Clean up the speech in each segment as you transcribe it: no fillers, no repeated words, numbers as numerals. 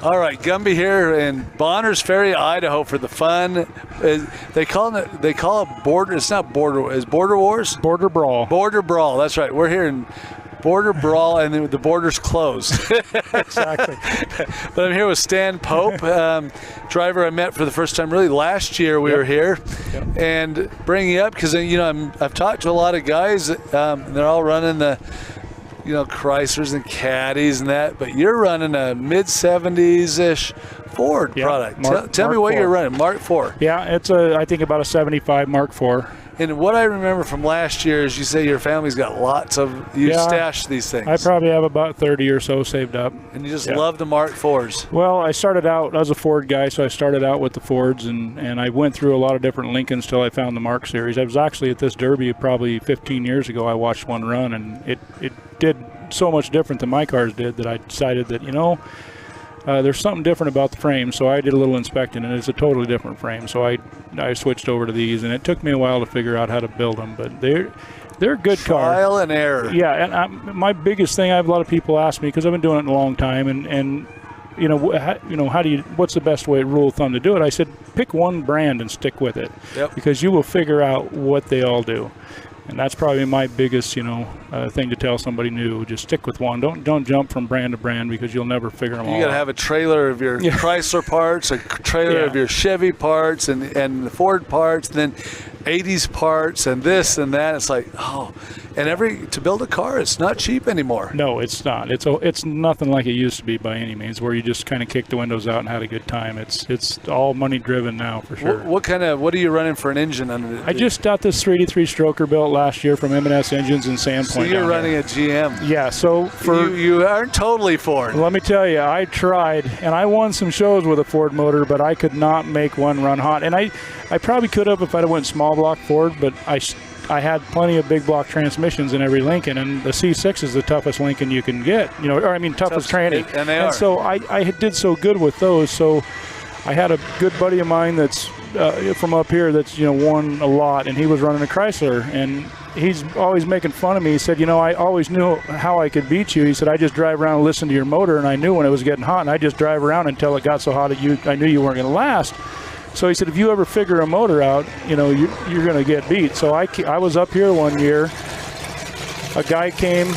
All right, Gumby here in Bonners Ferry, Idaho for the fun. They call it border. It's not border. Is Border Wars? Border Brawl. Border Brawl. That's right. We're here in Border Brawl, and the border's closed. Exactly. But I'm here with Stan Pope, driver I met for the first time really last year. We were here, and bringing you up because I've talked to a lot of guys. They're all running the Chryslers and Caddies and that, but you're running a mid-70s-ish Ford product. Tell me what you're running, Mark IV. Yeah, it's I think about a 75 Mark IV. And what I remember from last year is you say your family's got lots of, stashed these things. I probably have about 30 or so saved up. And you just love the Mark IVs. Well, I was a Ford guy, so I started out with the Fords, and I went through a lot of different Lincolns till I found the Mark series. I was actually at this Derby probably 15 years ago. I watched one run, and it did so much different than my cars did that I decided that, there's something different about the frame, so I did a little inspecting, and it's a totally different frame. So I switched over to these, and it took me a while to figure out how to build them, but they're a good car. Trial and error. Yeah, and my biggest thing, I have a lot of people ask me, because I've been doing it a long time, and what's the best rule of thumb to do it? I said, pick one brand and stick with it, because you will figure out what they all do. And that's probably my biggest, thing to tell somebody new. Just stick with one. Don't jump from brand to brand, because you'll never figure them all out. You got to have a trailer of your Chrysler parts, a trailer of your Chevy parts, and the Ford parts, and then 80s parts, and this and that. It's like, and to build a car, it's not cheap anymore. No, it's not. It's nothing like it used to be by any means, where you just kind of kicked the windows out and had a good time. It's all money driven now for sure. What are you running for an engine under it? I just got this 383 stroker built last year from M&S Engines in Sandpoint. So you're running a GM. Yeah, so you aren't totally Ford. Let me tell you, I tried, and I won some shows with a Ford motor, but I could not make one run hot. And I probably could have if I'd have went small block Ford, but I had plenty of big block transmissions in every Lincoln, and the C6 is the toughest Lincoln you can get, toughest tranny. And they are. So I did so good with those. So I had a good buddy of mine that's from up here that's won a lot, and he was running a Chrysler, and he's always making fun of me. He said, I always knew how I could beat you. He said, I just drive around and listen to your motor, and I knew when it was getting hot, and I just drive around until it got so hot that I knew you weren't going to last. So he said, if you ever figure a motor out, you're going to get beat. So I was up here one year. A guy came,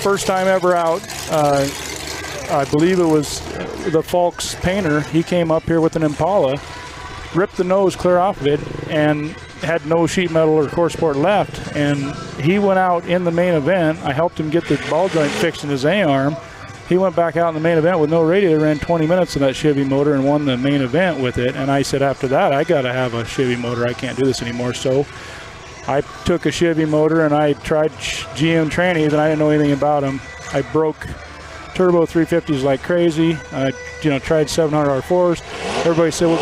first time ever out. I believe it was the Falks painter. He came up here with an Impala, ripped the nose clear off of it, and had no sheet metal or core support left. And he went out in the main event. I helped him get the ball joint fixed in his A-arm. He went back out in the main event with no radiator, ran 20 minutes in that Chevy motor and won the main event with it. And I said, after that, I got to have a Chevy motor. I can't do this anymore. So I took a Chevy motor and I tried GM trannies, and I didn't know anything about them. I broke turbo 350s like crazy. I tried 700 R4s. Everybody said, well,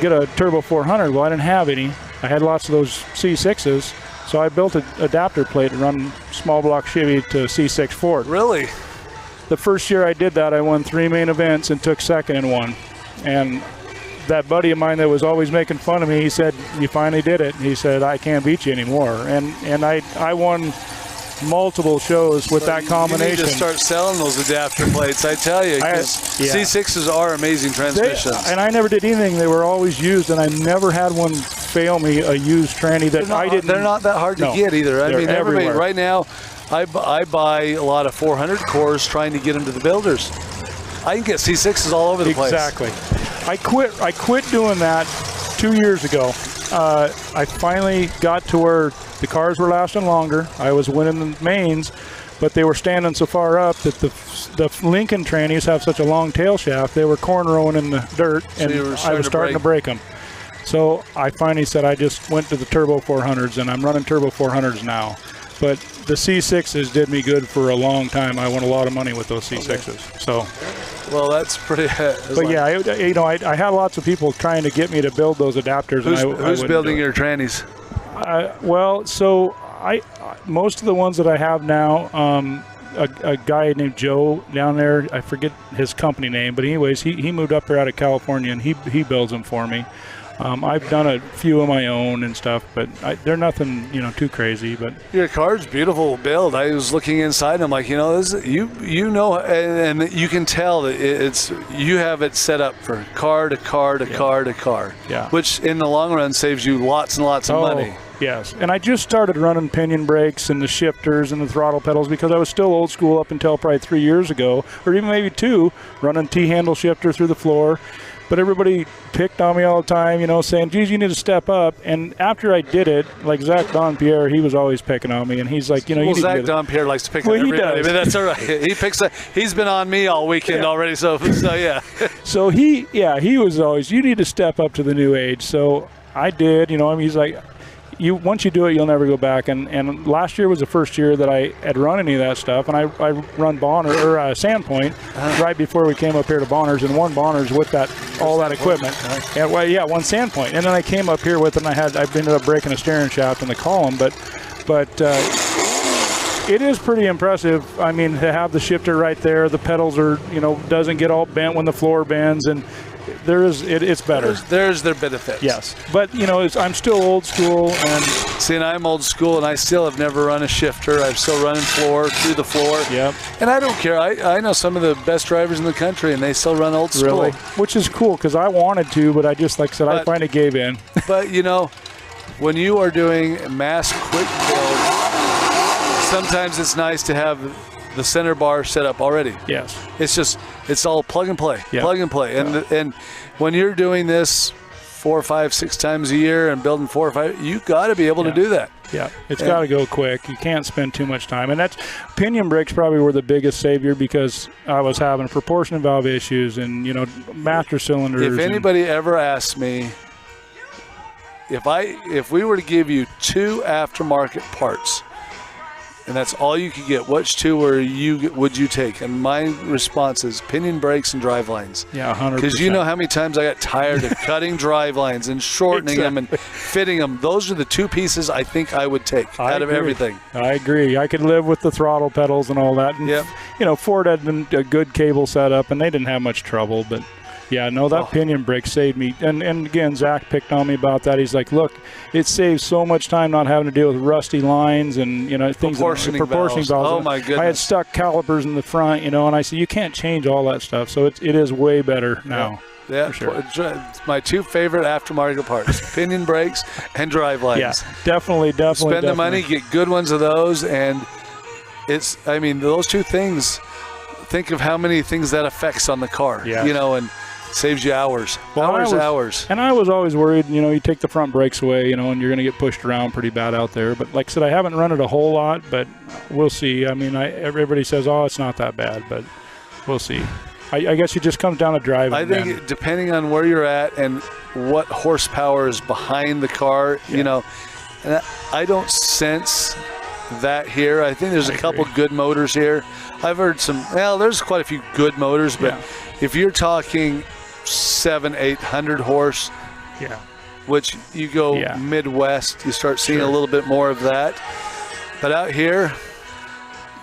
get a turbo 400. Well, I didn't have any. I had lots of those C6s. So I built an adapter plate to run small block Chevy to C6 Ford. Really? The first year I did that, I won 3 main events and took second in one. And that buddy of mine that was always making fun of me, he said, you finally did it. He said, I can't beat you anymore. And I won multiple shows with that combination. You need to start selling those adapter plates, I tell you, because C6s are amazing transmissions. And I never did anything. They were always used, and I never had one fail me, a used tranny that I didn't. They're not that hard to get either. I mean, everybody right now, I buy a lot of 400 cores trying to get them to the builders. I can get C6s all over the place. Exactly. I quit doing that 2 years ago. I finally got to where the cars were lasting longer. I was winning the mains, but they were standing so far up that the Lincoln trannies have such a long tail shaft. They were cornrowing in the dirt, and I was starting to break them. So I finally said, I just went to the Turbo 400s, and I'm running Turbo 400s now. But the C6s did me good for a long time. I won a lot of money with those C6s. So, well, that's pretty. But yeah, I had lots of people trying to get me to build those adapters. Who's building your trannies? Most of the ones that I have now, a guy named Joe down there, I forget his company name, but anyways, he moved up here out of California, and he builds them for me. I've done a few of my own and stuff, but they're nothing, you know, too crazy. But your car's beautiful build. I was looking inside and I'm like, you know, you know, and you can tell that you have it set up for car to car to car to car. Yeah. Which in the long run saves you lots and lots of money. Yes, and I just started running pinion brakes and the shifters and the throttle pedals because I was still old school up until probably 3 years ago, or even maybe 2, running T-handle shifter through the floor. But everybody picked on me all the time, you know, saying, geez, you need to step up. And after I did it, like Zach Donpierre, he was always picking on me. And he's like, you know, you Zach Donpierre likes to pick on everybody. But that's all right. He's been on me all weekend already. So yeah. So he was always, you need to step up to the new age. So I did, you know, I mean, he's like, once you do it, you'll never go back. And last year was the first year that I had run any of that stuff. And I run Bonner or Sandpoint right before we came up here to Bonner's, and won Bonner's with all that equipment. And one Sandpoint. And then I came up here with it, and I ended up breaking a steering shaft in the column. But it is pretty impressive. I mean, to have the shifter right there, the pedals are, you know, doesn't get all bent when the floor bends, and it's better. There's their benefits. Yes, but you know, I'm still old school, and see, and I'm old school, and I still have never run a shifter. I'm still running through the floor. Yep. And I don't care. I know some of the best drivers in the country, and they still run old school. Really? Which is cool because I wanted to, but I just, like I said, I finally gave in. But you know, when you are doing mass quick build, sometimes it's nice to have the center bar set up already. Yes. It's all plug and play, plug and play. And when you're doing this 4, 5, 6 times a year and building 4 or 5, you got to be able to do that. Yeah, it's got to go quick. You can't spend too much time. And that's pinion brakes probably were the biggest savior because I was having proportion valve issues and, you know, master cylinders. If anybody ever asked me, if we were to give you 2 aftermarket parts, and that's all you could get, which 2 would you take? And my response is pinion brakes and drive lines. Yeah, 100%. Because you know how many times I got tired of cutting drive lines and shortening them and fitting them. Those are the 2 pieces I think I would take out of everything. I agree. I could live with the throttle pedals and all that. And, you know, Ford had a good cable setup, and they didn't have much trouble, but yeah, no, that pinion brake saved me. And again, Zach picked on me about that. He's like, look, it saves so much time not having to deal with rusty lines and, you know, things. Proportioning valves. Oh, my goodness. I had stuck calipers in the front, you know, and I said, you can't change all that stuff. So it is way better now. Yeah, for sure. It's my 2 favorite aftermarket parts, pinion brakes and drive lines. Yeah, definitely. Spend the money, get good ones of those, and I mean, those 2 things, think of how many things that affects on the car, you know, and saves you hours. Hours. And I was always worried, you know, you take the front brakes away, you know, and you're going to get pushed around pretty bad out there. But like I said, I haven't run it a whole lot, but we'll see. I mean, everybody says, oh, it's not that bad, but we'll see. I guess it just comes down to driving. I think depending on where you're at and what horsepower is behind the car, you know, and I don't sense that here. I think there's a couple good motors here. I've heard there's quite a few good motors, but if you're talking 700-800 horse, which you go Midwest, you start seeing a little bit more of that. But out here,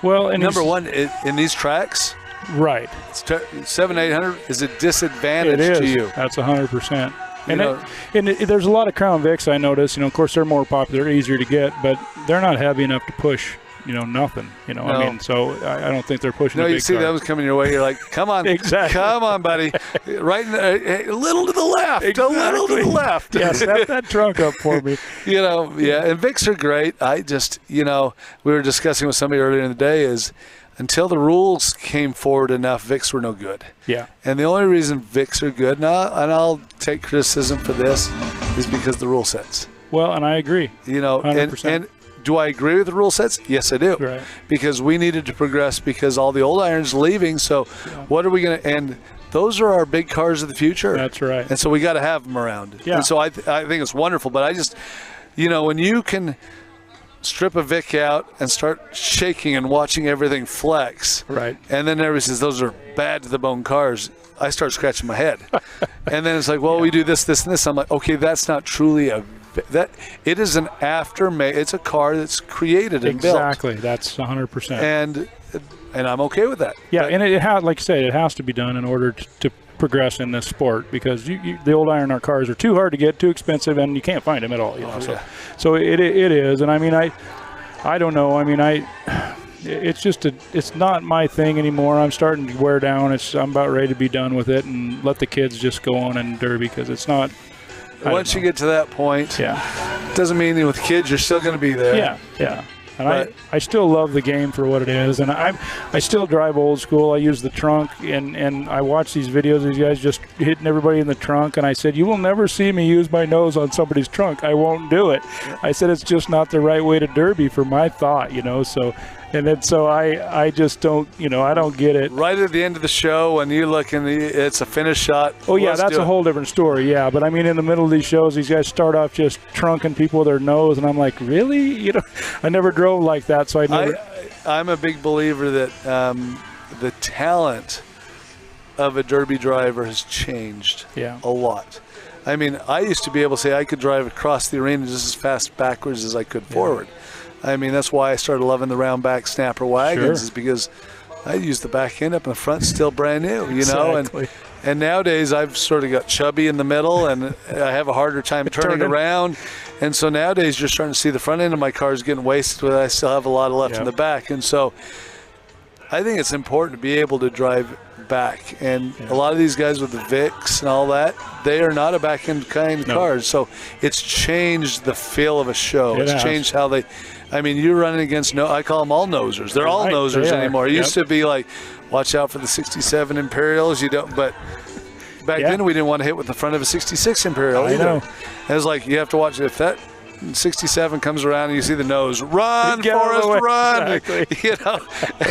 and number one, in these tracks, right, 700-800 is a disadvantage to you. That's 100%. And there's a lot of Crown Vics I notice. You know, of course, they're more popular, easier to get, but they're not heavy enough to push, you know, nothing. You know, I mean, so I don't think they're pushing. No, you see those coming your way. You're like, come on, come on, buddy, right, a little to the left, a little to the left. Yeah, set that trunk up for me. You know, and Vics are great. I just, you know, we were discussing with somebody earlier in the day is, until the rules came forward enough, Vics were no good. Yeah. And the only reason Vics are good, and I'll take criticism for this, is because the rule sets. Well, and I agree. You know, 100%. and do I agree with the rule sets? Yes, I do. Right. Because we needed to progress because all the old irons leaving. So what are we going to – and those are our big cars of the future. That's right. And so we got to have them around. Yeah. And so I think it's wonderful. But I just – you know, when you can – strip a Vic out and start shaking and watching everything flex. Right. And then everybody says, those are bad to the bone cars. I start scratching my head. And then it's like, well, we do this, this, and this. I'm like, okay, that's not truly it is an aftermade. It's a car that's created and built. Exactly. That's 100%. And I'm okay with that. Yeah, and it has, like you say, it has to be done in order to progress in this sport, because the old iron art cars are too hard to get, too expensive, and you can't find them at all. You know? So it is, and I mean, I don't know. I mean, it's not my thing anymore. I'm starting to wear down. I'm about ready to be done with it and let the kids just go on in Derby, because it's not. Once you get to that point, it doesn't mean with kids you're still going to be there. Yeah. And I still love the game for what it is, and I still drive old school. I use the trunk, and I watch these videos of these guys just hitting everybody in the trunk, and I said, you will never see me use my nose on somebody's trunk. I won't do it. I said, it's just not the right way to Derby for my thought, you know, so. And then so I just don't, you know, I don't get it. Right at the end of the show, when you look it's a finish shot. Oh, yeah, that's a whole different story, yeah. But, I mean, in the middle of these shows, these guys start off just trunking people with their nose, and I'm like, really? You know, I never drove like that, so I'm a big believer that the talent of a Derby driver has changed a lot. I mean, I used to be able to say I could drive across the arena just as fast backwards as I could forward. I mean, that's why I started loving the round back snapper wagons, is because I use the back end up in the front, still brand new, you know. And nowadays I've sort of got chubby in the middle, and I have a harder time turning around. And so nowadays you're starting to see the front end of my car is getting wasted, but I still have a lot of left in the back. And so I think it's important to be able to drive back. And a lot of these guys with the Vicks and all that, they are not a back end kind of cars. So it's changed the feel of a show. It's changed how they. I mean, you're running against, I call them all nosers. They're all nosers anymore. It used to be like, watch out for the 67 Imperials. You don't, but back then we didn't want to hit with the front of a 66 Imperial either. And it was like, you have to watch it. If that 67 comes around and you see the nose, run, Forrest, run. Exactly. You know?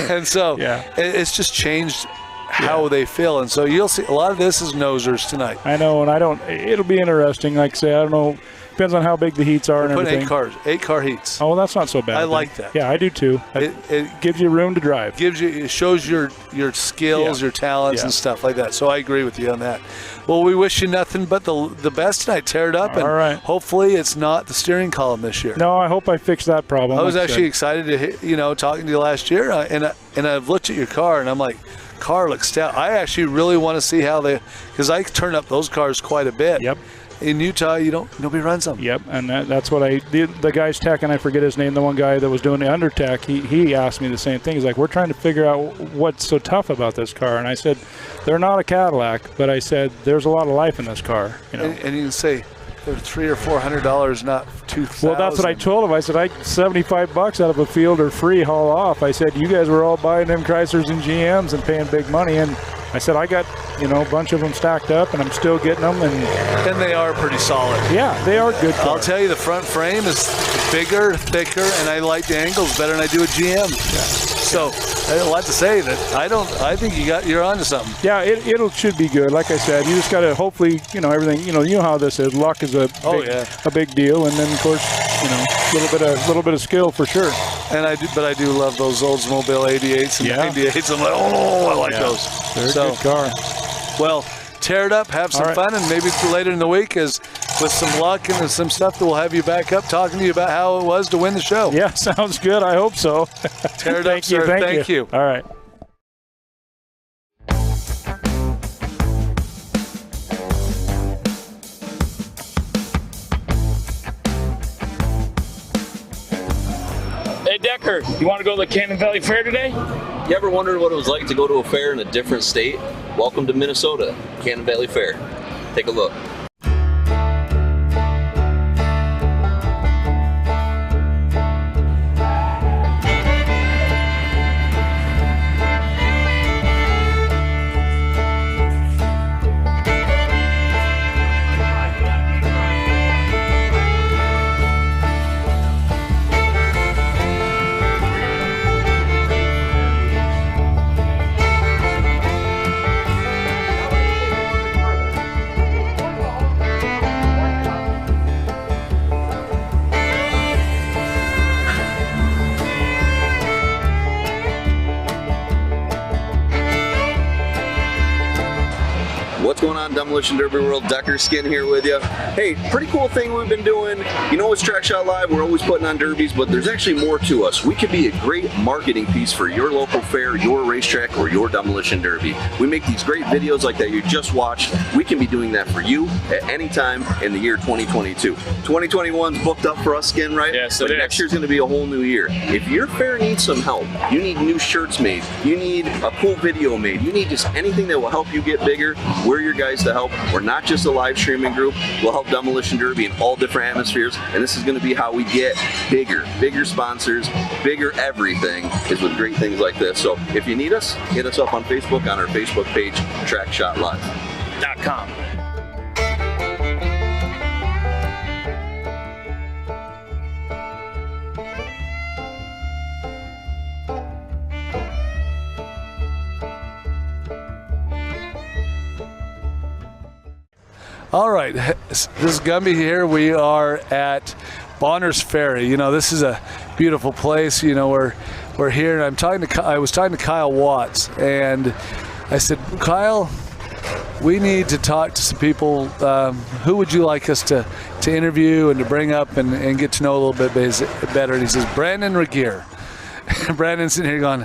And so it's just changed how they feel. And so you'll see a lot of this is nosers tonight. I know, and it'll be interesting. Like I say, I don't know. Depends on how big the heats are. We're and everything. Putting 8-car heats. Oh, well, that's not so bad. I like that. Yeah, I do too. It gives you room to drive. It shows your skills, your talents, and stuff like that. So I agree with you on that. Well, we wish you nothing but the best tonight. Tear it up, and hopefully it's not the steering column this year. No, I hope I fix that problem. I was actually excited to hit, talking to you last year, and I've looked at your car, and I'm like, car looks stout. I actually really want to see how because I turn up those cars quite a bit. Yep. In Utah, nobody runs them. Yep, and that's what the guy's tech, and I forget his name, the one guy that was doing the under tech, he asked me the same thing. He's like, we're trying to figure out what's so tough about this car. And I said, they're not a Cadillac, but I said, there's a lot of life in this car. You know? And you can say, they're $300 or $400, not $2,000. Well, that's what I told him. I said, $75 out of a field or free haul off. I said, you guys were all buying them Chryslers and GMs and paying big money, and I said, I got, a bunch of them stacked up, and I'm still getting them. And they are pretty solid. Yeah, they are good cars. I'll tell you, the front frame is bigger, thicker, and I like the angles better than I do a GM. Yeah. So I have a lot to say that I think you're onto something. Yeah, it should be good. Like I said, you just got to hopefully, everything, you know how this is. Luck is a big deal, and then of course, a little bit of skill for sure. And I do love those Oldsmobile 88s and 98s. I'm like, I like those. They're a good car. Well, tear it up, have some fun, and maybe later in the week, with some luck and some stuff, that we'll have you back up talking to you about how it was to win the show. Yeah, sounds good. I hope so. Tear it up, sir. Thank you. All right. Hey, Decker, you want to go to the Cannon Valley Fair today? You ever wondered what it was like to go to a fair in a different state? Welcome to Minnesota, Cannon Valley Fair. Take a look. Demolition Derby World, Decker Skin here with you. Hey, pretty cool thing we've been doing. You know, it's TrackShotLive, we're always putting on derbies, but there's actually more to us. We could be a great marketing piece for your local fair, your racetrack, or your demolition derby. We make these great videos like that you just watched. We can be doing that for you at any time in the year 2022. 2021's booked up for us, Skin, right? Yes, but next year's going to be a whole new year. If your fair needs some help, you need new shirts made, you need a cool video made, you need just anything that will help you get bigger, we're your guys to help. We're not just a live streaming group. We'll help Demolition Derby in all different atmospheres, and this is going to be how we get bigger. Bigger sponsors, bigger everything is with great things like this. So if you need us, hit us up on Facebook on our Facebook page, TrackShotLive.com. All right, this is Gumby here. We are at Bonners Ferry. You know, this is a beautiful place. You know, we're here, and I was talking to Kyle Watts, and I said, Kyle, we need to talk to some people. Who would you like us to interview and to bring up and get to know a little bit better? And he says, Brandon Reger. Brandon's sitting here going,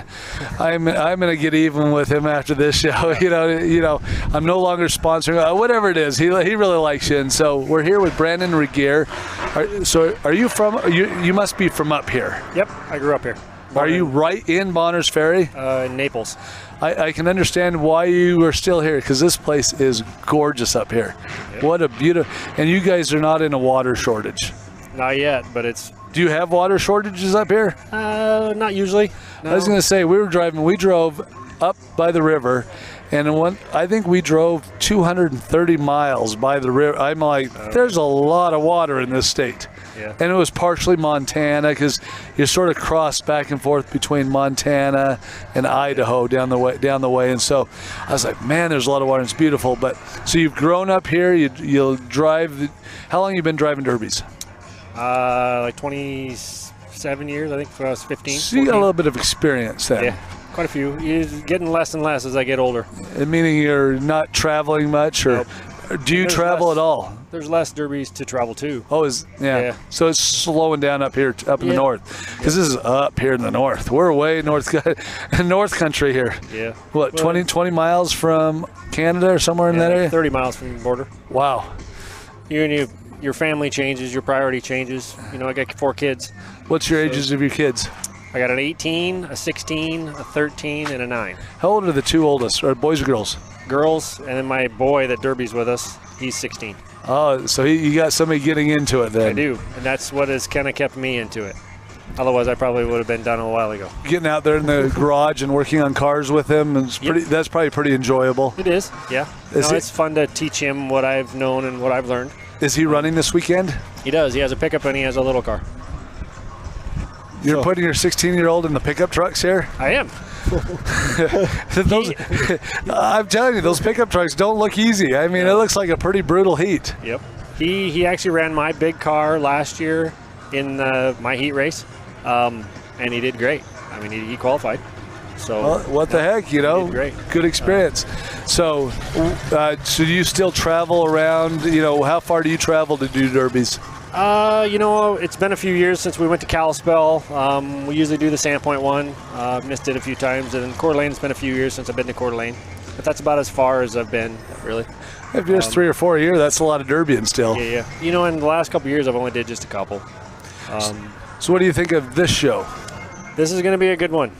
I'm going to get even with him after this show. You know, I'm no longer sponsoring, whatever it is. He really likes you, and so we're here with Brandon Reger. Are you from? You must be from up here. Yep, I grew up here. Are you right in Bonners Ferry? In Naples. I can understand why you are still here, because this place is gorgeous up here. Yep. What a beautiful, and you guys are not in a water shortage. Not yet, but it's. Do you have water shortages up here? Not usually. No. I was going to say, we drove up by the river, and I think we drove 230 miles by the river. I'm like, there's a lot of water in this state. Yeah. And it was partially Montana, because you sort of crossed back and forth between Montana and Idaho down the way. And so I was like, man, there's a lot of water. It's beautiful. But so you've grown up here. You'll drive. How long have you been driving derbies? Like 27 years, I think, when I was 15. So you got a little bit of experience then. Yeah, quite a few. It's getting less and less as I get older. Meaning you're not traveling much, or nope. Do you travel at all? There's less derbies to travel to. Oh, yeah. So it's slowing down up here, up in the north, because this is up here in the north. We're way north country here. Yeah. What, 20 miles from Canada or somewhere in that area? 30 miles from the border. Wow. Your family changes, your priority changes. You know, I got 4 kids. What's your ages of your kids? I got an 18, a 16, a 13, and a 9. How old are the 2 oldest? Or boys or girls? Girls, and then my boy that derbies with us, he's 16. Oh, so you got somebody getting into it then. I do, and that's what has kind of kept me into it. Otherwise, I probably would have been done a while ago. Getting out there in the garage and working on cars with him, that's probably pretty enjoyable. It is, yeah. It's fun to teach him what I've known and what I've learned. Is he running this weekend? He does. He has a pickup and he has a little car. You're putting your 16-year-old in the pickup trucks here? I am. I'm telling you, those pickup trucks don't look easy. I mean, it looks like a pretty brutal heat. Yep. He actually ran my big car last year in my heat race, and he did great. I mean, he qualified. So well, what the heck, you know? Great. Good experience. So do you still travel around? You know, how far do you travel to do derbies? You know, it's been a few years since we went to Kalispell. We usually do the Sandpoint one. Missed it a few times. And Coeur d'Alene, it's been a few years since I've been to Coeur d'Alene. But that's about as far as I've been, really. If there's 3 or 4 a year, that's a lot of derbying still. Yeah. You know, in the last couple of years, I've only did just a couple. So what do you think of this show? This is going to be a good one.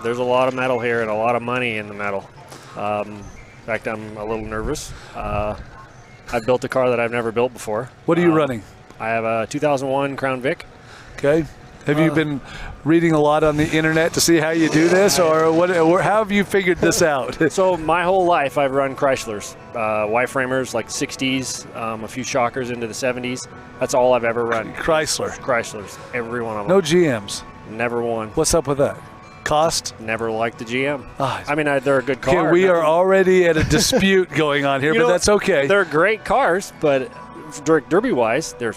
There's a lot of metal here and a lot of money in the metal. In fact, I'm a little nervous. I've built a car that I've never built before. What are you running? I have a 2001 Crown Vic. Okay. Have you been reading a lot on the internet to see how you do this, or what? Or how have you figured this out? So my whole life I've run Chryslers, Y-framers, like 60s, a few shockers into the 70s. That's all I've ever run. Chryslers, every one of them. No GMs? Never one. What's up with that? Cost? Never liked the GM. I mean, they're a good car. Okay, we are already at a dispute going on here, but that's okay. They're great cars, but derby-wise, they're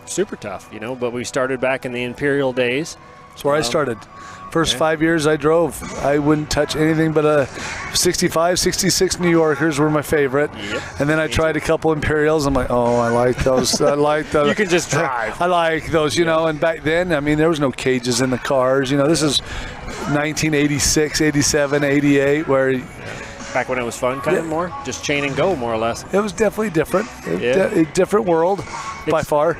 super tough, you know. But we started back in the Imperial days, That's where I started. First 5 years I drove, I wouldn't touch anything but a 65, 66 New Yorkers were my favorite. Yep. And then I tried a couple Imperials. I'm like, oh, I like those. I like those. You can just drive. I like those, you know. And back then, I mean, there was no cages in the cars. You know, this is 1986, 87, 88, where Back when it was fun, kind of more, just chain and go, more or less. it was definitely different. A different world by far.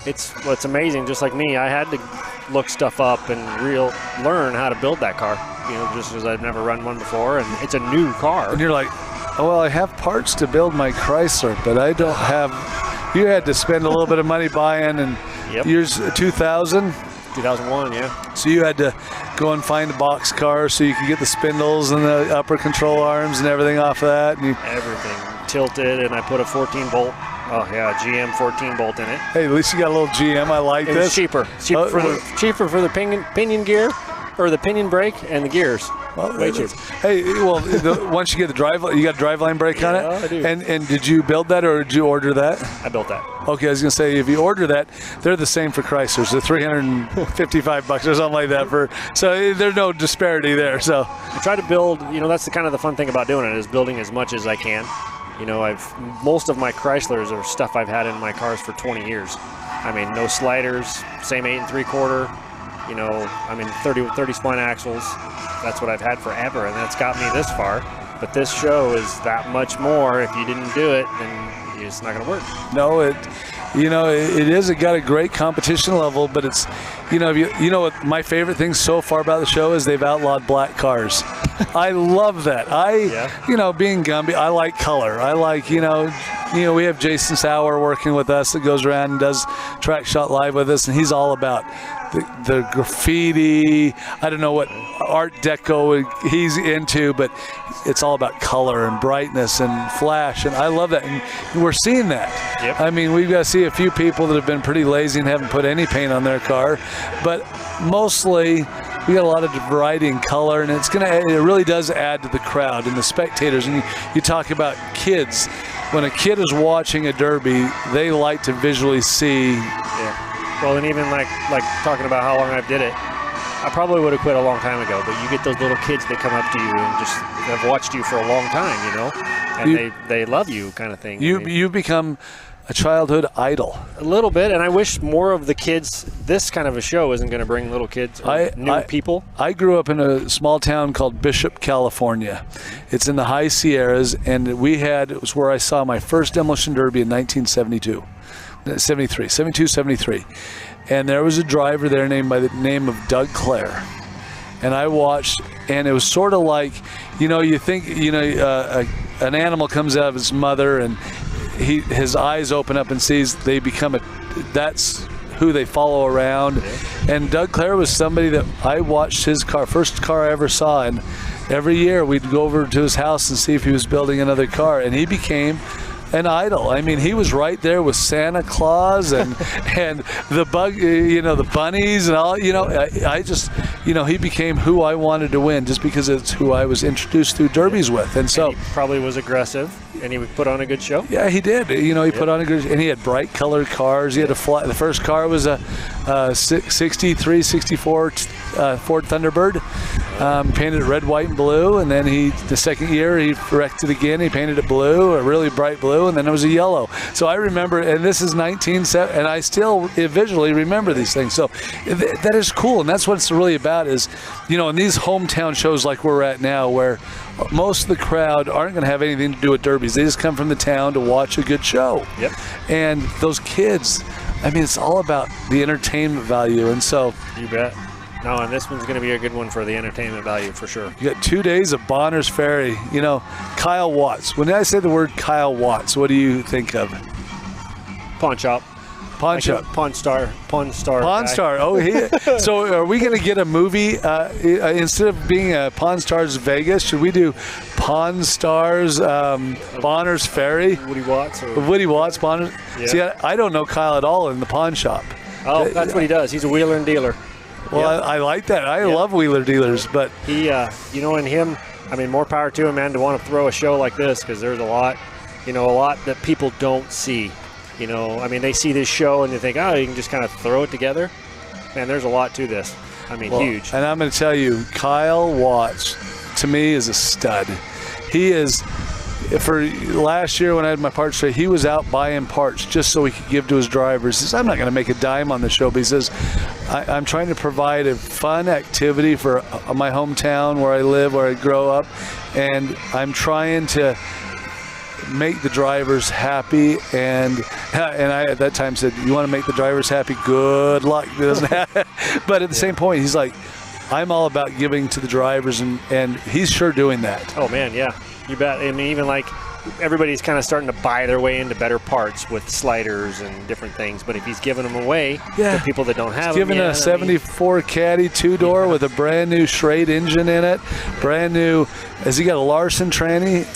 It's amazing. Just like me, I had to look stuff up and learn how to build that car. You know, just because I've never run one before, and it's a new car. And you're like, oh, well, I have parts to build my Chrysler, but I don't have. You had to spend a little bit of money buying, and years 2000. 2001, yeah. So you had to go and find a box car so you could get the spindles and the upper control arms and everything off of that. And everything tilted, and I put a 14 bolt. Oh yeah, GM 14 bolt in it. Hey, at least you got a little GM. I like this. It's cheaper. Cheaper for the pinion gear, or the pinion brake, and the gears. Well, way cheaper. Hey, well, once you get the you got a driveline brake on it. I do. And did you build that or did you order that? I built that. Okay, I was gonna say if you order that, they're the same for Chryslers. They're $355 or something like that so there's no disparity there. So I try to build. You know, that's the fun thing about doing it is building as much as I can. You know, most of my Chryslers are stuff I've had in my cars for 20 years. I mean, no sliders, same 8 3/4. You know, I mean, 30 spline axles. That's what I've had forever, and that's got me this far. But this show is that much more. If you didn't do it, then it's not going to work. No, it is. It got a great competition level, but it's, you know what my favorite thing so far about the show is they've outlawed black cars. I love that. You know, being Gumby, I like color. I like, you know, we have Jason Sauer working with us that goes around and does TrackShotLive with us, and he's all about the graffiti. I don't know what Art Deco he's into, but it's all about color and brightness and flash, and I love that, and we're seeing that. Yep. I mean, we've got to see a few people that have been pretty lazy and haven't put any paint on their car, but mostly we got a lot of variety in color, and it really does add to the crowd and the spectators. And you talk about kids. When a kid is watching a derby, they like to visually see. Yeah. Well, and even like talking about how long I've did it, I probably would have quit a long time ago, but you get those little kids that come up to you and just have watched you for a long time, you know, and they love you, kind of thing. You've become a childhood idol. A little bit, and I wish more of the kids, this kind of a show isn't going to bring little kids or new people. I grew up in a small town called Bishop, California. It's in the high Sierras, and it was where I saw my first demolition derby in 1972. 72, 73. And there was a driver there named by the name of Doug Clare. And I watched, and it was sort of like, you know, you think, you know, an animal comes out of its mother and his eyes open up and sees that's who they follow around. Yeah. And Doug Clare was somebody that I watched his car, first car I ever saw, and every year we'd go over to his house and see if he was building another car, and he became an idol. I mean, he was right there with Santa Claus and the the bunnies and all. You know, I just, you know, he became who I wanted to win just because it's who I was introduced through derbies with. And so he probably was aggressive, and he would put on a good show. Yeah, he did. You know, he put on a good, and he had bright colored cars. He had the first car was a 63, 64 Ford Thunderbird, painted it red, white, and blue. And then the second year he wrecked it again. He painted it blue, a really bright blue, and then it was a yellow. So I remember, and this is 1970, and I still visually remember these things. So that is cool, and that's what it's really about. Is, you know, in these hometown shows like we're at now, where most of the crowd aren't going to have anything to do with derbies. They just come from the town to watch a good show. Yep. And those kids, I mean, it's all about the entertainment value. And so, you bet. No, and this one's going to be a good one for the entertainment value for sure. You got 2 days of Bonner's Ferry. You know, Kyle Watts. When I say the word Kyle Watts, what do you think of? Pawn shop. Pawn shop. Pawn Star. Pawn Star. Oh, so are we going to get a movie instead of being a Pawn Stars Vegas? Should we do Pawn Stars Bonner's Ferry? Woody Watts. Bonner's. Yeah. See, I don't know Kyle at all in the pawn shop. Oh, that's what he does. He's a wheeler and dealer. Well, yep. I like that. I love wheeler dealers, but he, you know, and him, I mean, more power to him, man, to want to throw a show like this, because there's a lot that people don't see. You know, I mean, they see this show and they think, oh, you can just kind of throw it together. Man, there's a lot to this. I mean, Well, huge. And I'm going to tell you, Kyle Watts, to me, is a stud. He is, for last year when I had my parts trade, he was out buying parts just so he could give to his drivers. He says, I'm not going to make a dime on the show, but he says, I'm trying to provide a fun activity for my hometown where I live, where I grow up, and I'm trying to make the drivers happy, and I at that time said, you want to make the drivers happy? Good luck. It doesn't happen. But at the same point, he's like, I'm all about giving to the drivers, and he's sure doing that. Oh man, yeah, you bet. I mean, even like everybody's kind of starting to buy their way into better parts with sliders and different things, but if he's giving them away to people that don't have he's them giving a 74 Caddy 2-door with a brand new Schrade engine in it, brand new. Has he got a Larson tranny?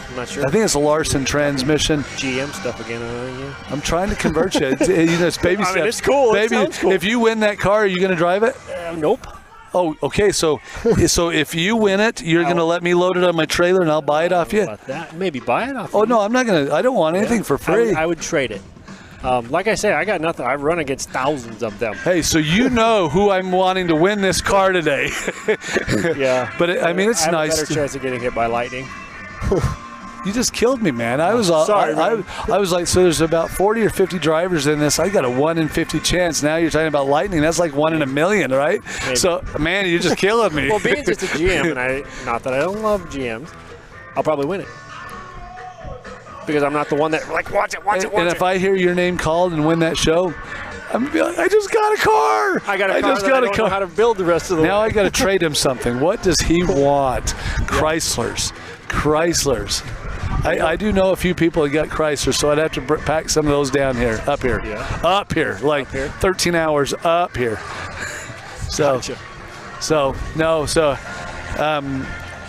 I'm not sure. I think it's a Larson transmission. GM stuff again. Yeah. I'm trying to convert you. It's baby steps. I mean, it's cool. Baby, it sounds cool. if you win that car, are you going to drive it? Nope. Oh, okay. So if you win it, you're going to let me load it on my trailer and I'll buy it off you? About that. Maybe buy it off Oh, you. no, I'm not going to. I don't want anything for free. I would trade it. Like I say, I got nothing. I run against thousands of them. Hey, so you know who I'm wanting to win this car today. Yeah. But, I mean, it's I have nice. a better chance of getting hit by lightning. You just killed me, man. I was sorry, I was like, so there's about 40 or 50 drivers in this. I got a 1 in 50 chance. Now you're talking about lightning. That's like 1 in a million, right? Maybe. So, man, you're just killing me. Well, being just a GM, and not that I don't love GMs, I'll probably win it. Because I'm not the one that, like, watch it. And if I hear your name called and win that show, I'm gonna be like, I just got a car. I got a car just that got I a don't car. know how to build the rest of the Now way. I got to trade him something. What does he want? Chryslers. I do know a few people that got Chrysler, so I'd have to pack some of those down here, up here, like Up here? 13 hours up here. So, Gotcha.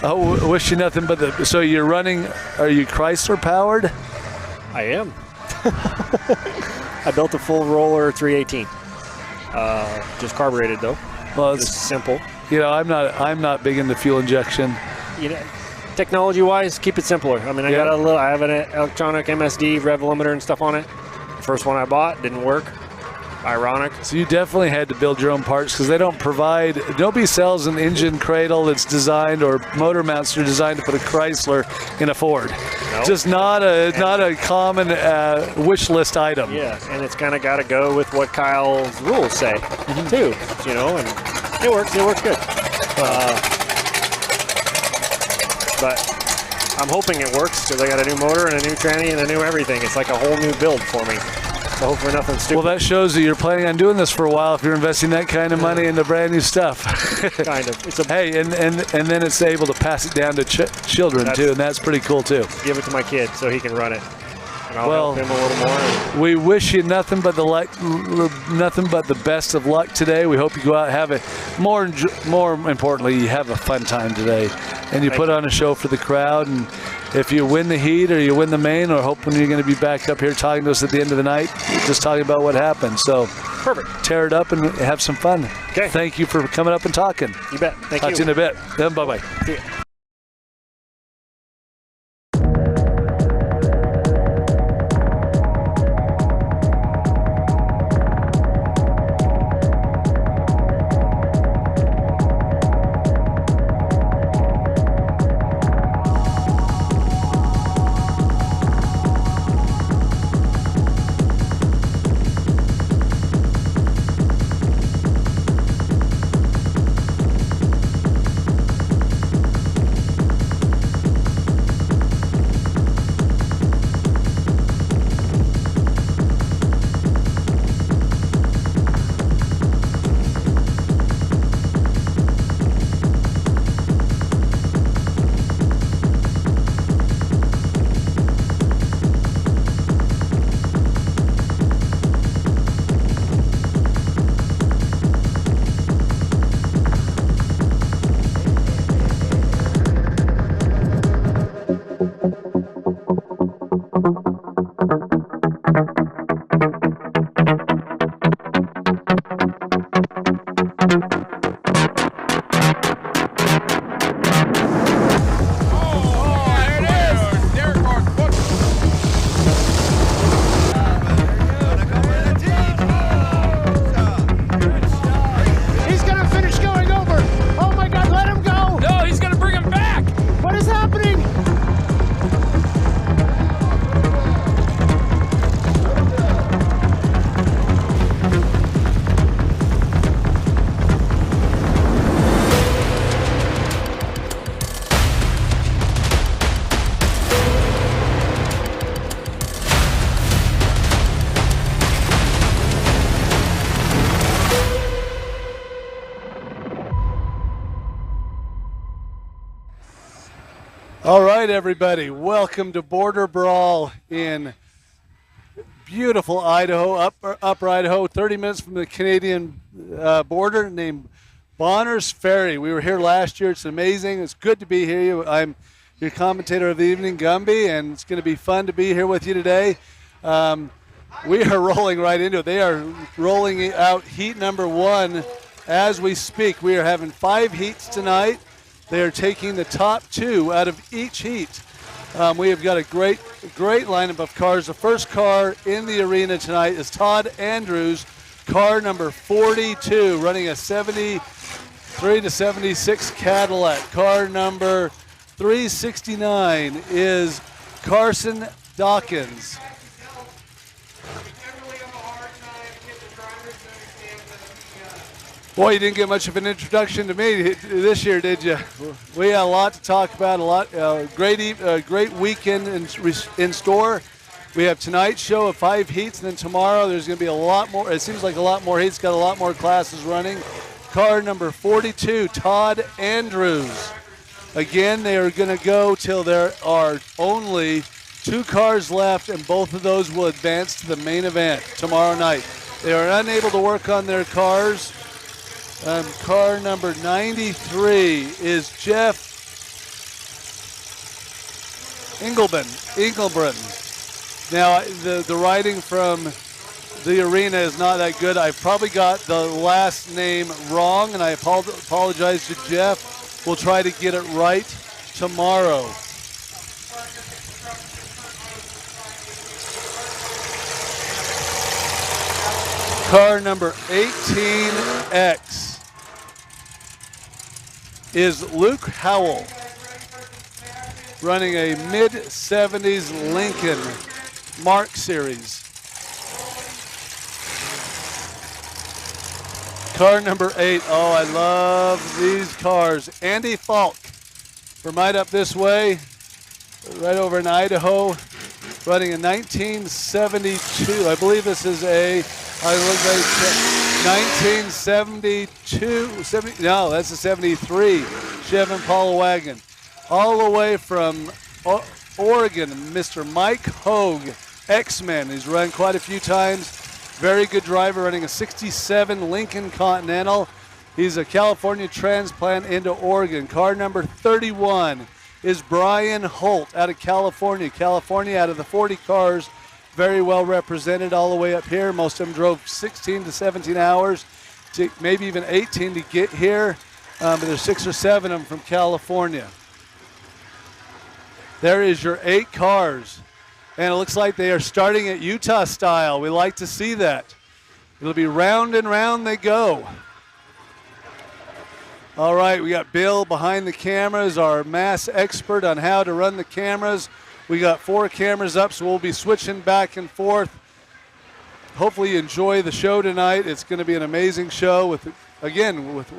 I wish you nothing but the. So you're running? Are you Chrysler powered? I am. I built a full roller 318. Just carbureted though. Well, Just it's, simple. you know, I'm not big into fuel injection. You know, technology-wise, keep it simpler. I mean, I have an electronic MSD rev limiter and stuff on it. The first one I bought didn't work. Ironic. So you definitely had to build your own parts because they don't provide. Nobody sells an engine cradle that's designed or motor mounts that are designed to put a Chrysler in a Ford. Nope. Just not a common wish list item. Yeah, and it's kind of got to go with what Kyle's rules say, too. You know, and it works. It works good. But I'm hoping it works because I got a new motor and a new tranny and a new everything. It's like a whole new build for me. So hopefully nothing stupid. Well, that shows that you're planning on doing this for a while if you're investing that kind of money into brand new stuff. Kind of. It's a Hey, and then it's able to pass it down to children too, and that's pretty cool too. give it to my kid so he can run it, and I'll Well, help him a little more. And We wish you nothing but the best of luck today. We hope you go out and have more importantly, you have a fun time today, and you put on a show for the crowd. And if you win the heat or you win the main, or hoping you're going to be back up here talking to us at the end of the night, just talking about what happened. So perfect. tear it up and have some fun. Okay. Thank you for coming up and talking. You bet. Thank Talk you. to you in a bit. Then bye-bye. See ya. He's gonna finish good. right, everybody, welcome to Border Brawl in beautiful Idaho, Upper Idaho, 30 minutes from the Canadian border, named Bonner's Ferry. We were here last year. It's amazing. It's good to be here. I'm your commentator of the evening, Gumby, and it's going to be fun to be here with you today. We are rolling right into it. They are rolling out heat number 1 as we speak. We are having 5 heats tonight. They are taking the top 2 out of each heat. We have got a great lineup of cars. The first car in the arena tonight is Todd Andrews, car number 42, running a 73 to 76 Cadillac. Car number 369 is Carson Dawkins. Boy, you didn't get much of an introduction to me this year, did you? We had a lot to talk about, great weekend in store. We have tonight's show of 5 heats, and then tomorrow there's going to be a lot more. It seems like a lot more heats, got a lot more classes running. Car number 42, Todd Andrews. Again, they are going to go till there are only 2 cars left, and both of those will advance to the main event tomorrow night. They are unable to work on their cars. Car number 93 is Jeff Engelbrun. Now, the writing from the arena is not that good. I probably got the last name wrong, and I apologize to Jeff. We'll try to get it right tomorrow. Car number 18X is Luke Howell, running a mid-70s Lincoln Mark Series. Car number 8, oh, I love these cars. Andy Falk from right up this way, right over in Idaho, running a 1972. I believe this is a 1972, no, that's a 73 Chevy Impala wagon. All the way from Oregon, Mr. Mike Hogue, X-Men. He's run quite a few times. Very good driver, running a 67 Lincoln Continental. He's a California transplant into Oregon. Car number 31 is Brian Holt out of California. California, out of the 40 cars, very well represented all the way up here. Most of them drove 16 to 17 hours, to maybe even 18 to get here, but there's 6 or 7 of them from California. There is your 8 cars, and it looks like they are starting at Utah style. We like to see that. It'll be round and round they go. All right, we got Bill behind the cameras, our mass expert on how to run the cameras. We got 4 cameras up, so we'll be switching back and forth. Hopefully you enjoy the show tonight. It's going to be an amazing show with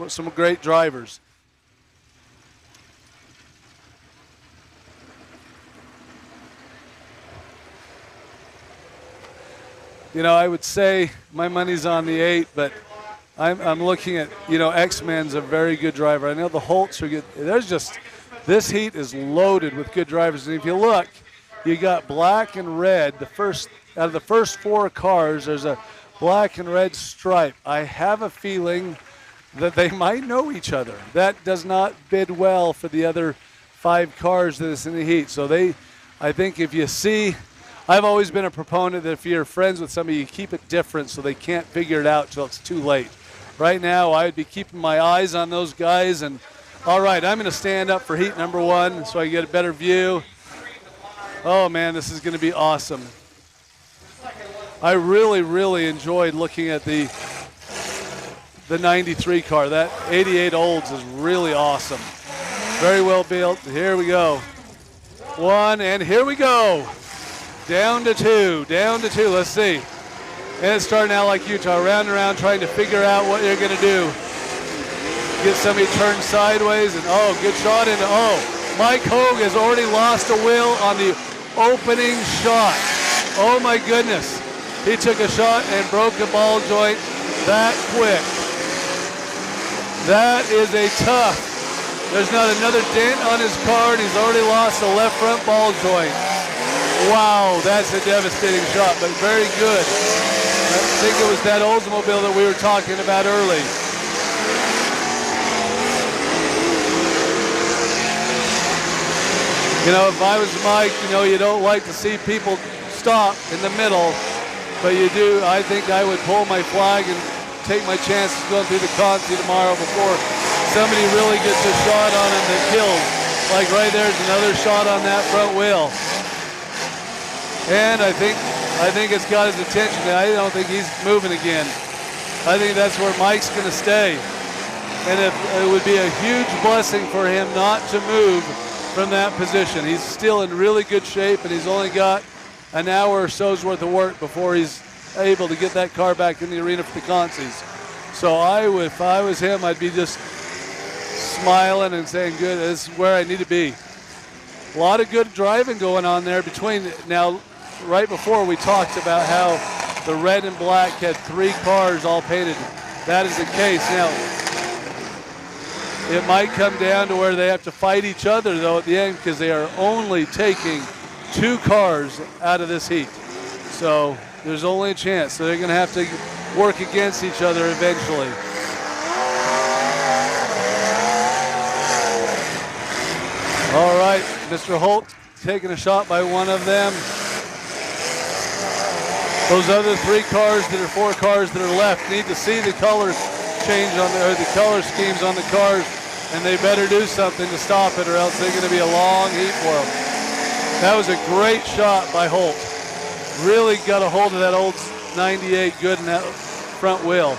some great drivers. You know, I would say my money's on the 8, but I'm looking at, X-Men's a very good driver. I know the Holts are good. This heat is loaded with good drivers. And if you look, you got black and red. Out of the first 4 cars, there's a black and red stripe. I have a feeling that they might know each other. That does not bid well for the other 5 cars that's in the heat. So I think if you see, I've always been a proponent that if you're friends with somebody, you keep it different so they can't figure it out till it's too late. Right now, I would be keeping my eyes on those guys. And all right, I'm going to stand up for heat number 1 so I get a better view. Oh man, this is going to be awesome. I really, really enjoyed looking at the 93 car. That 88 Olds is really awesome. Very well built. Here we go. 1, and here we go. Down to 2, let's see. And it's starting out like Utah, round and around, trying to figure out what you're going to do. Get somebody turned sideways, and good shot into, Mike Hogue has already lost a wheel on the opening shot. Oh my goodness. He took a shot and broke the ball joint that quick. That is a tough There's not another dent on his car, and he's already lost the left front ball joint. Wow, that's a devastating shot, but very good. I think it was that Oldsmobile that we were talking about early. You know, if I was Mike, you know, you don't like to see people stop in the middle, but you do. I think I would pull my flag and take my chances going through the Conti tomorrow before somebody really gets a shot on him that kills. Like right there's another shot on that front wheel. And I think it's got his attention. I don't think he's moving again. I think that's where Mike's going to stay. And it would be a huge blessing for him not to move from that position. He's still in really good shape, and he's only got an hour or so's worth of work before he's able to get that car back in the arena for the Contis. So if I was him, I'd be just smiling and saying, good, this is where I need to be. A lot of good driving going on there between. Now, right before we talked about how the red and black had 3 cars all painted. That is the case. Now, it might come down to where they have to fight each other, though, at the end, because they are only taking 2 cars out of this heat. So there's only a chance. So they're going to have to work against each other eventually. All right, Mr. Holt taking a shot by one of them. Those other 3 cars that are 4 cars that are left need to see the color change on the color schemes on the cars, and they better do something to stop it, or else they're going to be a long heat for them. That was a great shot by Holt. Really got a hold of that old 98 good in that front wheel.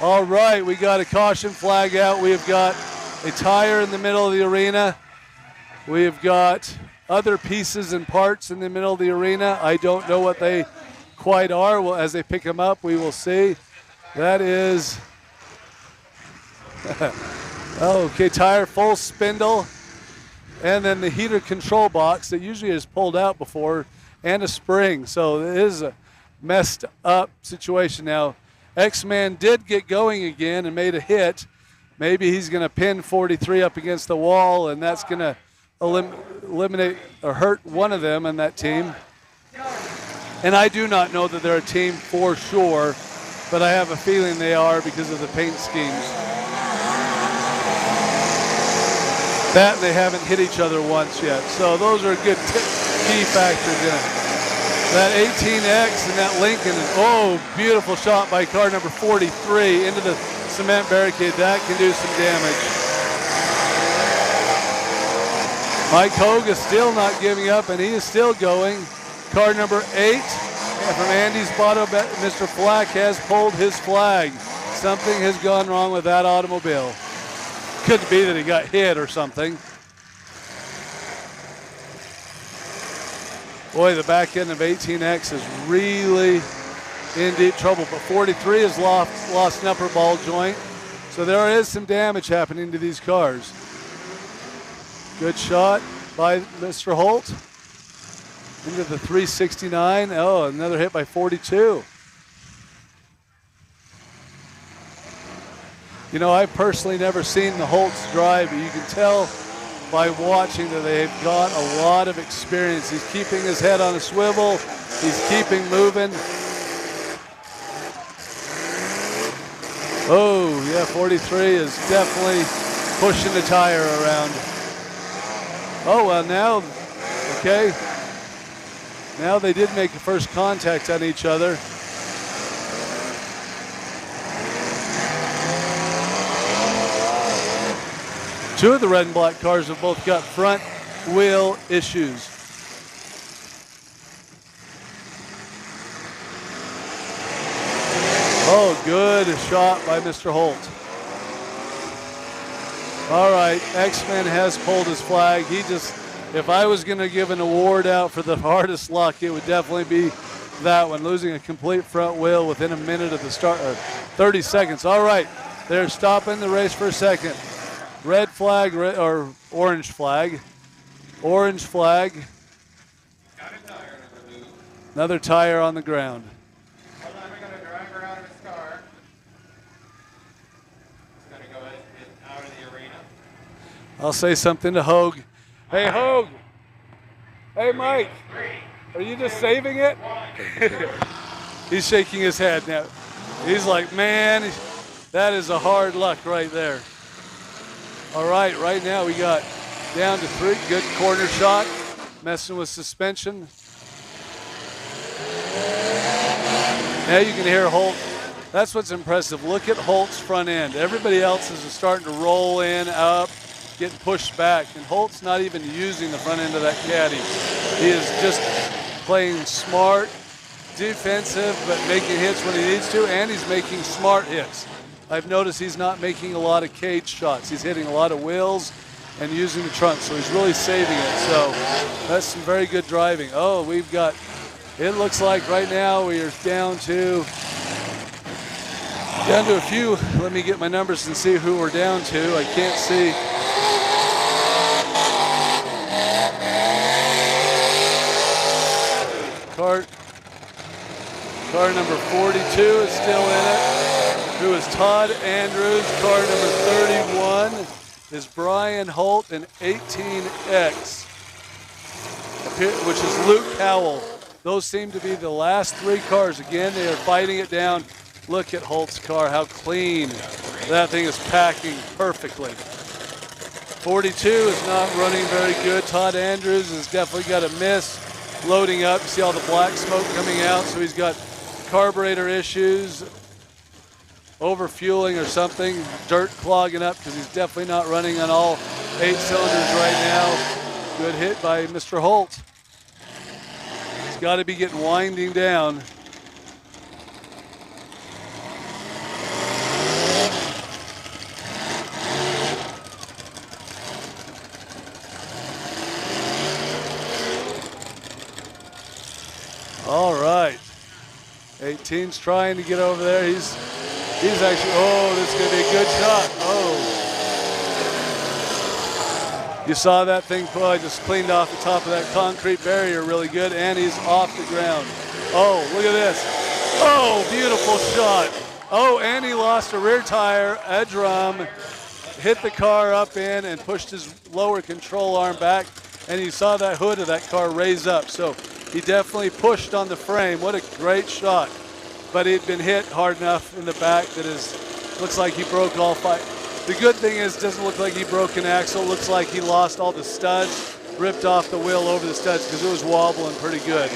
All right, we got a caution flag out. We have got a tire in the middle of the arena. We have got other pieces and parts in the middle of the arena. I don't know what they quite are. Well, as they pick them up, we will see. That is, okay, tire full spindle. And then the heater control box that usually is pulled out before, and a spring. So it is a messed up situation. Now, X-Man did get going again and made a hit. Maybe he's going to pin 43 up against the wall, and that's going to eliminate or hurt one of them in that team. And I do not know that they're a team for sure, but I have a feeling they are because of the paint schemes. That they haven't hit each other once yet. So those are good key factors in it. That 18X and that Lincoln, oh, beautiful shot by car number 43 into the cement barricade. That can do some damage. Mike Hogue is still not giving up, and he is still going. Car number 8 from Andy's bottom, Mr. Flack has pulled his flag. Something has gone wrong with that automobile. Could be that he got hit or something. Boy, the back end of 18X is really in deep trouble, but 43 has lost an upper ball joint. So there is some damage happening to these cars. Good shot by Mr. Holt into the 369. Oh, another hit by 42. You know, I've personally never seen the Holts drive, but you can tell by watching that they've got a lot of experience. He's keeping his head on a swivel. He's keeping moving. Oh, yeah, 43 is definitely pushing the tire around. Oh, well, now, okay. Now they did make the first contact on each other. Two of the red and black cars have both got front wheel issues. Oh, good shot by Mr. Holt. All right, X-Men has pulled his flag. He just, if I was going to give an award out for the hardest luck, it would definitely be that one, losing a complete front wheel within a minute of the start, 30 seconds. All right, they're stopping the race for a second. Red flag, or orange flag. Orange flag. Another tire on the ground. Hold on, we're going to drive around this car. It's going to go out of the arena. I'll say something to Hogue. Hey, Hogue. Hey, Mike. Are you just saving it? He's shaking his head now. He's like, man, that is a hard luck right there. All right, right now we got down to 3. Good corner shot. Messing with suspension. Now you can hear Holt. That's what's impressive. Look at Holt's front end. Everybody else is starting to roll in, up, getting pushed back. And Holt's not even using the front end of that caddy. He is just playing smart, defensive, but making hits when he needs to, and he's making smart hits. I've noticed he's not making a lot of cage shots. He's hitting a lot of wheels and using the trunk, so he's really saving it. So that's some very good driving. Oh, we've got, it looks like right now we are down to a few. Let me get my numbers and see who we're down to. I can't see. Car number 42 is still in it, who is Todd Andrews. Car number 31 is Brian Holt in 18X, which is Luke Howell. Those seem to be the last 3 cars. Again, they are fighting it down. Look at Holt's car, how clean. That thing is packing perfectly. 42 is not running very good. Todd Andrews has definitely got a miss. Loading up, you see all the black smoke coming out, so he's got carburetor issues, over-fueling or something, dirt clogging up because he's definitely not running on all 8 cylinders right now. Good hit by Mr. Holt. He's got to be getting winding down. All right, 18's trying to get over there. He's actually, oh, this is gonna be a good shot. Oh. You saw that thing, I just cleaned off the top of that concrete barrier really good, and he's off the ground. Oh, look at this. Oh, beautiful shot. Oh, and he lost a rear tire, a drum, hit the car up in and pushed his lower control arm back, and you saw that hood of that car raise up. So he definitely pushed on the frame. What a great shot. But he'd been hit hard enough in the back that looks like he broke all 5. The good thing is, it doesn't look like he broke an axle. Looks like he lost all the studs, ripped off the wheel over the studs because it was wobbling pretty good.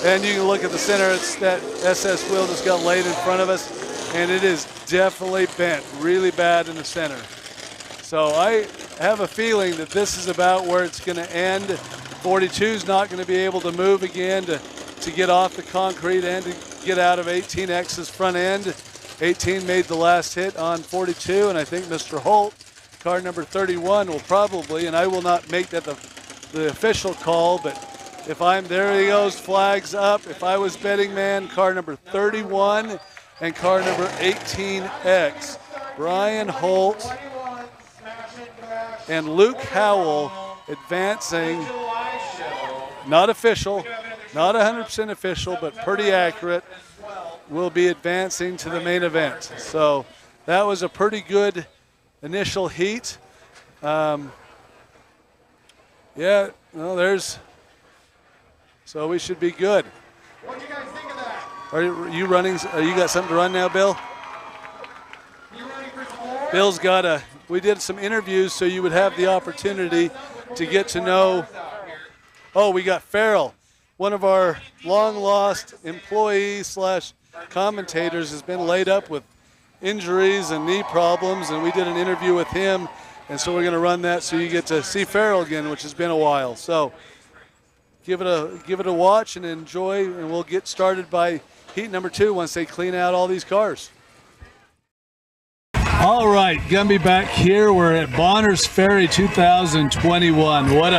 And you can look at the center. It's that SS wheel just got laid in front of us, and it is definitely bent really bad in the center. So I have a feeling that this is about where it's going to end. 42's not going to be able to move again to get off the concrete and to get out of 18X's front end. 18 made the last hit on 42, and I think Mr. Holt, car number 31, will probably, and I will not make that the official call, but if I'm, there he goes, flags up. If I was betting man, car number 31 and car number 18X. Brian Holt and Luke Howell advancing, not official, not 100% official, but pretty accurate, will be advancing to the main event. So that was a pretty good initial heat. Yeah, well, so we should be good. What do you guys think of that? Are you running, you got something to run now, Bill? You ready for some more? Bill's got we did some interviews so you would have the opportunity to get to know. Oh, we got Farrell, one of our long-lost employees / commentators, has been laid up with injuries and knee problems, and we did an interview with him, and so we're going to run that so you get to see Farrell again, which has been a while. So give it a watch and enjoy, and we'll get started by heat number 2 once they clean out all these cars. All right, gonna be back here. We're at Bonner's Ferry 2021. What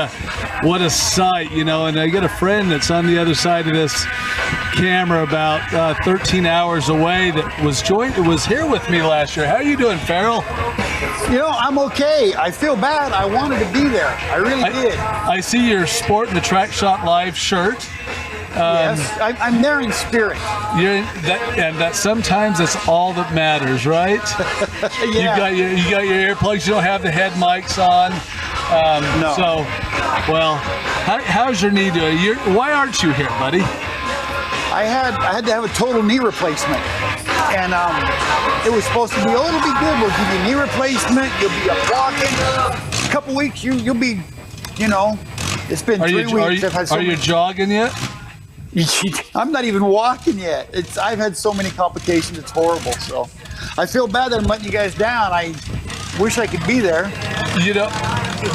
a sight, you know. And I got a friend that's on the other side of this camera, about 13 hours away, that was here with me last year. How are you doing, Farrell? You know, I'm okay. I feel bad. I wanted to be there. I really did. I see you're sporting the TrackShotLive shirt. Yes, I'm there in spirit. That sometimes that's all that matters, right? Yeah. You got your earplugs. You don't have the head mics on. No. So, well, how's your knee doing? Why aren't you here, buddy? I had to have a total knee replacement, and it was supposed to be, oh, it'll be good. We'll give you a knee replacement. You'll be up walking. A couple weeks, you'll be, you know. It's been 3 weeks. Are you jogging yet? I'm not even walking yet. I've had so many complications. It's horrible. So I feel bad that I'm letting you guys down. I wish I could be there. You know,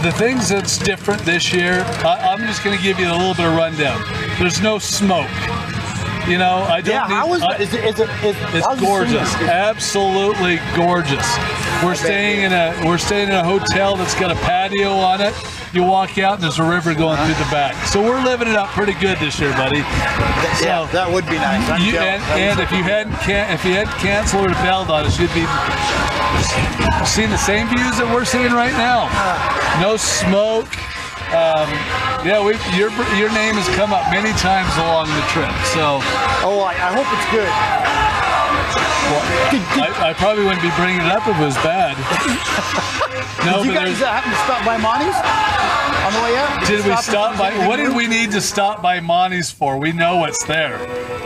the things that's different this year, I'm just going to give you a little bit of rundown. There's no smoke. You know, I don't it's gorgeous. Absolutely gorgeous. We're staying in a hotel that's got a patio on it. You walk out and there's a river going through the back. So we're living it up pretty good this year, buddy. Yeah, that would be nice. And if you hadn't canceled or bailed on us, you'd be seeing the same views that we're seeing right now. No smoke. Your name has come up many times along the trip. So, I hope it's good. Well, I probably wouldn't be bringing it up if it was bad. No, did you guys happen to stop by Monty's on the way out? Did we stop by? What did we need to stop by Monty's for? We know what's there.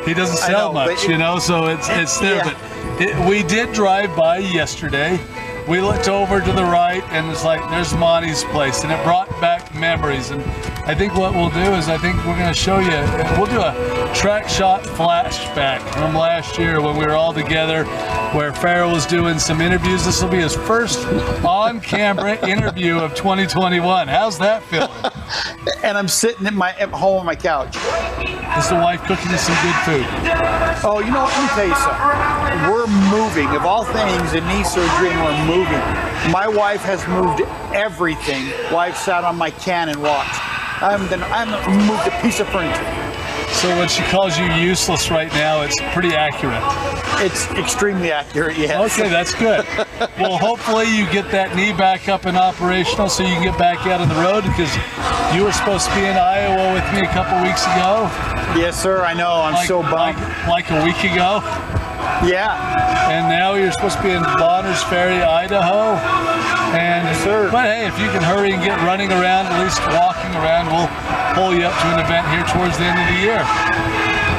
He doesn't sell much, you know, so it's there. Yeah. But we did drive by yesterday. We looked over to the right, and it's like, there's Monty's place, and it brought back memories. And I think what we'll do is, I think we're going to show you, we'll do a track shot flashback from last year when we were all together, where Farrell was doing some interviews. This will be his first on-camera interview of 2021. How's that feeling? And I'm sitting at home on my couch. Is the wife cooking you some good food? Oh, you know what? Let me tell you something. We're moving. Of all things, in knee surgery, and we're moving. My wife has moved everything while I've sat on my can and watched. I haven't moved a piece of furniture. So when she calls you useless right now, it's pretty accurate. It's extremely accurate, yes. Okay, that's good. Well, hopefully you get that knee back up and operational so you can get back out on the road, because you were supposed to be in Iowa with me a couple weeks ago. Yes, sir, I know. I'm so bummed. Like a week ago? Yeah. And now you're supposed to be in FERRY IDAHO. And yes, sir. But hey, if you can hurry and get running around, at least walking around, we'll pull you up to an event here towards the end of the year.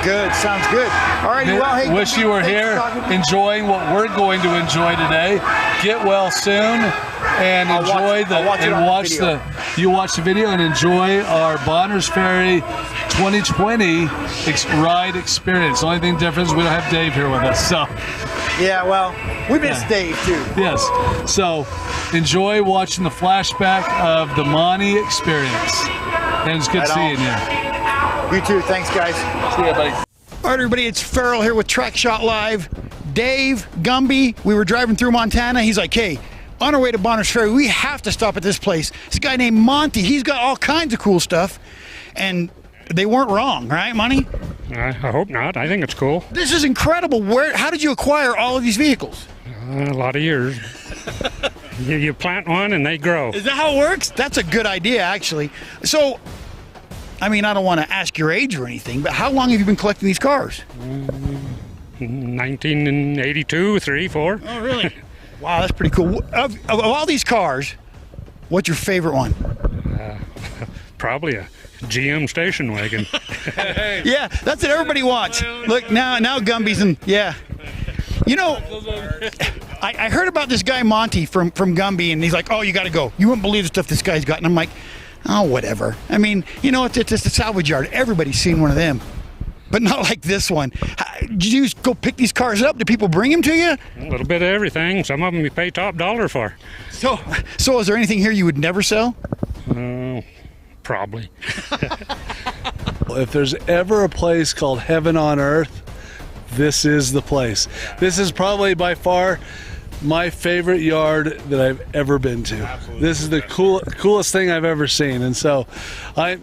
Good, sounds good. All right, well, hey, wish you were here enjoying what we're going to enjoy today. Get well soon and you watch the video and enjoy our Bonners Ferry 2020 ride experience. The only thing different is we don't have Dave here with us. So yeah, well, we miss Dave too. Yes. So enjoy watching the flashback of the Monty experience. And it's good seeing you. You too. Thanks, guys. See ya, buddy. All right, everybody. It's Farrell here with TrackShotLive. Dave, Gumby, we were driving through Montana. He's like, hey, on our way to Bonners Ferry, we have to stop at this place. This guy named Monty, he's got all kinds of cool stuff. And they weren't wrong, right, Monty? I hope not. I think it's cool. This is incredible. How did you acquire all of these vehicles? A lot of years. You plant one and they grow. Is that how it works? That's a good idea, actually. So, I mean, I don't want to ask your age or anything, but how long have you been collecting these cars? 1982, 3, 4. Oh, really? Wow, that's pretty cool. Of all these cars, what's your favorite one? Probably a GM station wagon. Yeah, that's what everybody wants. Look, now Gumby's in, yeah. You know, I heard about this guy Monty from Gumby, and he's like, oh, you got to go. You wouldn't believe the stuff this guy's got. And I'm like, oh, whatever. I mean, you know, it's a salvage yard. Everybody's seen one of them. But not like this one. Did you just go pick these cars up? Did people bring them to you? A little bit of everything. Some of them you pay top dollar for. So is there anything here you would never sell? Probably. If there's ever a place called heaven on earth, this is the place. This is probably by far my favorite yard that I've ever been to. Absolutely. This is the coolest thing I've ever seen. And so I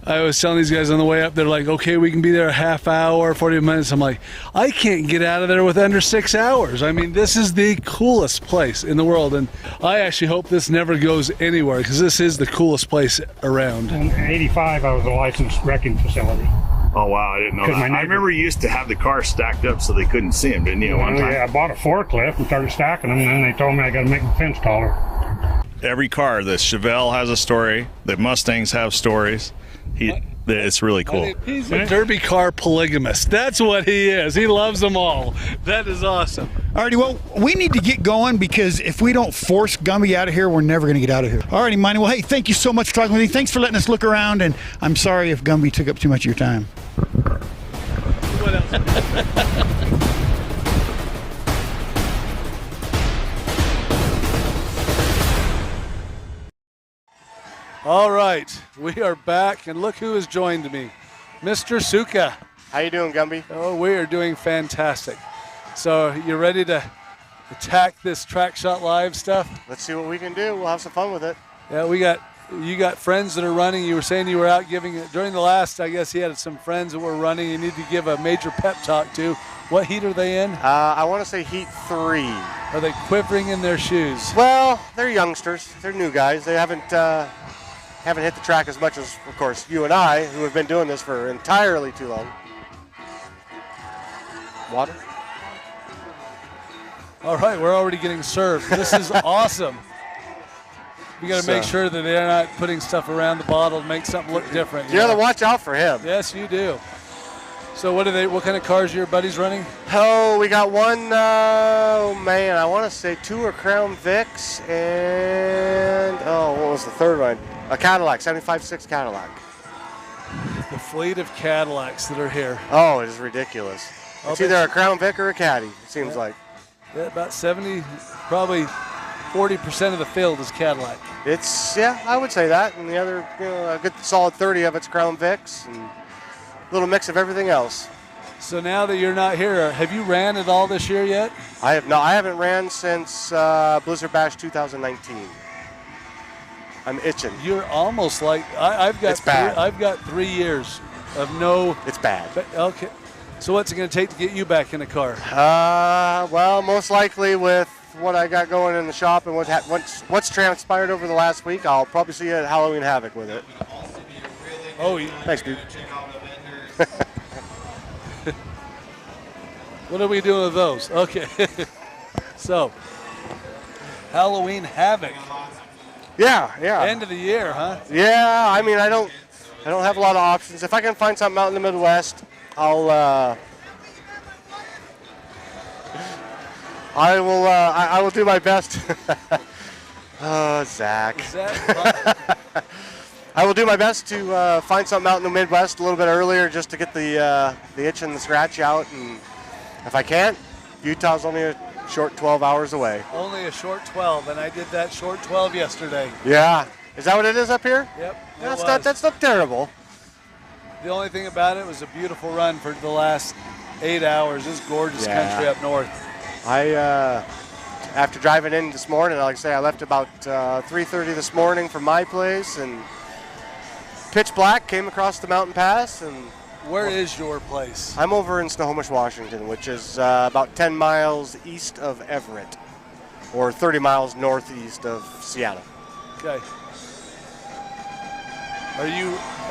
was telling these guys on the way up, they're like, okay, we can be there a half hour, 40 minutes. I'm like, I can't get out of there with under 6 hours. I mean, this is the coolest place in the world. And I actually hope this never goes anywhere, because this is the coolest place around. In 85, I was a licensed wrecking facility. Oh wow, I didn't know that. I remember you used to have the car stacked up so they couldn't see them, didn't you? One time? Yeah, I bought a forklift and started stacking them, and then they told me I got to make the fence taller. Every car, the Chevelle has a story. The Mustangs have stories. It's really cool. He's a derby car polygamist. That's what he is. He loves them all. That is awesome. Alrighty, well, we need to get going because if we don't force Gumby out of here, we're never going to get out of here. Alrighty, Monty. Well, hey, thank you so much for talking with me. Thanks for letting us look around, and I'm sorry if Gumby took up too much of your time. What else? All right, we are back, and look who has joined me, Mr. Suka. How you doing, Gumby? Oh, we are doing fantastic. So you ready to attack this TrackShotLive stuff? Let's see what we can do. We'll have some fun with it. Yeah, you got friends that are running. You were saying you were out giving it during the last. I guess he had some friends that were running. You need to give a major pep talk to. What heat are they in? I want to say heat 3. Are they quivering in their shoes? Well, they're youngsters. They're new guys. They haven't hit the track as much as, of course, you and I, who have been doing this for entirely too long. Water? All right, we're already getting served. This is awesome. We got to make sure that they're not putting stuff around the bottle to make something look different. You gotta watch out for him. Yes, you do. So what kind of cars are your buddies running? Oh, we got one, oh man, I want to say 2 are Crown Vics and, what was the third one? A Cadillac, 75.6 Cadillac. The fleet of Cadillacs that are here. Oh, it is ridiculous. It's either a Crown Vic or a Caddy, it seems like. Yeah, about 70, probably 40% of the field is Cadillac. I would say that. And the other, a good solid 30 of it's Crown Vics and a little mix of everything else. So now that you're not here, have you ran at all this year yet? I have not. I haven't ran since Blizzard Bash 2019. I'm itching. You're almost like I've got. It's bad. I've got 3 years of no. It's bad. Okay. So what's it going to take to get you back in the car? Well, most likely with what I got going in the shop and what's transpired over the last week, I'll probably see you at Halloween Havoc with it. Oh, thanks, dude. What are we doing with those? Okay. So, Halloween Havoc. Yeah. End of the year, huh? Yeah, I mean, I don't have a lot of options. If I can find something out in the Midwest, I will do my best. Oh, Zach. I will do my best to find something out in the Midwest a little bit earlier just to get the itch and the scratch out. And if I can't, Utah's only a short 12 hours away. Only a short 12, and I did that short 12 yesterday. Yeah. Is that what it is up here? Yep. That's not terrible. The only thing about it was a beautiful run for the last 8 hours. This gorgeous country up north. After driving in this morning, like I say, I left about 3:30 this morning from my place, and pitch black, came across the mountain pass. And where is your place? I'm over in Snohomish, Washington, which is about 10 miles east of Everett, or 30 miles northeast of Seattle. Okay.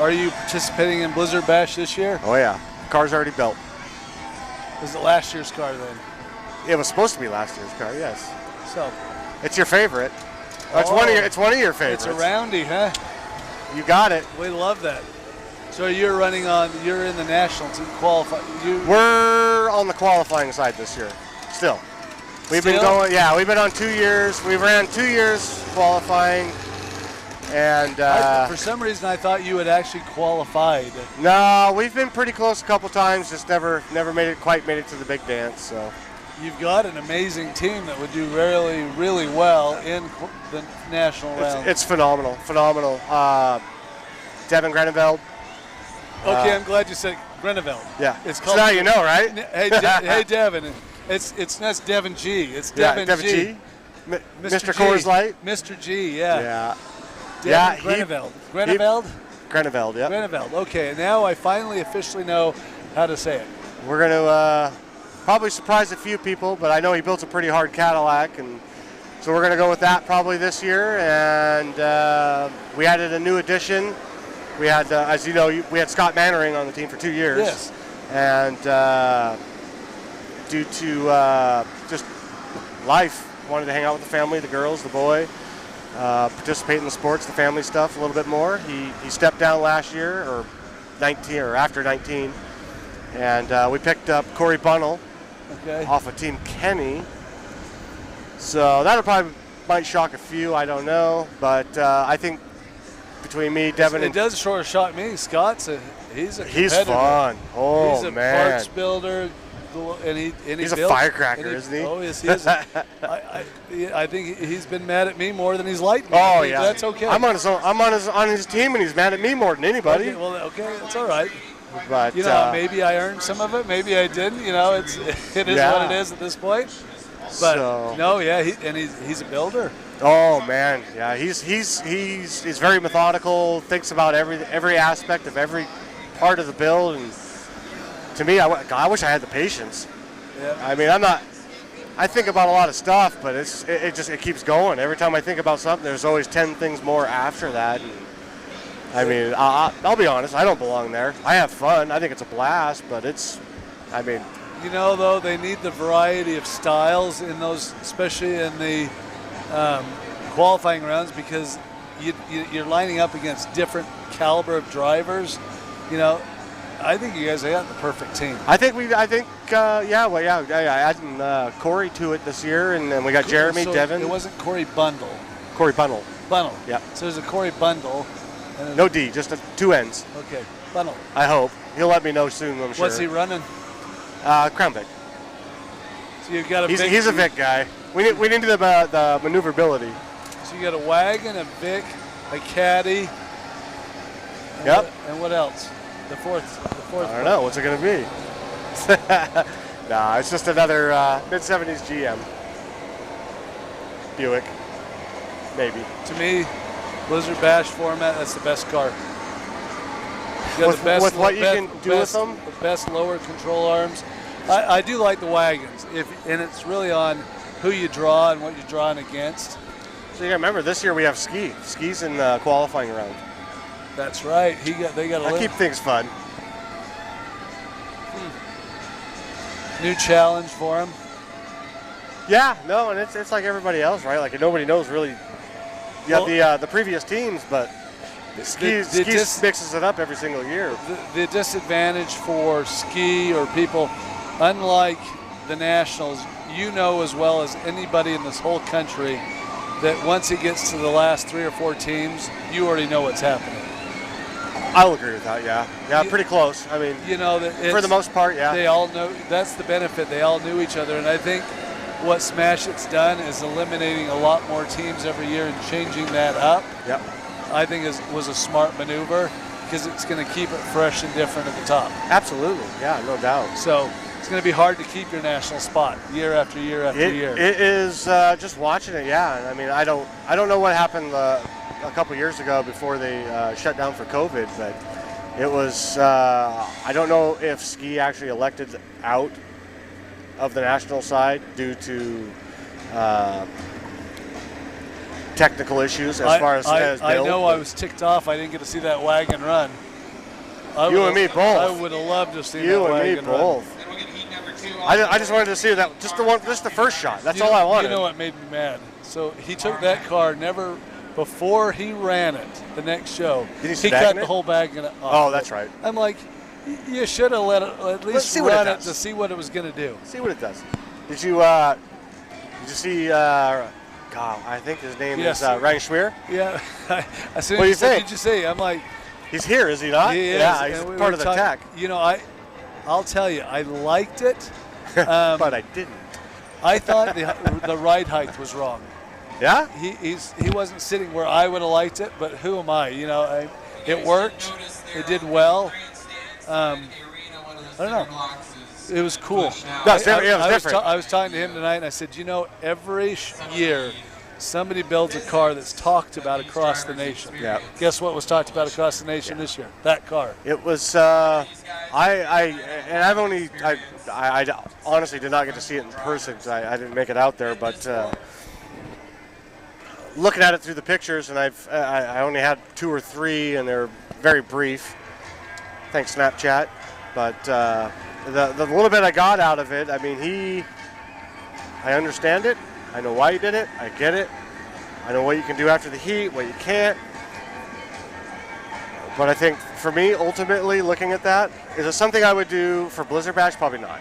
Are you participating in Blizzard Bash this year? Oh yeah, the car's already built. Was it last year's car then? It was supposed to be last year's car, yes. So, it's your favorite. It's one of your favorites. It's a roundie, huh? You got it. We love that. So you're in the national team qualifying. We're on the qualifying side this year, still. We've been on 2 years. We ran 2 years qualifying. And for some reason, I thought you had actually qualified. No, we've been pretty close a couple times. Just never quite made it to the big dance. So you've got an amazing team that would do really, really well in the national round. It's phenomenal. Devin Greneveld. Okay, I'm glad you said Greneveld. Yeah, it's called. So now you know, right? Hey, Devin. That's Devin G. It's Devin G. Mr. Coors Light. Mr. G. Yeah. Greneveld. Greneveld, yeah. Greneveld. Okay, now I finally officially know how to say it. We're going to probably surprise a few people, but I know he built a pretty hard Cadillac, and so we're going to go with that probably this year. And we added a new addition We had, as you know, we had Scott Mannering on the team for 2 years. Yes. And due to just life, wanted to hang out with the family, the girls, the boy, participate in the sports, the family stuff a little bit more. He stepped down last year, or 19, or after 19, and we picked up Corey Bunnell off of Team Kenny. So that'll probably might shock a few, I don't know, but I think between me, Devin, it does sort of shock me. Scott's he's a competitor. He's fun. Oh, he's a man. parts builder, and he's a firecracker, isn't he? Oh, yes, he is. I think he's been mad at me more than he's liked me. Oh, yeah. That's okay. I'm on his team, and he's mad at me more than anybody. Okay, well, okay, that's all right. But you know, maybe I earned some of it, maybe I didn't. You know, it is what it is at this point. But no, yeah, he's a builder. Oh man, yeah, he's very methodical. Thinks about every aspect of every part of the build, and to me, I wish I had the patience. Yeah. I mean, I think about a lot of stuff, but it keeps going. Every time I think about something, there's always 10 things more after that. And I mean, I'll be honest, I don't belong there. I have fun. I think it's a blast, but I mean. You know, though, they need the variety of styles in those, especially in the qualifying rounds, because you're lining up against different caliber of drivers. You know, I think you guys got the perfect team. I think adding Corey to it this year, and then we got Jeremy, so Devin. It wasn't Corey Bundle. Corey Bunnell. Bunnell. Yeah. So there's a Corey Bundle. And no D, just 2 N's. Okay, Bunnell. I hope. He'll let me know soon, I'm sure. What's he running? Crown Vic. So you've got he's a Vic guy. We need the maneuverability. So you got a wagon, a Vic, a caddy. Yep. And what else? The fourth. I don't know. What's it going to be? Nah, it's just another mid-70s GM. Buick. Maybe. To me, Blizzard Bash format, that's the best car. You got with what you can do with them? The best lower control arms. I do like the wagons, and it's really on who you draw and what you're drawing against. So you got to remember, this year we have Ski. Ski's in the qualifying round. That's right. They got I keep things fun. New challenge for him. Yeah, no, and it's like everybody else, right? Like nobody knows really. You have the previous teams, but Ski mixes it up every single year. The disadvantage for Ski or people, unlike the Nationals, you know as well as anybody in this whole country that once it gets to the last 3 or 4 teams, you already know what's happening. I'll agree with that, yeah. Yeah, pretty close. I mean, you know, for the most part, yeah. They all know, that's the benefit. They all knew each other, and I think what Smash It's done is eliminating a lot more teams every year and changing that up. Yep. I think was a smart maneuver because it's going to keep it fresh and different at the top. Absolutely, yeah, no doubt. So it's going to be hard to keep your national spot year after year after year. It is just watching it, yeah. I mean, I don't know what happened a couple years ago before they shut down for COVID, but it was I don't know if Ski actually elected out of the national side due to technical issues as far as build. I know I was ticked off I didn't get to see that wagon run. You and me both. I would have loved to see that wagon run. You and me both. I just wanted to see that, just the first shot. That's all I wanted. You know what made me mad? So he took that car, before he ran it the next show, he cut the whole bag off. Oh, that's right. I'm like, you should have let it at least run it to see what it was going to do. See what it does. Did you see? God, I think his name is Ryan Schweer. Yeah. As soon what do you as said, think? did you see? I'm like, he's here, is he not? He is. Yeah, he's part of the tech. You know, I'll tell you, I liked it, but I didn't. I thought the ride height was wrong. Yeah? He wasn't sitting where I would have liked it, but who am I? You know, it worked. It did well. I don't know. It was cool. No, it was different. I was talking to him tonight, and I said, you know, every year somebody builds a car that's talked about across the nation. Yeah. Guess what was talked about across the nation this year? That car. It was. I honestly did not get to see it in person because I didn't make it out there, but. Looking at it through the pictures, and I only had 2 or 3, and they're very brief. Thanks, Snapchat. But the little bit I got out of it, I mean, I understand it. I know why he did it. I get it. I know what you can do after the heat, what you can't. But I think for me, ultimately, looking at that, is it something I would do for Blizzard Bash? Probably not.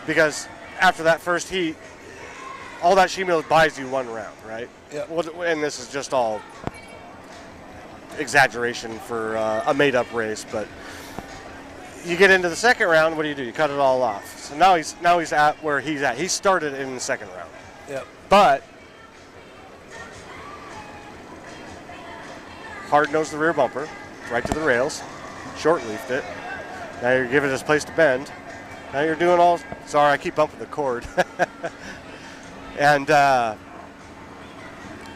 Because after that first heat, all that sheet metal buys you one round, right? Yeah. And this is just all exaggeration for a made-up race, but you get into the second round, what do? You cut it all off. So now he's at where he's at. He started in the second round. Yep. But hard-nosed the rear bumper, right to the rails, short-leafed it. Now you're giving it his place to bend. Now you're doing all, sorry, I keep bumping the cord. And the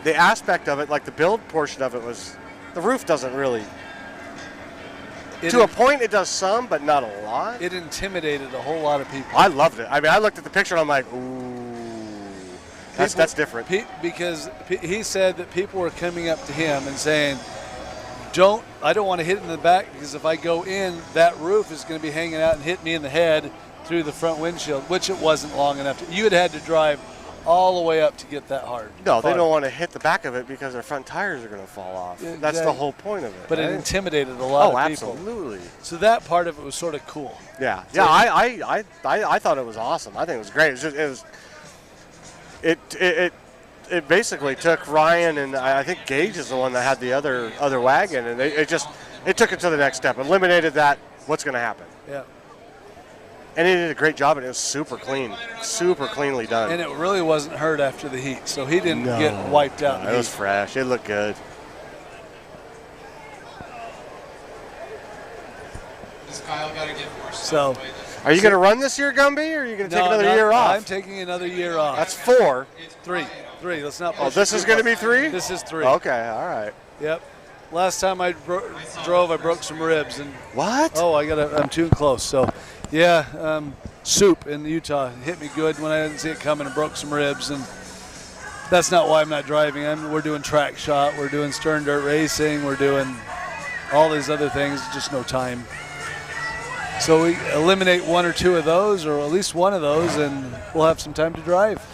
aspect of it, like the build portion of it was, the roof doesn't really, to a point it does some, but not a lot. It intimidated a whole lot of people. I loved it. I mean, I looked at the picture and I'm like, ooh, that's different. Because he said that people were coming up to him and saying, I don't want to hit it in the back because if I go in, that roof is going to be hanging out and hit me in the head through the front windshield, which it wasn't long enough. You had to drive all the way up to get that hard. No, they don't want to hit the back of it because their front tires are going to fall off. Exactly. That's the whole point of it. But right? it intimidated a lot of people. Oh, absolutely. So that part of it was sort of cool. Yeah, yeah. I thought it was awesome. I think it was great. It basically took Ryan, and I think Gage is the one that had the other wagon, and it took it to the next step. Eliminated that. What's going to happen? Yeah. And he did a great job, and it was super clean, super cleanly done. And it really wasn't hurt after the heat, so he didn't get wiped out. No, it was fresh. It looked good. This Kyle got to get more. So, are you going to run this year, Gumby, or are you going to take another year off? I'm taking another year off. That's 4. 3. Let's not. Oh, this is going to be 3? This is 3. Okay, all right. Yep. Last time I drove, I broke some ribs. And what? Oh, I'm too close. So, yeah, Soup in Utah hit me good when I didn't see it coming and broke some ribs. And that's not why I'm not driving. We're doing track shot. We're doing stern dirt racing. We're doing all these other things. Just no time. So we eliminate 1 or 2 of those, or at least one of those, and we'll have some time to drive.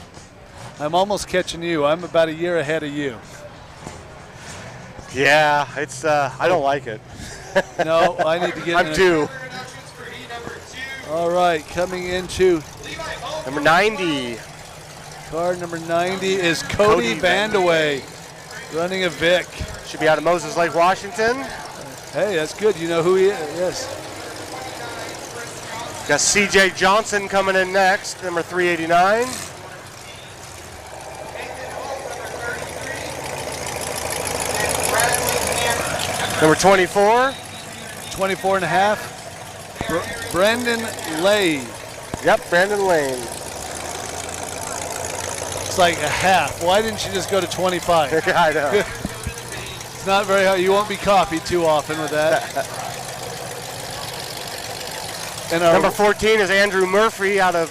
I'm almost catching you. I'm about a year ahead of you. Yeah, it's. I don't like it. No, I need to get. I'm due. All right, coming into number 90. Car number 90 is Cody Vandaway, running a Vic. Should be out of Moses Lake, Washington. Hey, that's good. You know who he is. Yes. Got CJ Johnson coming in next, number 389. Number 24. 24 and a half. Brandon Lane. Yep, Brandon Lane. It's like a half. Why didn't you just go to 25? I know. It's not very hard. You won't be copied too often with that. And number 14 is Andrew Murphy out of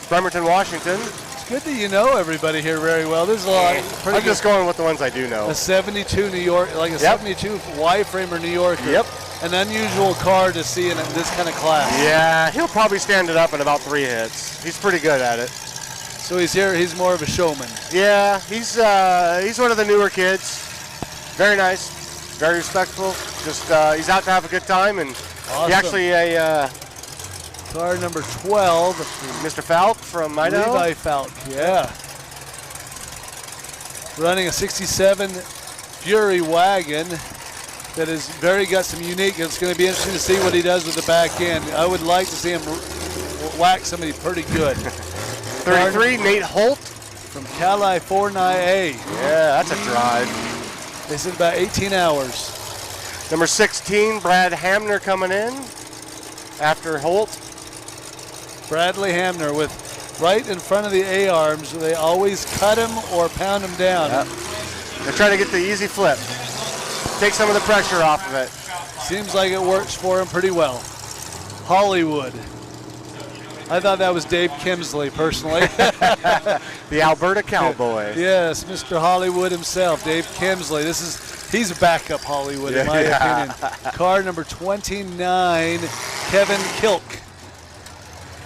Bremerton, Washington. It's good that you know everybody here very well. There's a lot. I'm just going with the ones I do know. A 72 New York, like a 72 Y-framer New Yorker. Yep. An unusual car to see in this kind of class. Yeah, he'll probably stand it up in about 3 hits. He's pretty good at it. So he's here. He's more of a showman. Yeah, he's one of the newer kids. Very nice, very respectful. Just he's out to have a good time, and awesome. He actually a car number 12, Mr. Falk from Idaho. Levi Falk, yeah. Running a 67 Fury wagon that is got some unique. It's going to be interesting to see what he does with the back end. I would like to see him whack somebody pretty good. 33, Nate Holt. From California. Yeah, that's a drive. They said about 18 hours. Number 16, Brad Hamner coming in after Holt. Bradley Hamner with right in front of the A-arms. They always cut him or pound him down. Yep. They're trying to get the easy flip. Take some of the pressure off of it. Seems like it works for him pretty well. Hollywood. I thought that was Dave Kimsley, personally. The Alberta Cowboy. Yes, Mr. Hollywood himself, Dave Kimsley. This is He's a backup Hollywood, in my opinion. Car number 29, Kevin Kilk.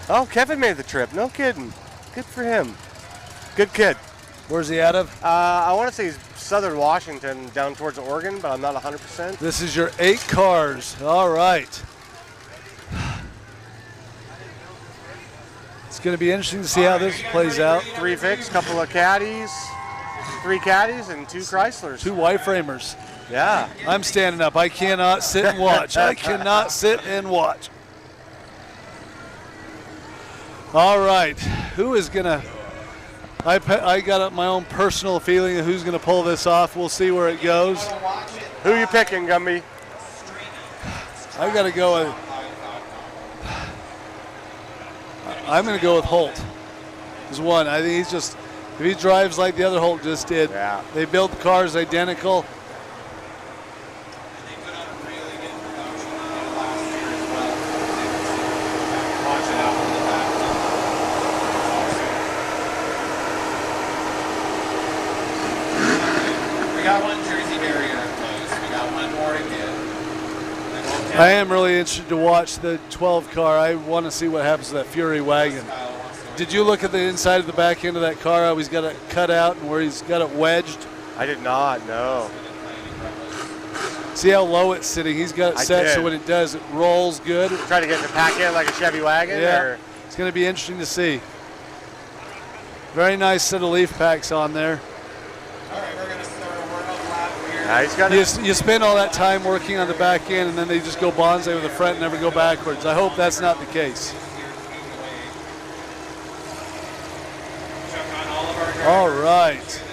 Oh, Kevin made the trip. No kidding. Good for him. Good kid. Where's he out of? I want to say he's Southern Washington, down towards Oregon, but I'm not 100%. This is your 8 cars. All right. It's going to be interesting to see how this plays out. 3 Vicks, couple of caddies, 3 caddies, and 2 Chryslers. 2 Y-framers. Yeah. I'm standing up. I cannot sit and watch. I cannot sit and watch. All right. Who is going to... I got my own personal feeling of who's going to pull this off. We'll see where it goes. Who are you picking, Gumby? I got to go with... I'm going to go with Holt. There's one. I think he's just... If he drives like the other Holt just did, they build cars identical. We got one Jersey barrier close. We got one more to get. I am really interested to watch the 12 car. I want to see what happens to that Fury wagon. Did you look at the inside of the back end of that car, how he's got it cut out and where he's got it wedged? I did not, no. See how low it's sitting? He's got it set so when it does, it rolls good. Try to get the pack in like a Chevy wagon? Yeah, or? It's going to be interesting to see. Very nice set of leaf packs on there. All right, we're going to start a workout lap here. Yeah, he's got you spend all that time working on the back end and then they just go bonsai with the front and never go backwards. I hope that's not the case. All right.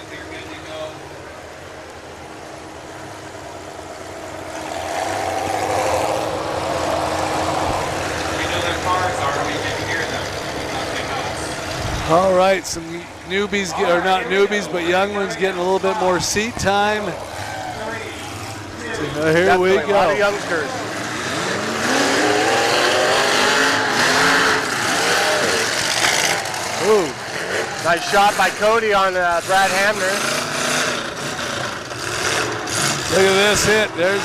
All right, some newbies, or not newbies, but young ones getting a little bit more seat time. So here we go. A lot of youngsters. Ooh. Nice shot by Cody on Brad Hamner. Look at this hit. There's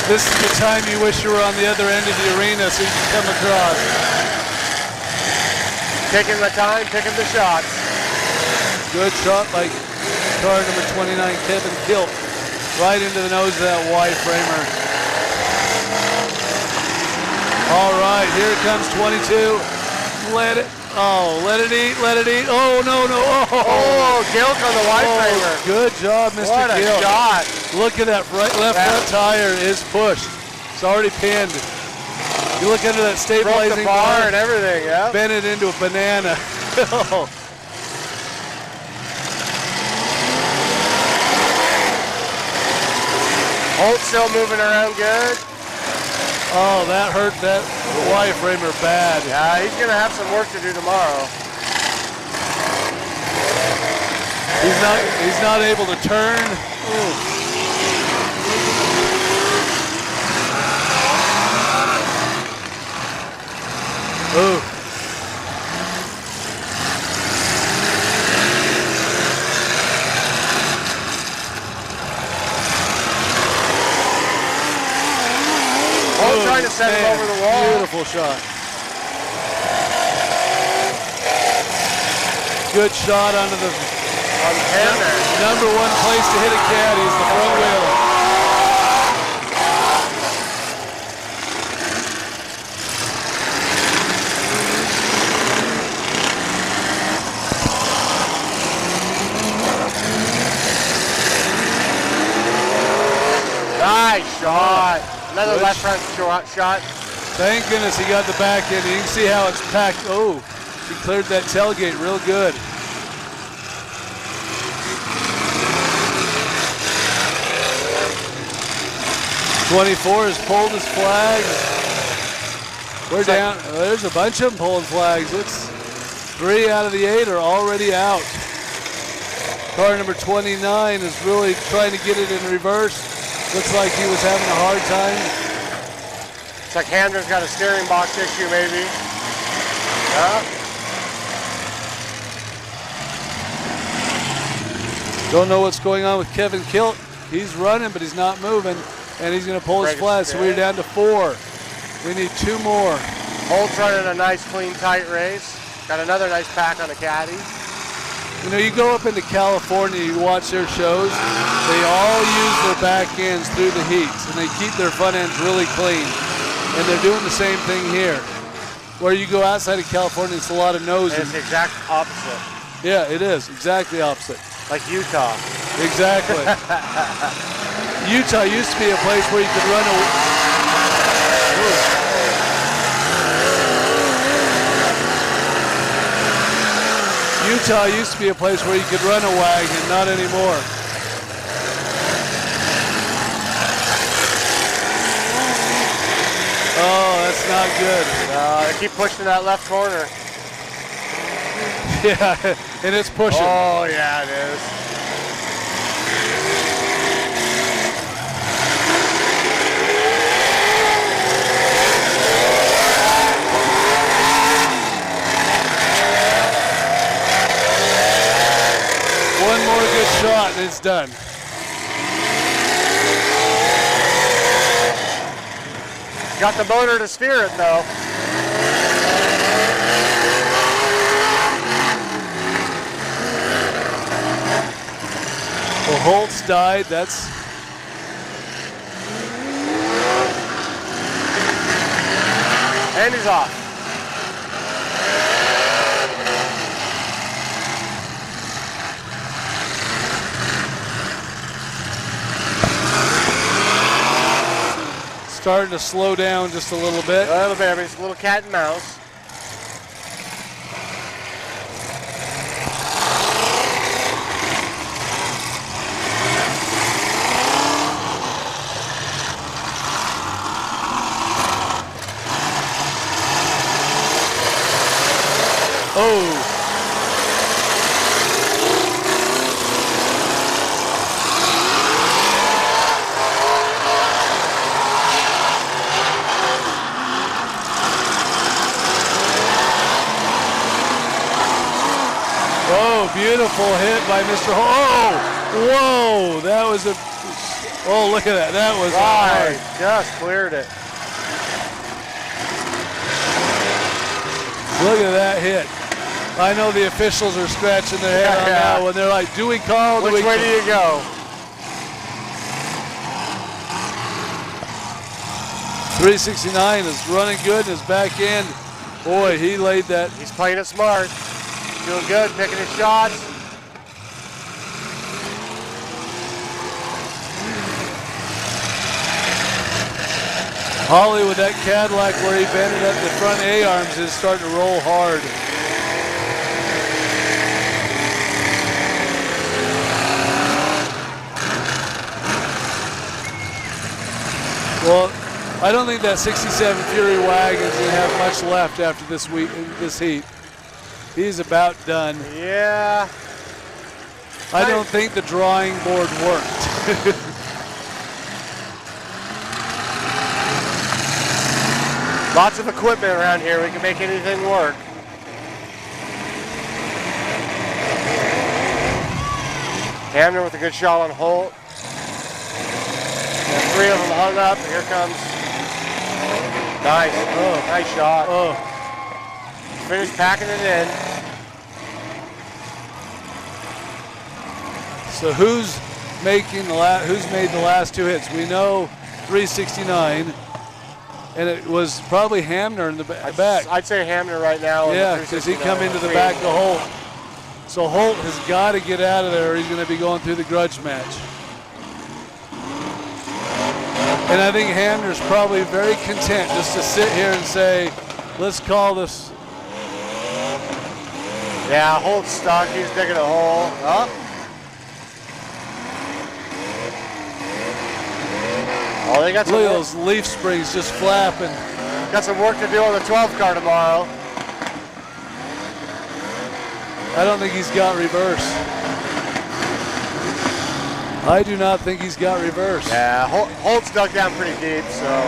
This is the time you wish you were on the other end of the arena so you can come across. Taking the time, picking the shots. Good shot by car number 29, Kevin Kilk. Right into the nose of that Y-framer. All right, here comes 22. Let it eat, let it eat. Oh, no. Oh, Gilk on the Y-framer. Good job, Mr. What a Gilk. shot. Look at that left front tire is pushed. It's already pinned. You look under that stabilizing broke the bar and everything, yeah. Bent it into a banana. Holt still moving around good. Oh, that hurt that Y-framer bad. Yeah, he's going to have some work to do tomorrow. He's not able to turn. Ooh. Trying to set him over the wall. Beautiful shot. Good shot onto the number 1 place to hit a caddy is the front wheel. Nice shot. Another Good left front shot. Thank goodness he got the back end. You can see how it's packed. Oh, he cleared that tailgate real good. '24 has pulled his flag. We're down. There's a bunch of them pulling flags. It's 3 out of the 8 are already out. Car number 29 is really trying to get it in reverse. Looks like he was having a hard time. It's like Hamner's got a steering box issue, maybe. Don't know what's going on with Kevin Kilt. He's running, but he's not moving, and he's going to pull his flat. So we're down to 4. We need 2 more. Holt's running a nice, clean, tight race. Got another nice pack on the caddy. You know, you go up into California, you watch their shows, they all use their back ends through the heats, and they keep their front ends really clean. And they're doing the same thing here. Where you go outside of California, it's a lot of nosing. It's the exact opposite. Yeah, it is. Exactly opposite. Like Utah. Exactly. Utah used to be a place where you could run Utah used to be a place where you could run a wagon, not anymore. Oh, that's not good. They keep pushing that left corner. Yeah, and it's pushing. Oh, yeah, it is. One more good shot and it's done. Got the motor to steer it, though. Well, Holtz died. That's and he's off. starting to slow down just a little bit. A little bit, it's a little cat and mouse. Oh. Oh, beautiful hit by Mr. Oh, whoa, that was a, oh, look at that. That was hard. Just cleared it. Look at that hit. I know the officials are scratching their head on that one. They're like, do we call? Which way do you go? 369 is running good in his back end. Boy, he laid that. He's playing it smart. Doing good, picking his shots. Holly with that Cadillac where he bended up the front A-arms is starting to roll hard. Well, I don't think that 67 Fury wagon is going to have much left after this week, this heat. He's about done. Yeah. I don't think the drawing board worked. Lots of equipment around here. We can make anything work. Hamner with a good shot on Holt. And three of them hung up. Here comes. Nice. Oh, nice shot. Oh. Finished packing it in. So who's making who's made the last two hits? We know 369, and it was probably Hamner in the back. I'd say Hamner right now. Yeah, because he come into the back of Holt. So Holt has got to get out of there, or he's going to be going through the grudge match. And I think Hamner's probably very content just to sit here and say, let's call this. Yeah, Holt's stuck. He's digging a hole. Oh. Oh, they got some look at those leaf springs just flapping. Got some work to do on the 12 car tomorrow. I don't think he's got reverse. I do not think he's got reverse. Yeah, Holt's dug down pretty deep, so.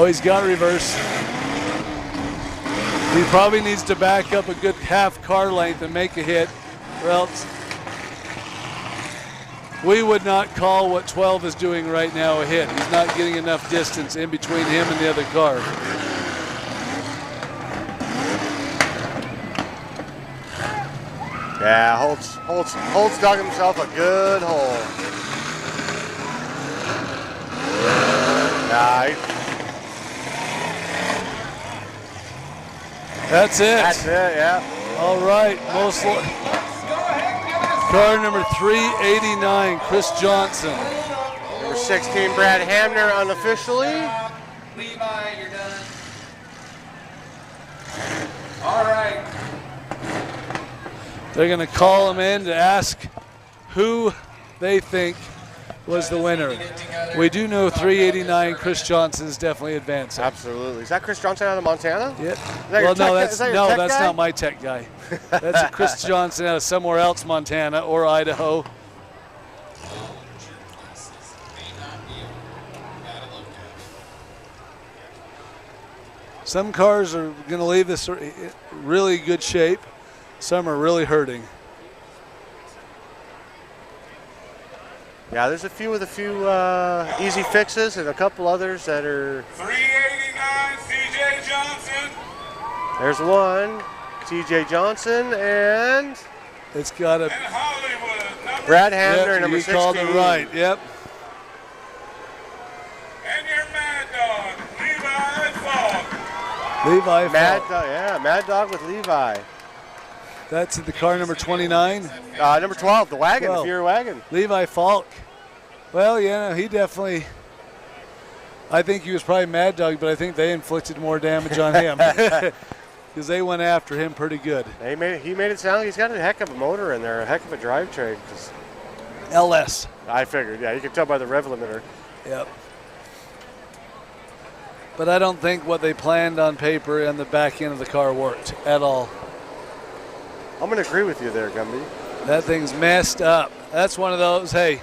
Oh, he's got reverse. He probably needs to back up a good half car length and make a hit, or else we would not call what 12 is doing right now a hit. He's not getting enough distance in between him and the other car. Yeah, Holtz dug himself a good hole. Nice. That's it. That's it, yeah. All right, car number 389, Chris Johnson. Number 16, Brad Hamner unofficially. Levi, you're done. All right. They're going to call him in to ask who they think was the winner. We do know 389 Chris Johnson is definitely advancing. Absolutely. Is that Chris Johnson out of Montana? Yep. Well, No, that's not my tech guy. That's a Chris Johnson out of somewhere else, Montana or Idaho. Some cars are going to leave this really good shape. Some are really hurting. Yeah, there's a few with a few easy fixes and a couple others that are. 389, CJ Johnson. There's one, TJ Johnson, and it's got a Brad Hamner, yep, number you 16. called it right. Yep. And your Mad Dog, Levi Falk. Levi Mad Falk. Dog, yeah, Mad Dog with Levi. That's the car number 29. Number 12, the wagon, 12. the Fury wagon. Levi Falk. Well, yeah, he definitely. I think he was probably Mad Dog, but I think they inflicted more damage on him because they went after him pretty good. He made it sound like he's got a heck of a motor in there, a heck of a drivetrain. LS. I figured, yeah, you can tell by the rev limiter. Yep. But I don't think what they planned on paper and the back end of the car worked at all. I'm going to agree with you there, Gumby. That thing's messed up. That's one of those, hey,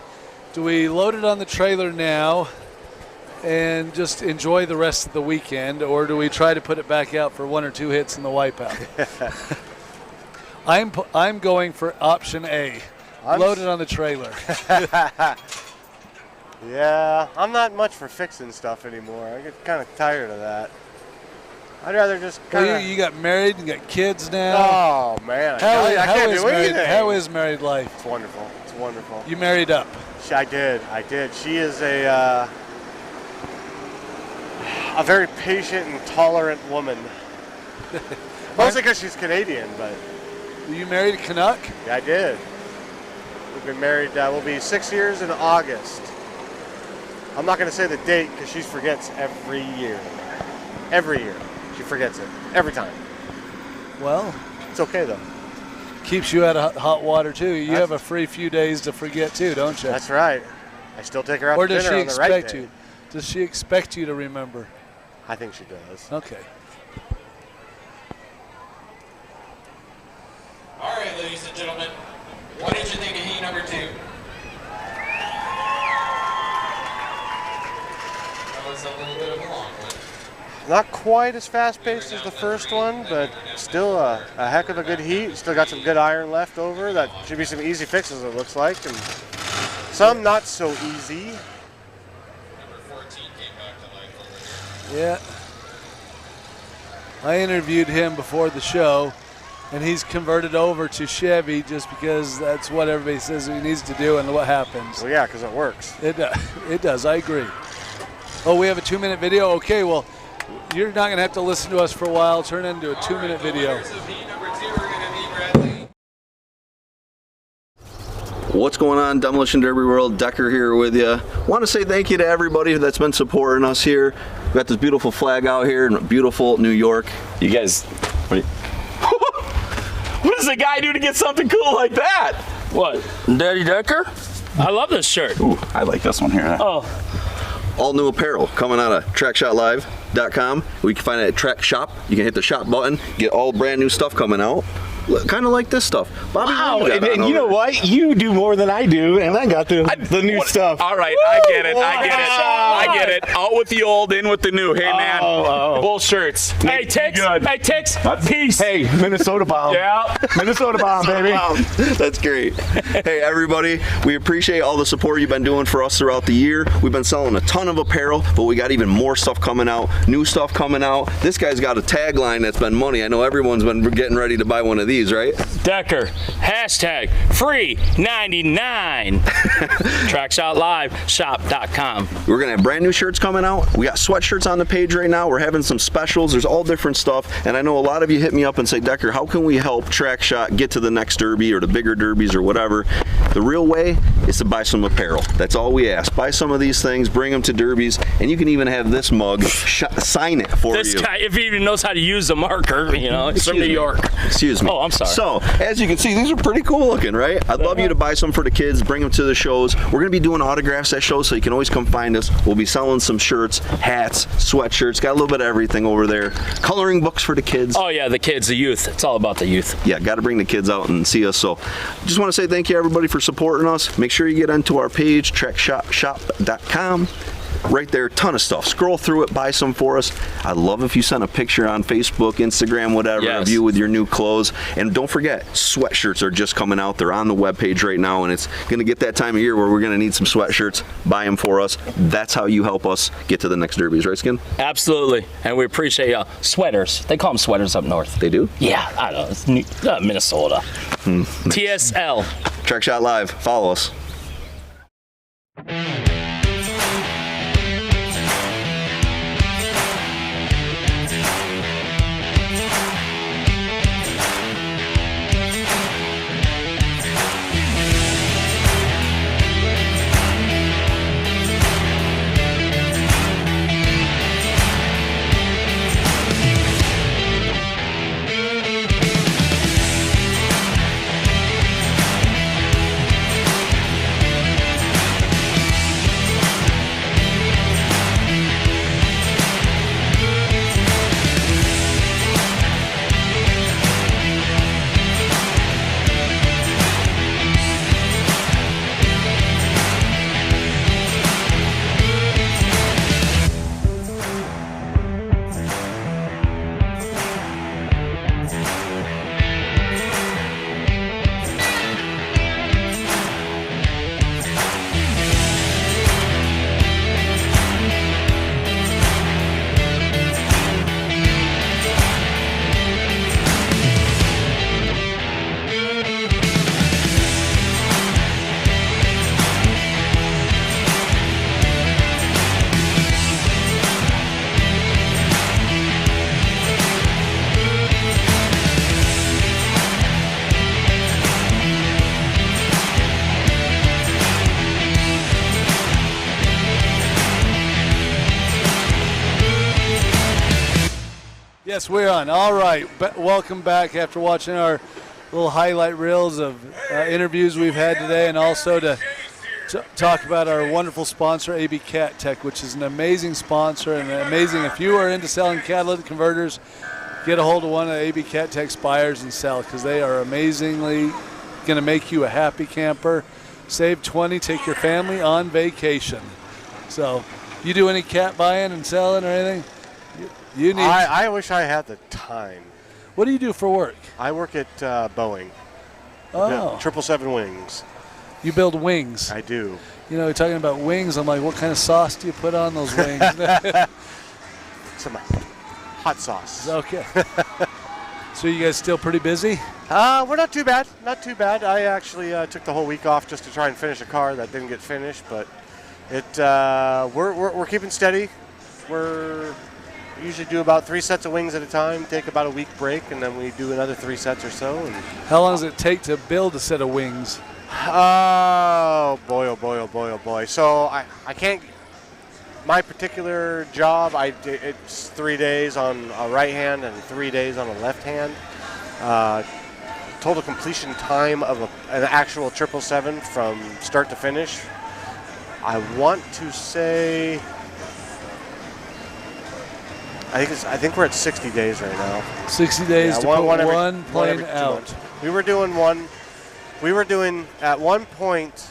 do we load it on the trailer now and just enjoy the rest of the weekend, or do we try to put it back out for 1 or 2 hits in the wipeout? I'm going for option A. Load it on the trailer. Yeah, I'm not much for fixing stuff anymore. I get kind of tired of that. I'd rather just kind of. Well, you got married and got kids now. Oh man, I can't do anything. How is married life? It's wonderful. It's wonderful. You married up. I did. She is a very patient and tolerant woman. Mostly because she's Canadian, but. Were you married a Canuck? Yeah, I did. We've been married. We'll be 6 years in August. I'm not going to say the date because she forgets every year. Every year. She forgets it. Every time. Well. It's okay, though. Keeps you out of hot water, too. You have a free few days to forget, too, don't you? That's right. I still take her out or to dinner on the right day. Or does she expect you? Does she expect you to remember? I think she does. Okay. All right, ladies and gentlemen, what did you think of heat number 2? That was a little bit of a long one. Not quite as fast-paced as the first one, but still a heck of a good heat. Still got some good iron left over. That should be some easy fixes, it looks like, and some not so easy. Number 14 came back to life over Yeah. there. I interviewed him before the show, and he's converted over to Chevy just because that's what everybody says he needs to do and what happens. Well, yeah, because it works. It does. I agree. Oh, we have a 2-minute video? Okay, well, you're not going to have to listen to us for a while. Turn it into a 2-minute video. What's going on, Demolition Derby World? Decker here with you. Want to say thank you to everybody that's been supporting us here. We got this beautiful flag out here in beautiful New York. You guys, what does a guy do to get something cool like that? What, Daddy Decker? I love this shirt. Ooh, I like this one here. Oh. All new apparel coming out of TrackShotLive.com. We can find it at Track Shop. You can hit the shop button, get all brand new stuff coming out. kind of like this stuff. Bobby, wow, what do you got and on you know over what? You do more than I do, and I got the new stuff. All right, I get it. I get it. Out with the old, in with the new. Hey, man. Bull shirts. Hey, Tix. Hey, Tix. Peace. Hey, Minnesota bomb. Yeah. Minnesota bomb, baby. That's great. Hey, everybody, we appreciate all the support you've been doing for us throughout the year. We've been selling a ton of apparel, but we got even more stuff coming out, new stuff coming out. This guy's got a tagline that's been money. I know everyone's been getting ready to buy one of these, right? Decker, hashtag free 99. TrackShotLive, shop.com. We're gonna have brand new shirts coming out. We got sweatshirts on the page right now. We're having some specials. There's all different stuff. And I know a lot of you hit me up and say, Decker, how can we help TrackShot get to the next derby or the bigger derbies or whatever? The real way is to buy some apparel. That's all we ask. Buy some of these things, bring them to derbies, and you can even have this mug sign it for you. This guy, if he even knows how to use a marker, you know, he's from New York. Excuse me. Oh, I'm sorry. So, as you can see, these are pretty cool looking, right? I'd love you to buy some for the kids, bring them to the shows. We're going to be doing autographs at shows, so you can always come find us. We'll be selling some shirts, hats, sweatshirts, got a little bit of everything over there. Coloring books for the kids. Oh, yeah, the kids, the youth. It's all about the youth. Yeah, got to bring the kids out and see us. So, just want to say thank you, everybody, for supporting us. Make sure you get onto our page, TrackShotShop.com. Right there, ton of stuff. Scroll through it, buy some for us. I'd love if you sent a picture on Facebook, Instagram, whatever, of you with your new clothes. And don't forget, sweatshirts are just coming out. They're on the webpage right now, and it's going to get that time of year where we're going to need some sweatshirts. Buy them for us. That's how you help us get to the next derbies, right, Skin? Absolutely, and we appreciate y'all. Sweaters. They call them sweaters up north. They do? Yeah, I don't know. It's Minnesota. TSL. TrackShot Live. Follow us. Yes, we're on. All right. Welcome back after watching our little highlight reels of interviews we've had today, and also to talk about our wonderful sponsor, AB Cat Tech, which is an amazing sponsor and amazing. If you are into selling catalytic converters, get a hold of one of AB Cat Tech's buyers and sell, because they are amazingly going to make you a happy camper. Save 20, take your family on vacation. So, you do any cat buying and selling or anything? You need. I wish I had the time. What do you do for work? I work at Boeing. Oh. 777 wings. You build wings. I do. You know, you're talking about wings. I'm like, what kind of sauce do you put on those wings? Some hot sauce. Okay. So you guys still pretty busy? We're not too bad. Not too bad. I actually took the whole week off just to try and finish a car that didn't get finished, but we're keeping steady. We usually do about 3 sets of wings at a time, take about a week break, and then we do another 3 sets or so. And how long does it take to build a set of wings? Oh boy, oh boy, oh boy, oh boy. So I can't. My particular job, it's 3 days on a right hand and 3 days on a left hand. Total completion time of an actual 777 from start to finish, I want to say I think we're at 60 days right now. 60 days to put one plane out. We were doing one. We were doing at one point.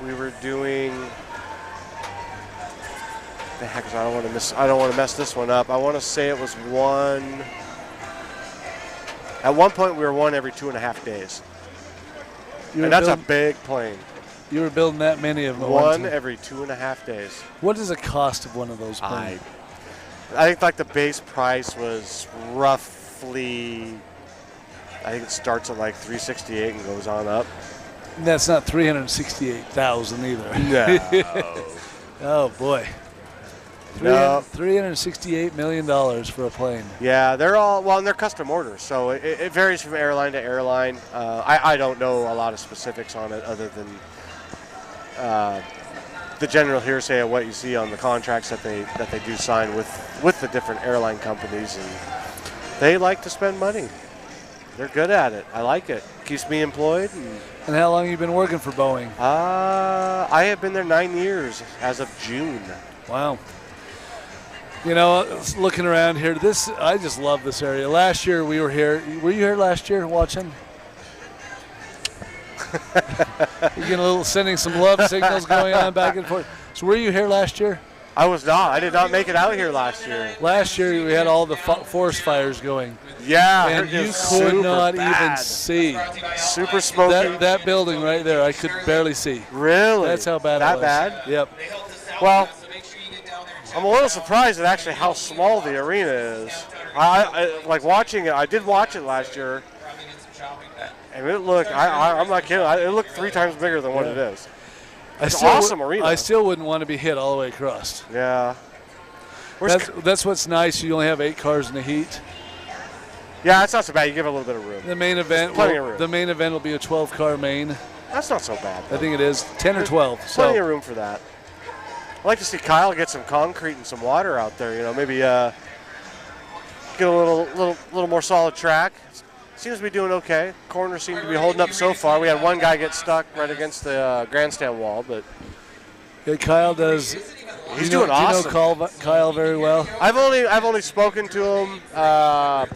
We were doing. The heck, I don't want to mess this one up. I want to say it was one. At one point, we were one every 2.5 days. And that's a big plane. You were building that many of them. One every 2.5 days. What is the cost of one of those planes? I think like the base price was roughly. I think it starts at like $368 and goes on up. And that's not $368,000 either. No. Oh boy. No. $368 million for a plane. Yeah, they're all, well, and they're custom orders, so it varies from airline to airline. I don't know a lot of specifics on it other than the general hearsay of what you see on the contracts that they do sign with the different airline companies, and they like to spend money. They're good at it. I like it. Keeps me employed. And how long have you been working for Boeing? I have been there 9 years as of June. Wow. You know, looking around here, I just love this area. Last year we were here. Were you here last year watching? You're getting a little, sending some love signals going on back and forth. So were you here last year? I was not. I did not make it out here last year. Last year we had all the forest fires going. Yeah, and you could not even see. Super smoky. That building right there, I could barely see. Really? That's how bad that it was. That bad? Yep. Well, I'm a little surprised at actually how small the arena is. I like watching it. I did watch it last year, and it looked. I'm not kidding. It looked 3 times bigger than what it is. It's an awesome arena. I still wouldn't want to be hit all the way across. Yeah. That's what's nice. You only have 8 cars in the heat. Yeah, that's not so bad. You give it a little bit of room. The main event. Plenty of room. The main event will be a 12-car main. That's not so bad. I think it is 10 or 12. Plenty of room for that. I'd like to see Kyle get some concrete and some water out there. You know, maybe get a little more solid track. Seems to be doing okay. Corners seem to be holding up so far. We had one guy get stuck right against the grandstand wall, but yeah, Kyle does. He's doing awesome. Do you know Kyle very well? I've only spoken to him. Oh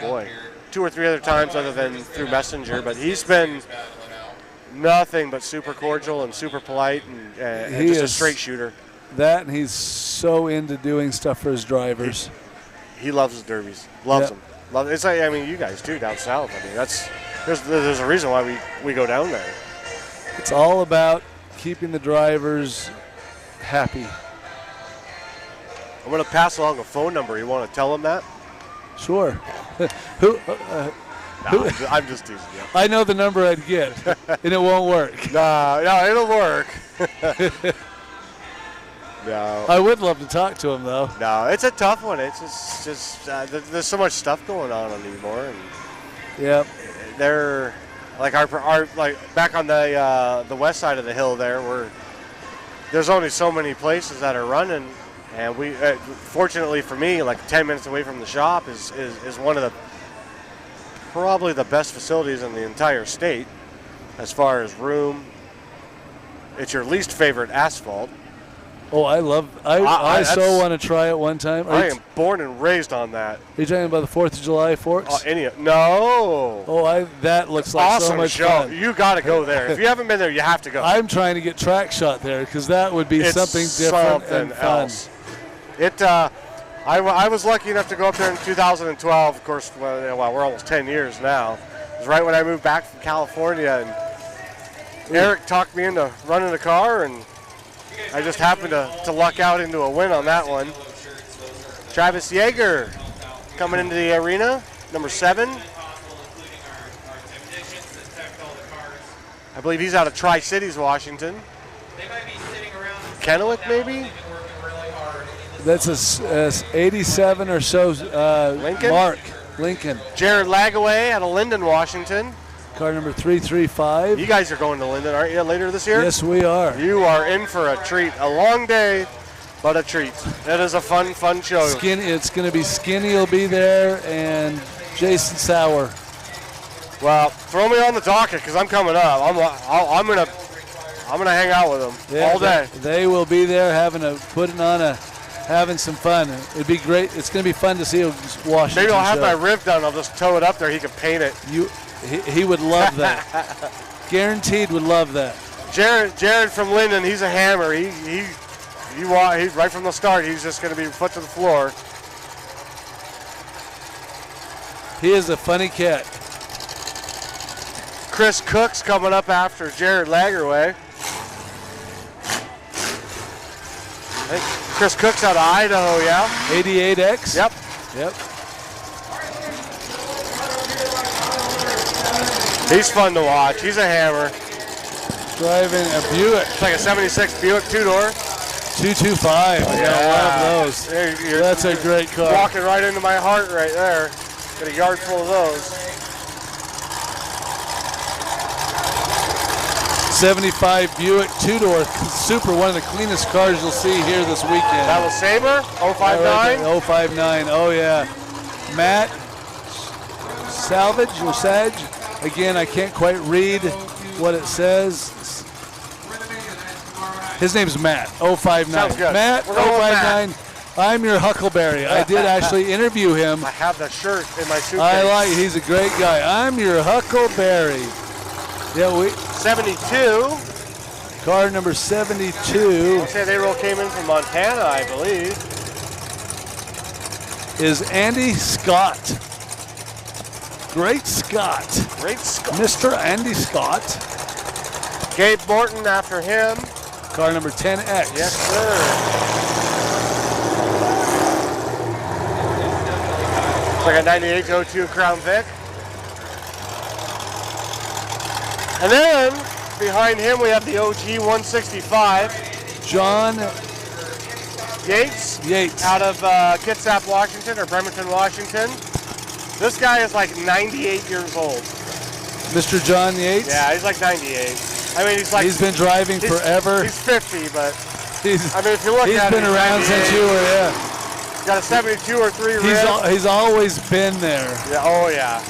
boy, 2 or 3 other times other than through Messenger, but he's been nothing but super cordial and super polite and just a straight shooter. That, and he's so into doing stuff for his drivers. He loves his derbies. Loves them. It's like, I mean, you guys too down south. I mean, there's a reason why we go down there. It's all about keeping the drivers happy. I'm going to pass along a phone number. You want to tell them that? Sure. I'm just teasing you. I know the number I'd get, and it won't work. No, it'll work. No. I would love to talk to him, though. No, it's a tough one. It's just there's so much stuff going on anymore, and they're like our like back on the west side of the hill there, where there's only so many places that are running, and we fortunately for me, like 10 minutes away from the shop is one of the probably the best facilities in the entire state as far as room. It's your least favorite asphalt. Oh, I so want to try it one time. I am born and raised on that. Are you talking about the 4th of July Forks? No. Oh, that looks like awesome so much show. fun. You got to go there. If you haven't been there, you have to go. I'm trying to get TrackShot there because that would be something different and fun. Else. I was lucky enough to go up there in 2012. Of course, we're almost 10 years now. It was right when I moved back from California, and Eric talked me into running a car, and I just happened to luck out into a win on that one. Travis Yeager coming into the arena, number 7. I believe he's out of Tri-Cities, Washington. Kennewick, maybe? That's a 87 or so Lincoln? Mark. Lincoln. Jared Lagaway out of Linden, Washington. Car number 335. You guys are going to Linden, aren't you, later this year? Yes, we are. You are in for a treat. A long day, but a treat. It is a fun show. It's going to be Skinny will be there, and Jason Sauer. Well, throw me on the docket because I'm coming up. I'm gonna hang out with them all day. They will be there putting on having some fun. It'd be great. It's going to be fun to see Washington. Maybe I'll have show. my rib done. I'll just tow it up there. He can paint it. He would love that. Guaranteed would love that. Jared from Linden, he's a hammer. He right from the start, he's just going to be foot to the floor. He is a funny cat. Chris Cook's coming up after Jared Lagerway. I think Chris Cook's out of Idaho, yeah? 88X? Yep. He's fun to watch. He's a hammer. Driving a Buick. It's like a 76 Buick two-door. 225. Yeah, I love those. That's a great car. Walking right into my heart right there. Got a yard full of those. 75 Buick two-door, super, one of the cleanest cars you'll see here this weekend. That was Sabre, 059? 059, oh yeah. Matt Salvage or Sage. Again, I can't quite read what it says. His name's Matt, 059. Sounds good. Matt, 059. I'm your Huckleberry. I did actually interview him. I have that shirt in my suitcase. I like it. He's a great guy. I'm your Huckleberry. Yeah, 72. Car number 72. I'll say they came in from Montana, I believe. Is Andy Scott. Great Scott. Mr. Andy Scott. Gabe Morton after him. Car number 10X. Yes, sir. It's like a 98 02 Crown Vic. And then behind him we have the OG 165. John Yates. Yates. Out of Kitsap, Washington, or Bremerton, Washington. This guy is like 98 years old. Mr. John Yates? Yeah, he's like 98. I mean, he's been driving forever. He's 50, but I mean, if you look he's at it, been around since you were, yeah. He's got a 72 or 3 He's always been there. Yeah. Oh yeah.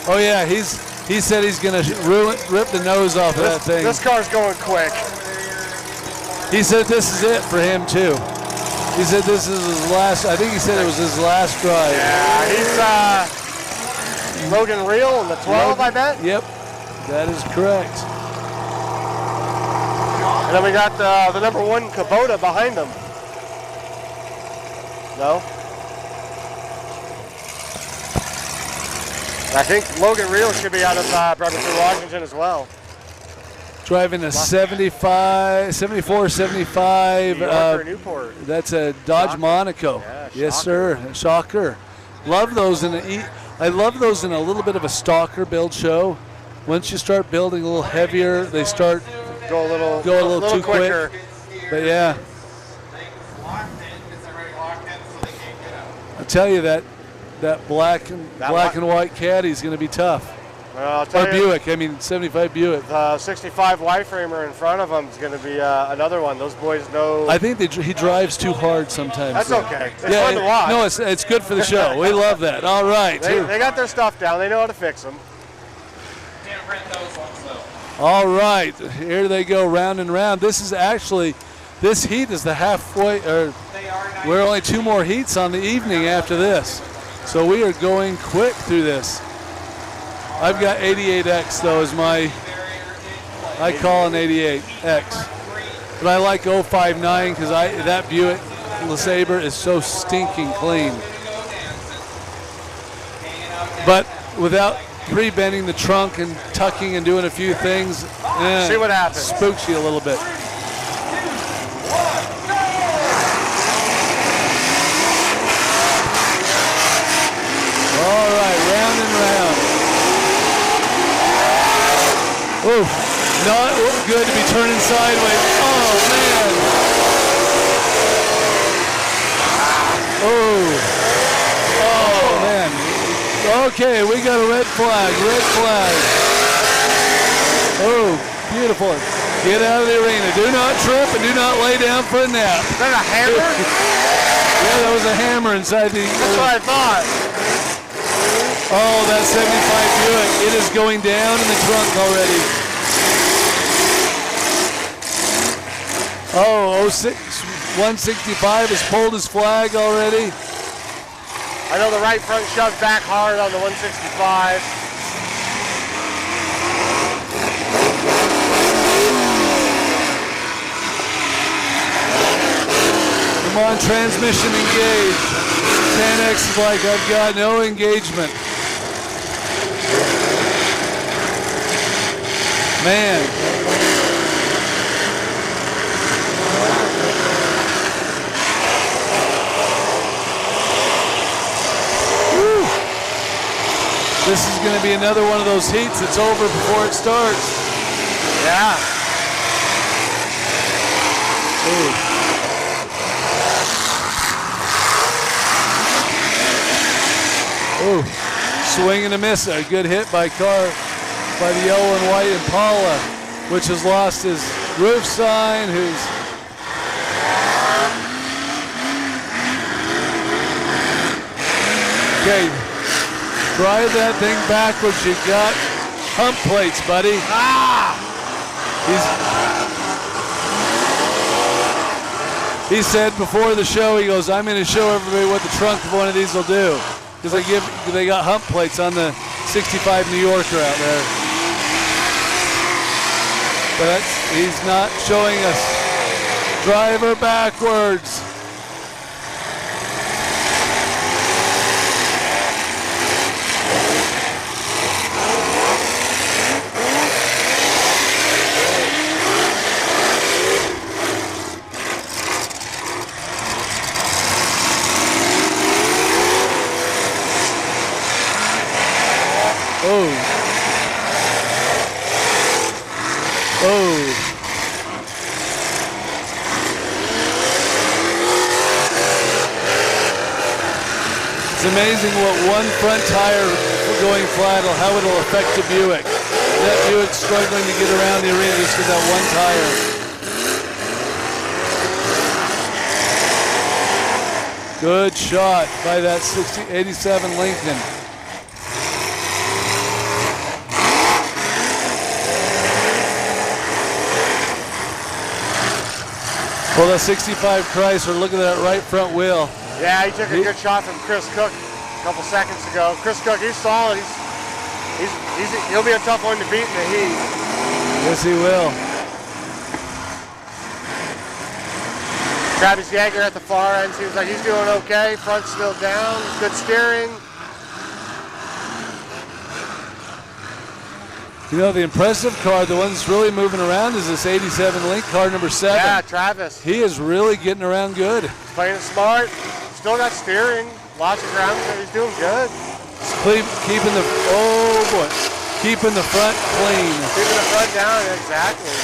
Oh yeah. He said he's gonna rip the nose off of that thing. This car's going quick. He said this is it for him too. He said this is his last. I think he said it was his last drive. Yeah, he's Logan Reel in the 12, I bet. Yep, that is correct. And then we got the number 1 Kubota behind him. No? I think Logan Reel should be out of Bremerton, Washington as well. Driving a 74, 75. Newport. That's a Dodge Monaco. Yeah, yes, sir. Shocker. Love those I love those in a little bit of a stalker build show. Once you start building a little heavier, they start go a little too quicker. quick. But yeah, I tell you that black and white caddy is going to be tough. Well, I'll tell or Buick, I mean 75 Buick. The 65 Y-framer in front of him is going to be another one. Those boys know. I think he drives too hard sometimes. That's okay. It's fun to watch. No, it's good for the show. We love that. All right. They got their stuff down. They know how to fix them. Can't print those ones though. All right, here they go round and round. This is actually, this heat is the halfway, or we're only 2 more heats on the evening after this. So we are going quick through this. I've got 88X though as I call an 88X. But I like 059 because that Buick LeSabre is so stinking clean. But without pre-bending the trunk and tucking and doing a few things, see what happens. Spooks you a little bit. All right, round and round. Oh, not good to be turning sideways. Oh, man. Oh, man. Okay, we got a red flag. Oh, beautiful. Get out of the arena. Do not trip and do not lay down for a nap. Is that a hammer? Yeah, that was a hammer inside the... That's what I thought. Oh, that 75 Buick. It is going down in the trunk already. Oh, 06 165 has pulled his flag already. I know the right front shoved back hard on the 165. Come on, transmission engage. 10X is like, I've got no engagement. Man. Woo. This is going to be another one of those heats that's over before it starts. Yeah. Ooh. Ooh, swing and a miss. A good hit by the yellow and white Impala, which has lost his roof sign, Okay, drive that thing backwards. You got hump plates, buddy. He said before the show, he goes, I'm going to show everybody what the trunk of one of these will do. Because they got hump plates on the 65 New Yorker out there. But he's not showing us. Driver backwards. It's amazing what one front tire going flat, how it'll affect the Buick. That Buick's struggling to get around the arena just with that one tire. Good shot by that 87 Lincoln. Well, the 65 Chrysler, look at that right front wheel. Yeah, he took a good shot from Chris Cook a couple seconds ago. Chris Cook, he's solid. He'll be a tough one to beat in the heat. Yes, he will. Travis Yeager at the far end seems like he's doing okay. Front's still down. Good steering. You know, the impressive car, the one that's really moving around is this 87 Link car number 7. Yeah, Travis. He is really getting around good. He's playing it smart. Still got steering. Lots of ground. He's doing good. Keeping the front clean. Keeping the front down, exactly.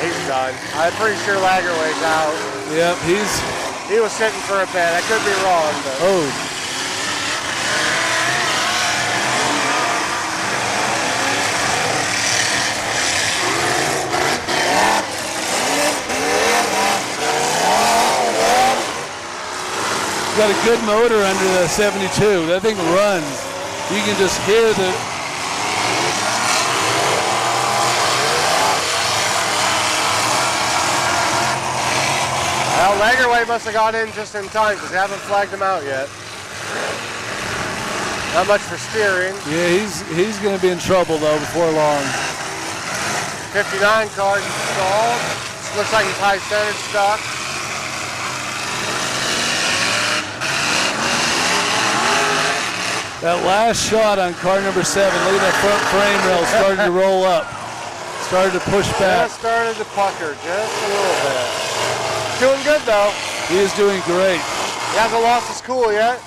He's done. I'm pretty sure Lagerway's out. Yep, he was sitting for a bit. I could be wrong, but. Oh. Got a good motor under the 72. That thing runs. You can just hear the. Well, Lagerway must have got in just in time because they haven't flagged him out yet. Not much for steering. Yeah, he's going to be in trouble though before long. 59 car installed. Looks like he's high centered stuck. That last shot on car number 7, look at that front frame rail starting to roll up. Started to push back. Just started to pucker just a little bit. Doing good though. He is doing great. He hasn't lost his cool yet.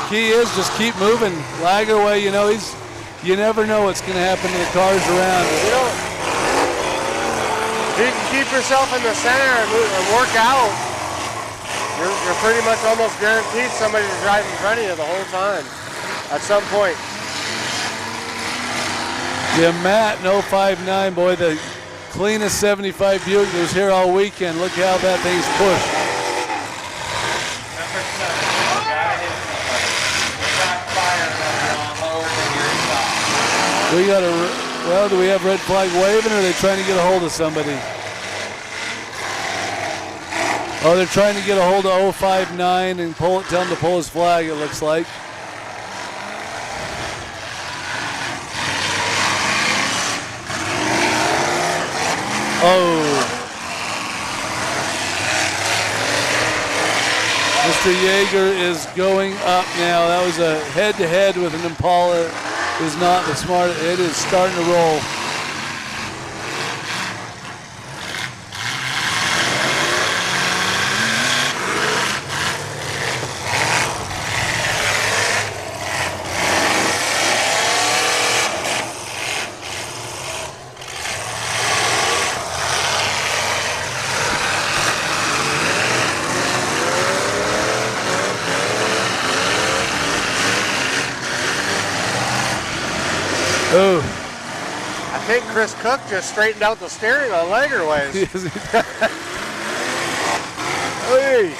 key is just keep moving, lag away. You know, you never know what's going to happen to the cars around. If you can keep yourself in the center and work out, you're pretty much almost guaranteed somebody to drive in front of you the whole time at some point. Yeah, Matt, no 5.9, boy, the cleanest 75 Buick that was here all weekend. Look how that thing's pushed. We got well, do we have red flag waving, or are they trying to get a hold of somebody? Oh, they're trying to get a hold of 059 and tell him to pull his flag, it looks like. Oh. Mr. Yeager is going up now. That was a head-to-head with an Impala. Is not the smart. It is starting to roll. Oh. I think Chris Cook just straightened out the steering on Lager ways. Hey.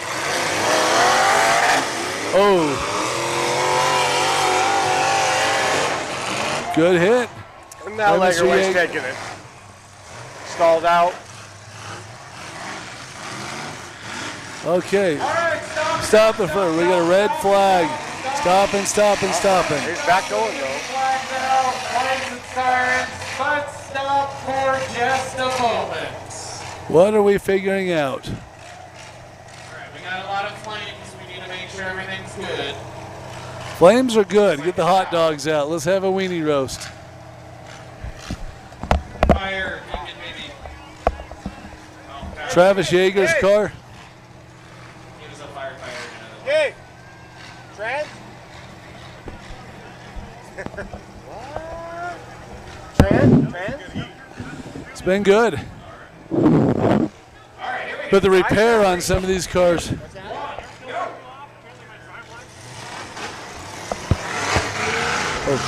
Oh. Good hit. And now Lager ways taking it. Stalled out. Okay. Stop the front. We got a red flag. Stopping, stopping, stopping. He's back going though. Lights and sirens, but stop for just a moment. What are we figuring out? All right, we got a lot of flames. We need to make sure everything's good. Flames are good. Get the hot dogs out. Let's have a weenie roast. Fire, you can maybe. Travis Yeager's car. Give us a firefighter. Hey, Trent. It's been good. But the repair on some of these cars. Oh.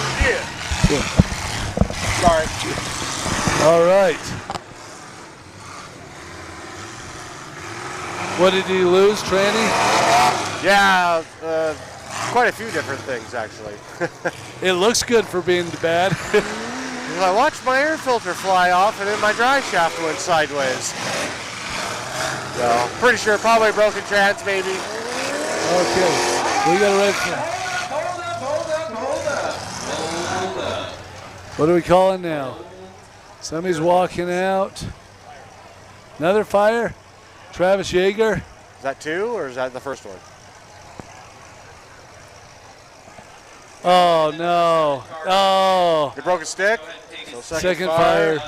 Sorry. All right. What did he lose, Tranny? Yeah, quite a few different things actually. It looks good for being bad. I watched my air filter fly off and then my drive shaft went sideways. So, pretty sure probably broken trans maybe. Okay, we got a red flag. Hold up. What are we calling now? Somebody's walking out. Another fire? Travis Yeager? Is that two or is that the first one? Oh, no. Oh. You broke a stick? So second fire.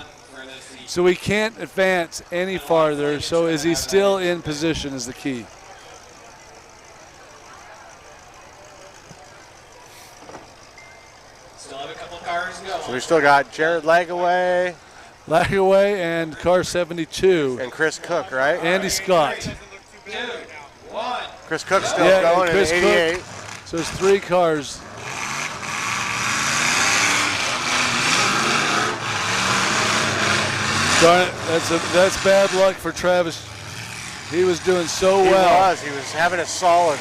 So we can't advance any farther. So is he still in position is the key. Still have a couple cars going. So we still got Jared Lagaway. Lagaway and car 72. And Chris Cook, right? Andy Scott. 2, 1. Chris Cook's still going in 88. Cook. So it's 3 cars. Darn it, that's bad luck for Travis. He was doing so well. He was having a solid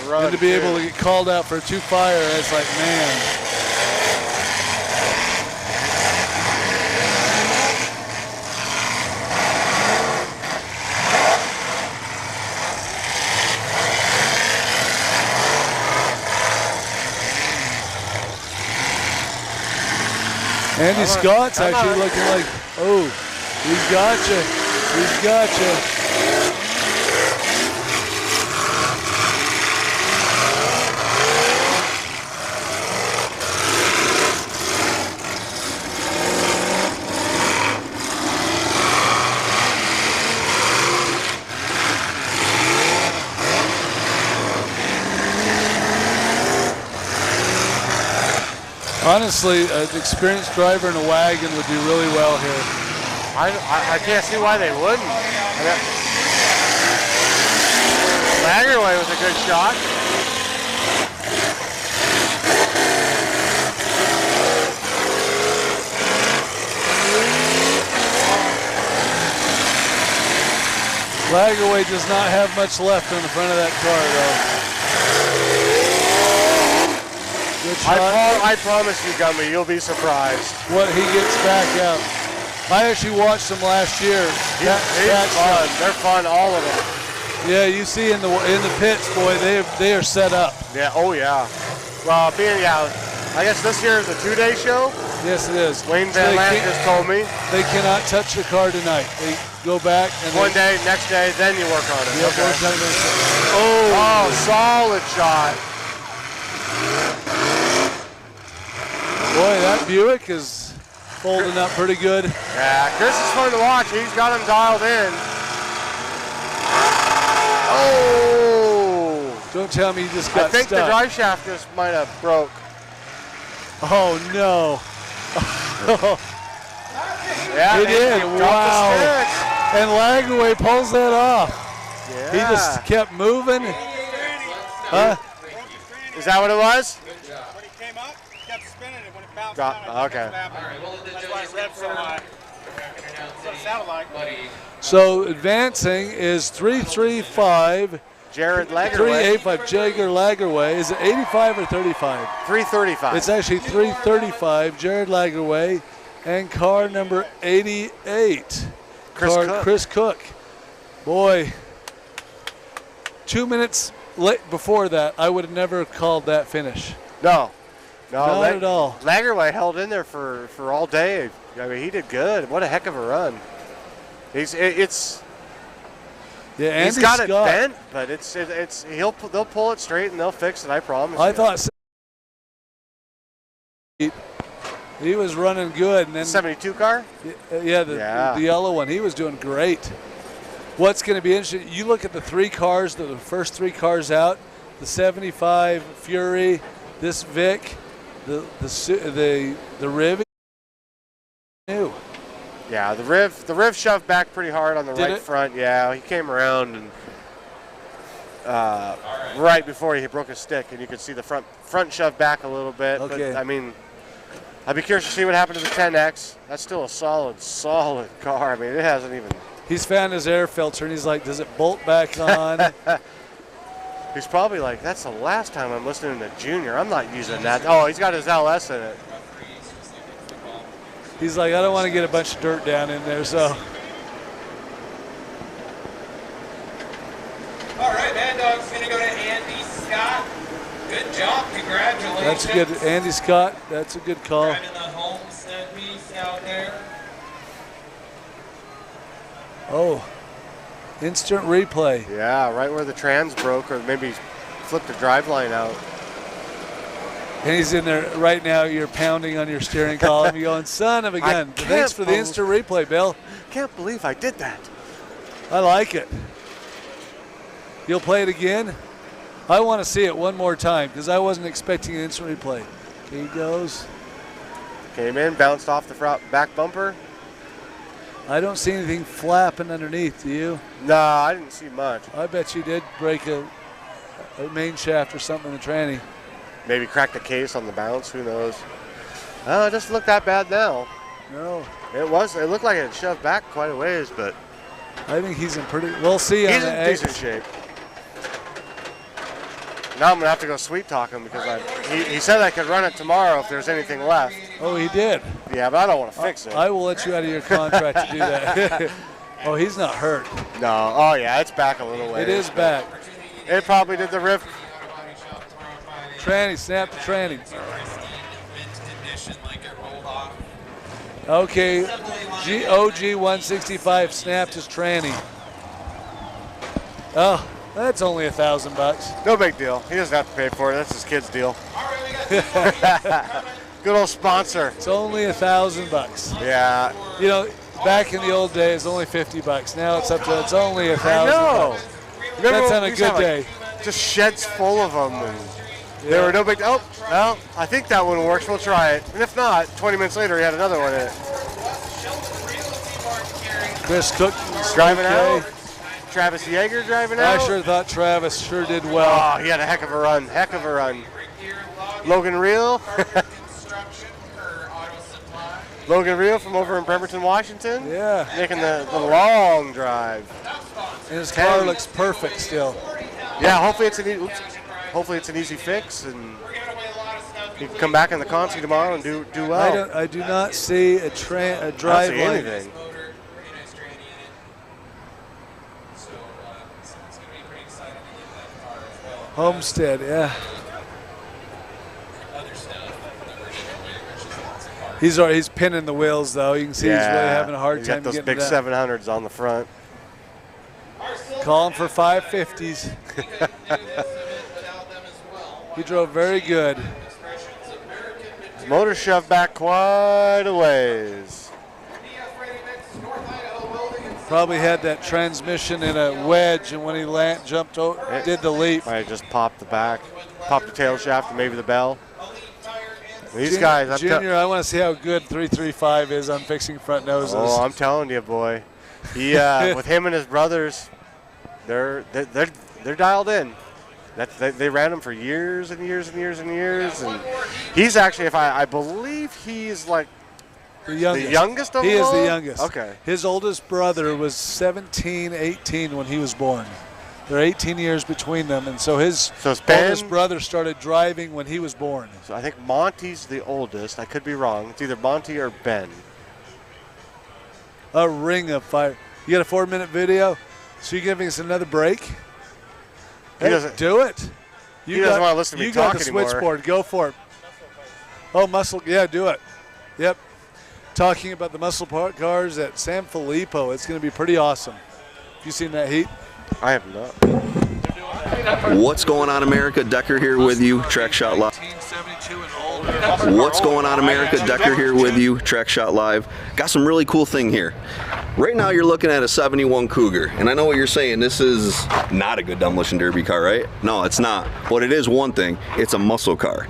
run. And to be able to get called out for a 2 fire, it's like, man. Andy Scott's actually looking like, oh, he's got you. He's got you. Honestly, an experienced driver in a wagon would do really well here. I can't see why they wouldn't. Lagerway was a good shot. Lagerway does not have much left on the front of that car, though. Good shot. I promise you, Gumby, you'll be surprised. What he gets back out. I actually watched him last year. He's fun. They're fun, all of them. Yeah, you see in the pits, boy, they are set up. Yeah. Oh yeah. Well, I guess this year is a 2-day show. Yes, it is. Wayne Van Lant just told me they cannot touch the car tonight. They go back and one day, next day, then you work on it. Yeah, okay. Oh, solid shot. Boy, that Buick is folding up pretty good. Yeah, Chris is fun to watch. He's got him dialed in. Oh! Don't tell me you just got I think stuck. the drive shaft just might have broke. Oh no! Yeah, it did. Wow! And Lagerway pulls that off. Yeah. He just kept moving. Huh? Is that what it was? When he came up, he kept spinning it. When it bounced Okay. That's why it revved so high. That's what it sounded like. So advancing is 335. Jared Lagerway. 385 Jagger Lagerway. Is it 85 or 35? 335. It's actually 335 Jared Lagerway and car number 88. Chris Cook. Boy, 2 minutes before that, I would have never called that finish. No, not at all. Lagerway held in there for all day. I mean, he did good. What a heck of a run. He's got it bent, but they'll pull it straight and they'll fix it. I promise. I thought he was running good, and then 72 car. Yeah, the yellow one. He was doing great. What's going to be interesting? You look at the three cars, the first three cars out: the 75 Fury, this Vic, the Riv. New. Yeah, the Riv shoved back pretty hard on the right front. Yeah, he came around and right before he broke his stick, and you could see the front shove back a little bit. Okay. But I mean, I'd be curious to see what happened to the 10X. That's still a solid car. I mean, it hasn't even. He's found his air filter, and he's like, "Does it bolt back on?" He's probably like, "That's the last time I'm listening to Junior. I'm not using that." Oh, he's got his LS in it. He's like, I don't want to get a bunch of dirt down in there, so. All right, Mad Dog's going to go to Andy Scott. Good job. Congratulations. That's good. Andy Scott, that's a good call. Driving the Homestead piece out there. Oh, instant replay. Yeah, right where the trans broke, or maybe flipped the driveline out. And he's in there right now. You're pounding on your steering column. You're going, son of a gun. Thanks for the instant replay, Bill. Can't believe I did that. I like it. You'll play it again? I want to see it one more time because I wasn't expecting an instant replay. He goes. Came in, bounced off the back bumper. I don't see anything flapping underneath, do you? No, I didn't see much. I bet you did break a main shaft or something in the tranny. Maybe cracked a case on the bounce, who knows. Oh, it doesn't look that bad now. No. It looked like it shoved back quite a ways, but. I think he's in pretty, we'll see. He's in decent shape. Now I'm going to have to go sweet talk him because he said I could run it tomorrow if there's anything left. Oh, he did? Yeah, but I don't want to fix it. I will let you out of your contract to do that. Oh, he's not hurt. No. Oh, yeah, it's back a little way. It is back. It probably did the riff. Tranny, snap the tranny. Okay, OG 165 snapped his tranny. Oh, that's only $1,000. No big deal. He doesn't have to pay for it. That's his kid's deal. Good old sponsor. It's only $1,000. Yeah. You know, back in the old days, only $50. Now it's only $1,000. I know. That's on a good day. Just sheds full of them. And There were no big. Oh, well, I think that one works. We'll try it. And if not, 20 minutes later, he had another one in it. Chris Cook driving out. Travis Yeager driving out. I sure thought Travis sure did well. Oh, he had a heck of a run. Heck of a run. Logan Reel. Logan Reel from over in Bremerton, Washington. Yeah. Making the long drive. And his car looks perfect still. Yeah, hopefully it's an easy fix, and he can come back in the Consi tomorrow and do well. I do not see a drive I don't see line. anything. Homestead, yeah. He's pinning the wheels though. You can see he's really having a hard time got those getting big that. 700s on the front. Calling for 550s. He drove very good. His motor shoved back quite a ways. Probably had that transmission in a wedge, and when he jumped over, did the leap. Might have just popped the back, popped the tail shaft, and maybe the bell. These guys, Junior, I want to see how good 335 is on fixing front noses. Oh, I'm telling you, boy. He, with him and his brothers, they're dialed in. They ran him for years and years and years and years, and he's actually, I believe he's like the youngest of them. He is all? the youngest. Okay. His oldest brother was 17, 18 when he was born. There are 18 years between them, and so his oldest brother started driving when he was born. So I think Monty's the oldest. I could be wrong. It's either Monty or Ben. A ring of fire. You got a 4-minute video? So you're giving us another break? He Hey, doesn't do it. He doesn't want to listen to me talk anymore. You got the switchboard. Go for it. Oh, muscle. Yeah, do it. Yep. Talking about the muscle cars at San Filipo. It's going to be pretty awesome. Have you seen that heat? I have not. What's going on, America? Decker here with you, TrackShotLive. What's going on, America? Decker here with you, TrackShotLive. Got some really cool thing here. Right now you're looking at a 71 Cougar, and I know what you're saying, this is not a good demolition derby car, right? No, it's not. But it is one thing, it's a muscle car.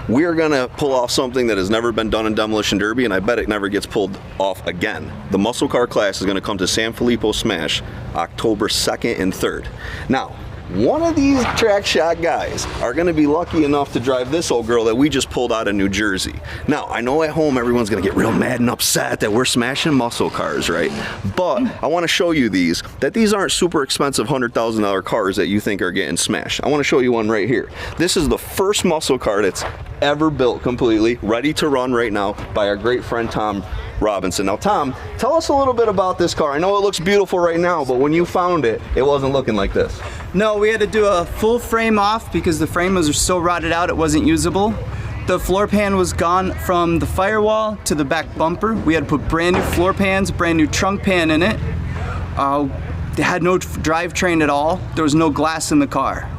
We are gonna pull off something that has never been done in demolition derby, and I bet it never gets pulled off again. The muscle car class is gonna come to San Filipo Smash October 2nd and 3rd. Now, one of these track shot guys are gonna be lucky enough to drive this old girl that we just pulled out of New Jersey. Now, I know at home everyone's gonna get real mad and upset that we're smashing muscle cars, right? But I wanna show you that these aren't super expensive $100,000 cars that you think are getting smashed. I wanna show you one right here. This is the first muscle car that's ever built completely, ready to run right now by our great friend Tom Robinson. Now Tom, tell us a little bit about this car. I know it looks beautiful right now, but when you found it, it wasn't looking like this. No, we had to do a full frame off because the frame was so rotted out it wasn't usable. The floor pan was gone from the firewall to the back bumper. We had to put brand new floor pans, brand new trunk pan in it. They had no drivetrain at all. There was no glass in the car.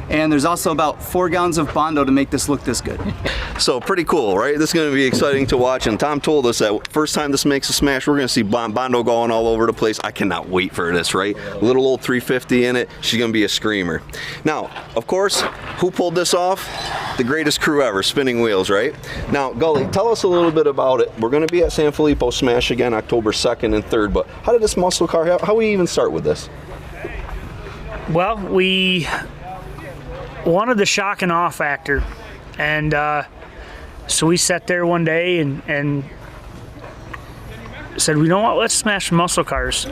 And there's also about 4 gallons of Bondo to make this look this good. So pretty cool, right? This is going to be exciting to watch, and Tom told us that first time this makes a smash, we're going to see Bondo going all over the place. I cannot wait for this, right? A little old 350 in it. She's going to be a screamer. Now, of course, who pulled this off? The greatest crew ever, Spinning Wheels, right? Now, Gully, tell us a little bit about it. We're going to be at San Filipo Smash again October 2nd and 3rd, but how did this muscle car, how we even start with this? Well, we wanted the shock and awe factor, and so we sat there one day and said, you know what, let's smash some muscle cars.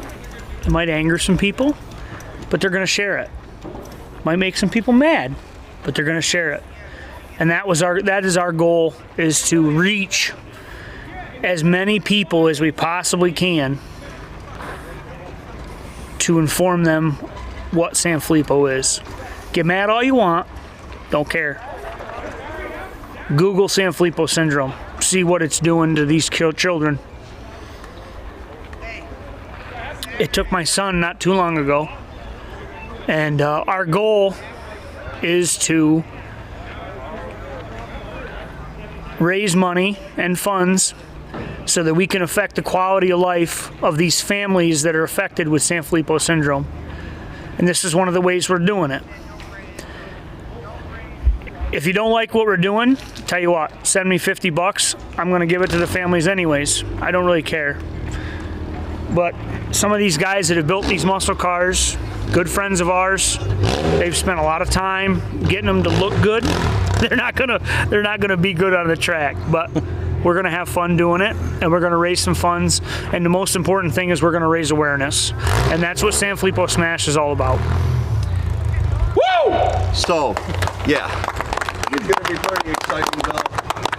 It might anger some people, but they're going to share it. Might make some people mad, but they're going to share it. And that is our goal, is to reach as many people as we possibly can to inform them what San Filipo is. Get mad all you want, don't care. Google San Filipo syndrome, see what it's doing to these children. It took my son not too long ago, and our goal is to raise money and funds so that we can affect the quality of life of these families that are affected with San Filipo syndrome. And this is one of the ways we're doing it. if you don't like what we're doing, tell you what, send me $50. I'm going to give it to the families anyways. I don't really care. But some of these guys that have built these muscle cars, good friends of ours, they've spent a lot of time getting them to look good. They're not gonna be good on the track, but we're gonna have fun doing it, and we're gonna raise some funds. And the most important thing is we're gonna raise awareness, and that's what San Filipo Smash is all about. Woo! So, yeah, it's gonna be pretty exciting though.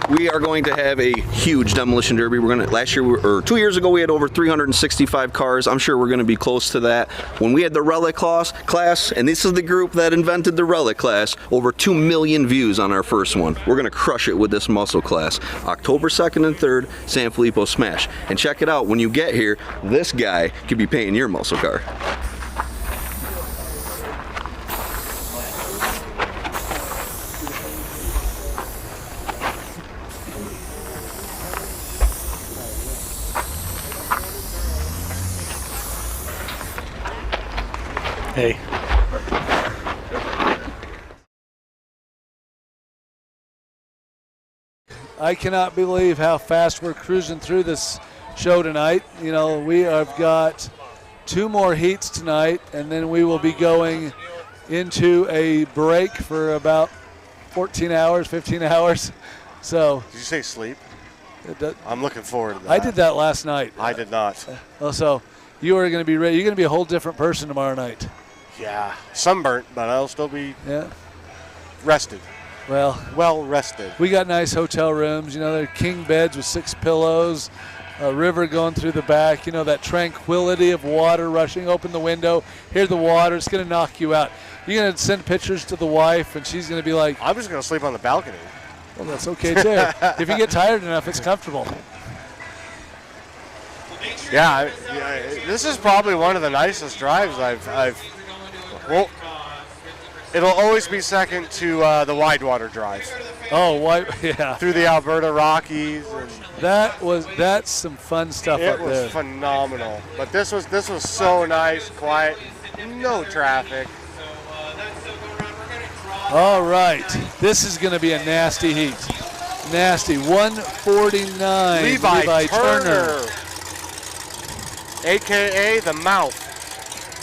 We are going to have a huge demolition derby. We're gonna, last year or 2 years ago we had over 365 cars. I'm sure we're gonna be close to that. When we had the relic class, and this is the group that invented the relic class, over 2 million views on our first one. We're gonna crush it with this muscle class. October 2nd and 3rd, San Filipo Smash. And check it out, when you get here, this guy could be painting your muscle car. Hey. I cannot believe how fast we're cruising through this show tonight. You know, we have got 2 more heats tonight, and then we will be going into a break for about 14 hours, 15 hours. So. Did you say sleep? I'm looking forward to that. I did that last night. I did not. So you are going to be ready. You're going to be a whole different person tomorrow night. Yeah, sunburnt, but I'll still be rested. Well rested. We got nice hotel rooms. You know, they're king beds with 6 pillows, a river going through the back. You know, that tranquility of water rushing. Open the window, hear the water. It's going to knock you out. You're going to send pictures to the wife, and she's going to be like, I'm just going to sleep on the balcony. Well, that's okay, too. If you get tired enough, it's comfortable. Yeah, this is probably one of the nicest drives well, it'll always be second to the Widewater drive. Oh, yeah. Through the Alberta Rockies. And that's some fun stuff up there. It was phenomenal. But this was so nice, quiet, no traffic. All right, this is going to be a nasty heat. Nasty. 149. Levi Turner. AKA the mouth.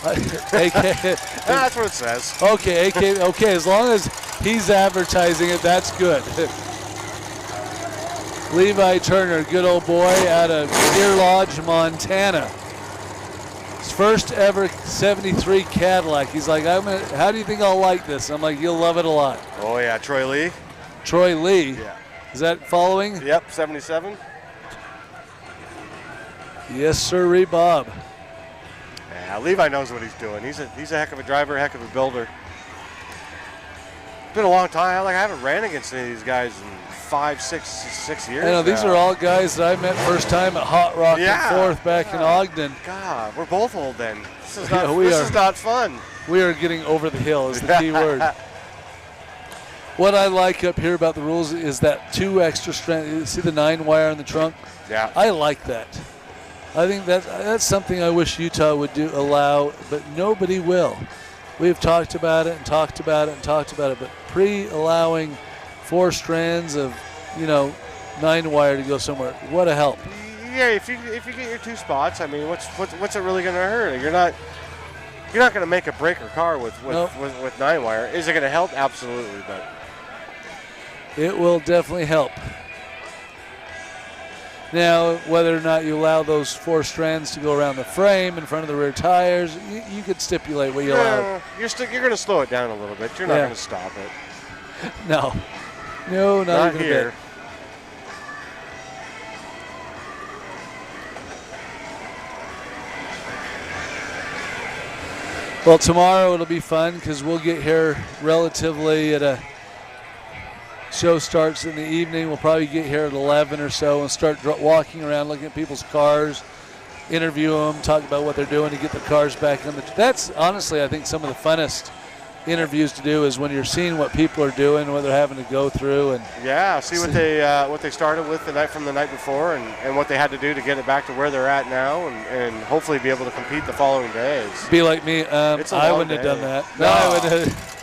AKA. That's what it says. Okay, AKA. Okay, as long as he's advertising it, that's good. Levi Turner, good old boy out of Deer Lodge, Montana. His first ever 73 Cadillac. He's like, how do you think I'll like this? I'm like, you'll love it a lot. Oh, yeah, Troy Lee. Troy Lee. Yeah. Is that following? Yep, 77. Yes, sir, Bob. Yeah, Levi knows what he's doing. He's a heck of a driver, a heck of a builder. It's been a long time. I haven't ran against any of these guys in 5, 6 years. I know, these are all guys that I met first time at Hot Rock and Fourth back in Ogden. God, we're both old then. This is not fun. We are getting over the hill is the key word. What I like up here about the rules is that 2 extra strands. See the 9-wire in the trunk? Yeah. I like that. I think that's something I wish Utah would allow, but nobody will. We've talked about it and talked about it and talked about it, but pre-allowing 4 strands of, 9-wire to go somewhere, what a help. Yeah, if you get your 2 spots, I mean, what's it really going to hurt? You're not going to make a break or car with 9-wire. Is it going to help? Absolutely, but it will definitely help. Now, whether or not you allow those 4 strands to go around the frame in front of the rear tires, you could stipulate what you allow. You're going to slow it down a little bit. You're not going to stop it. No, not even here. A bit. Well, tomorrow it'll be fun because we'll get here relatively at a show starts in the evening. We'll probably get here at 11 or so and start walking around, looking at people's cars, interview them, talk about what they're doing to get the cars back on the. That's honestly, I think, some of the funnest interviews to do is when you're seeing what people are doing, what they're having to go through, and see what they started with from the night before, and what they had to do to get it back to where they're at now, and hopefully be able to compete the following days. Be like me, I wouldn't have done that. No, I wouldn't have.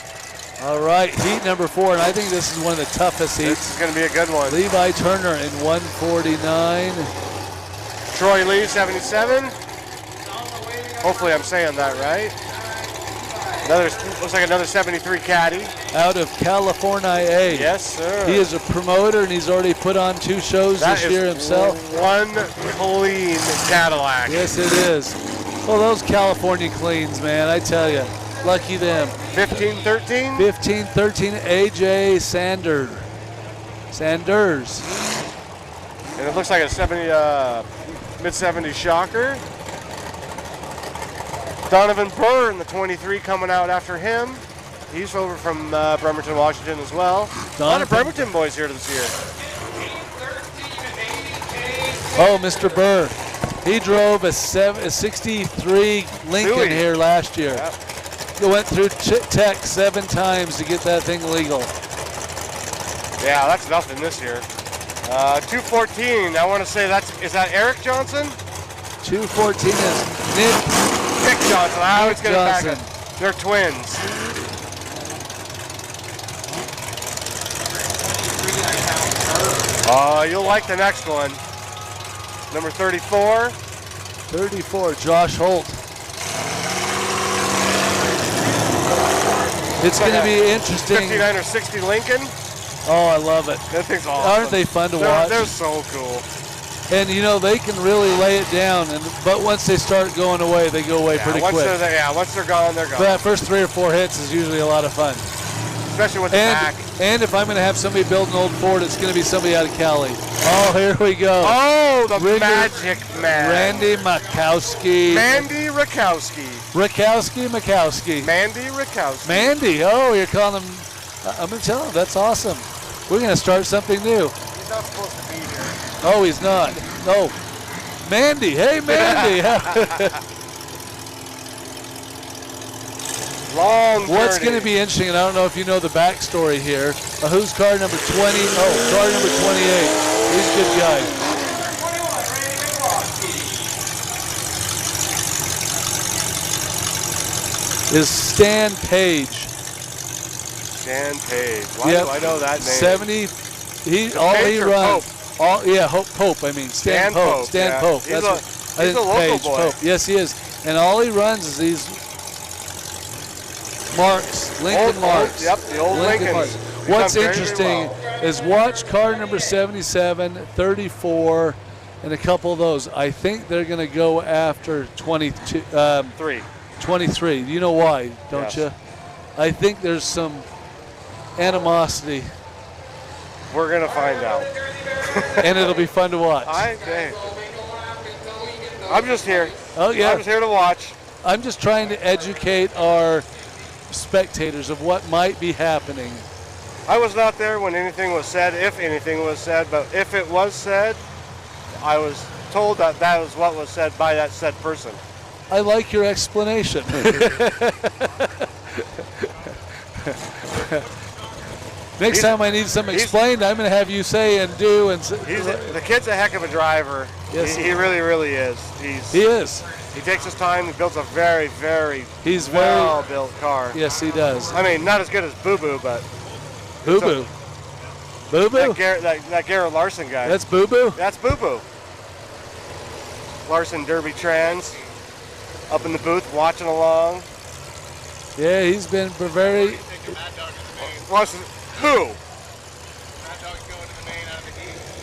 All right, heat number 4, and I think this is one of the toughest heats. This is going to be a good one. Levi Turner in 149. Troy Lee, 77. Hopefully I'm saying that right. Looks like another 73 caddy. Out of California. Yes, sir. He is a promoter, and he's already put on 2 shows this year himself. One clean Cadillac. Yes, it is. Well, those California cleans, man, I tell you. Lucky them. 15-13? 15-13, AJ Sanders. And it looks like a 70, mid-70s shocker. Donovan Burr in the 23 coming out after him. He's over from Bremerton, Washington as well. A lot of Bremerton boys here this year. Oh, Mr. Burr. He drove a 63 Lincoln here last year. Yep. He went through tech 7 times to get that thing legal. Yeah, that's nothing this year. 214, I want to say is that Eric Johnson? 214 is Nick Johnson. I always get it back. Johnson. They're twins. You'll like the next one. Number 34. 34, Josh Holt. It's going to be interesting. 59 or 60 Lincoln. Oh, I love it. That thing's awesome. Aren't they fun to watch? They're so cool. And you know, they can really lay it down, but once they start going away, they go away pretty quick. Once they're gone, they're gone. But that first 3 or 4 hits is usually a lot of fun. Especially with the back. And if I'm going to have somebody build an old Ford, it's going to be somebody out of Cali. Oh, here we go. Oh, the magic man. Randy Makowski. Mandy Rakowski. Makowski. Mandy Rakowski. Mandy. Oh, you're calling him. I'm going to tell him. That's awesome. We're going to start something new. He's not supposed to be here. Oh, he's not. No. Mandy. Hey, Mandy. Long What's journey. going to be interesting, and I don't know if you know the backstory here. Who's car number 20? Oh, car number 28. He's a good guy. Is Stan Page. Stan Page. Why do I know that name? 70. All he runs. Pope. I mean Stan Pope. Stan Pope. He's a local boy. Pope. Yes, he is. And all he runs is these marks, Lincoln marks. Yep, the old Lincoln Lincolns. marks. What's interesting is watch car number 77, 34, and a couple of those. I think they're going to go after 23. You know why, don't you? I think there's some animosity. We're going to find out. And it'll be fun to watch. I'm just here. Oh, yeah. I'm just here to watch. I'm just trying to educate our spectators of what might be happening. I was not there when anything was said, if anything was said, but if it was said, I was told that that was what was said by that said person. I like your explanation. Next time I need something explained, I'm going to have you say and do. And the kid's a heck of a driver. Yes, he really, really is. He is. He takes his time. He builds a very, very well-built car. Yes, he does. I mean, not as good as Boo Boo, but Boo Boo. Boo Boo. That Garrett Larson guy. That's Boo Boo. That's Boo Boo. Larson Derby Trans, up in the booth watching along. Yeah, he's been very. Who?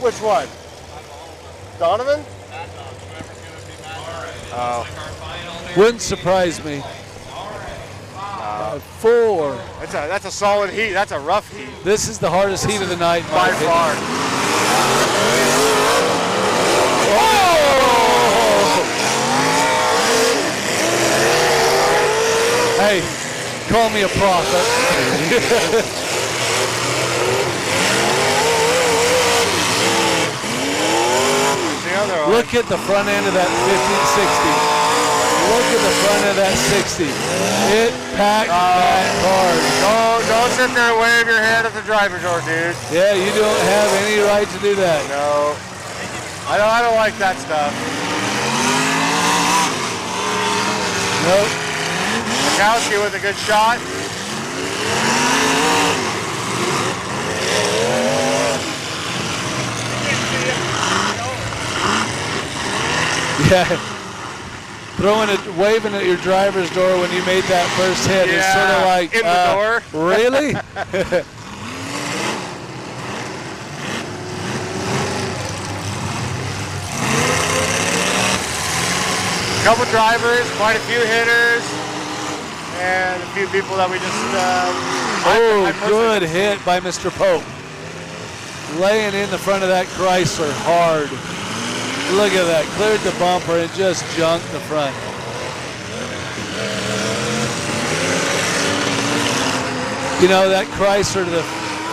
Which one? Donovan? Oh. Wouldn't surprise me. 4. That's a solid heat. That's a rough heat. This is the hardest heat of the night by far. Hey, call me a prophet. Look at the front end of that 1560. Look at the front of that 60. It packed that hard. Don't sit there and wave your hand at the driver's door, dude. Yeah, you don't have any right to do that. No. I don't like that stuff. Nope. Makowski with a good shot. Yeah. Waving at your driver's door when you made that first hit is sort of like, in the door. Really? Couple drivers, quite a few hitters, and a few people that we just. Good hit by Mr. Pope. Laying in the front of that Chrysler hard. Look at that, cleared the bumper and just junked the front. You know, that Chrysler to the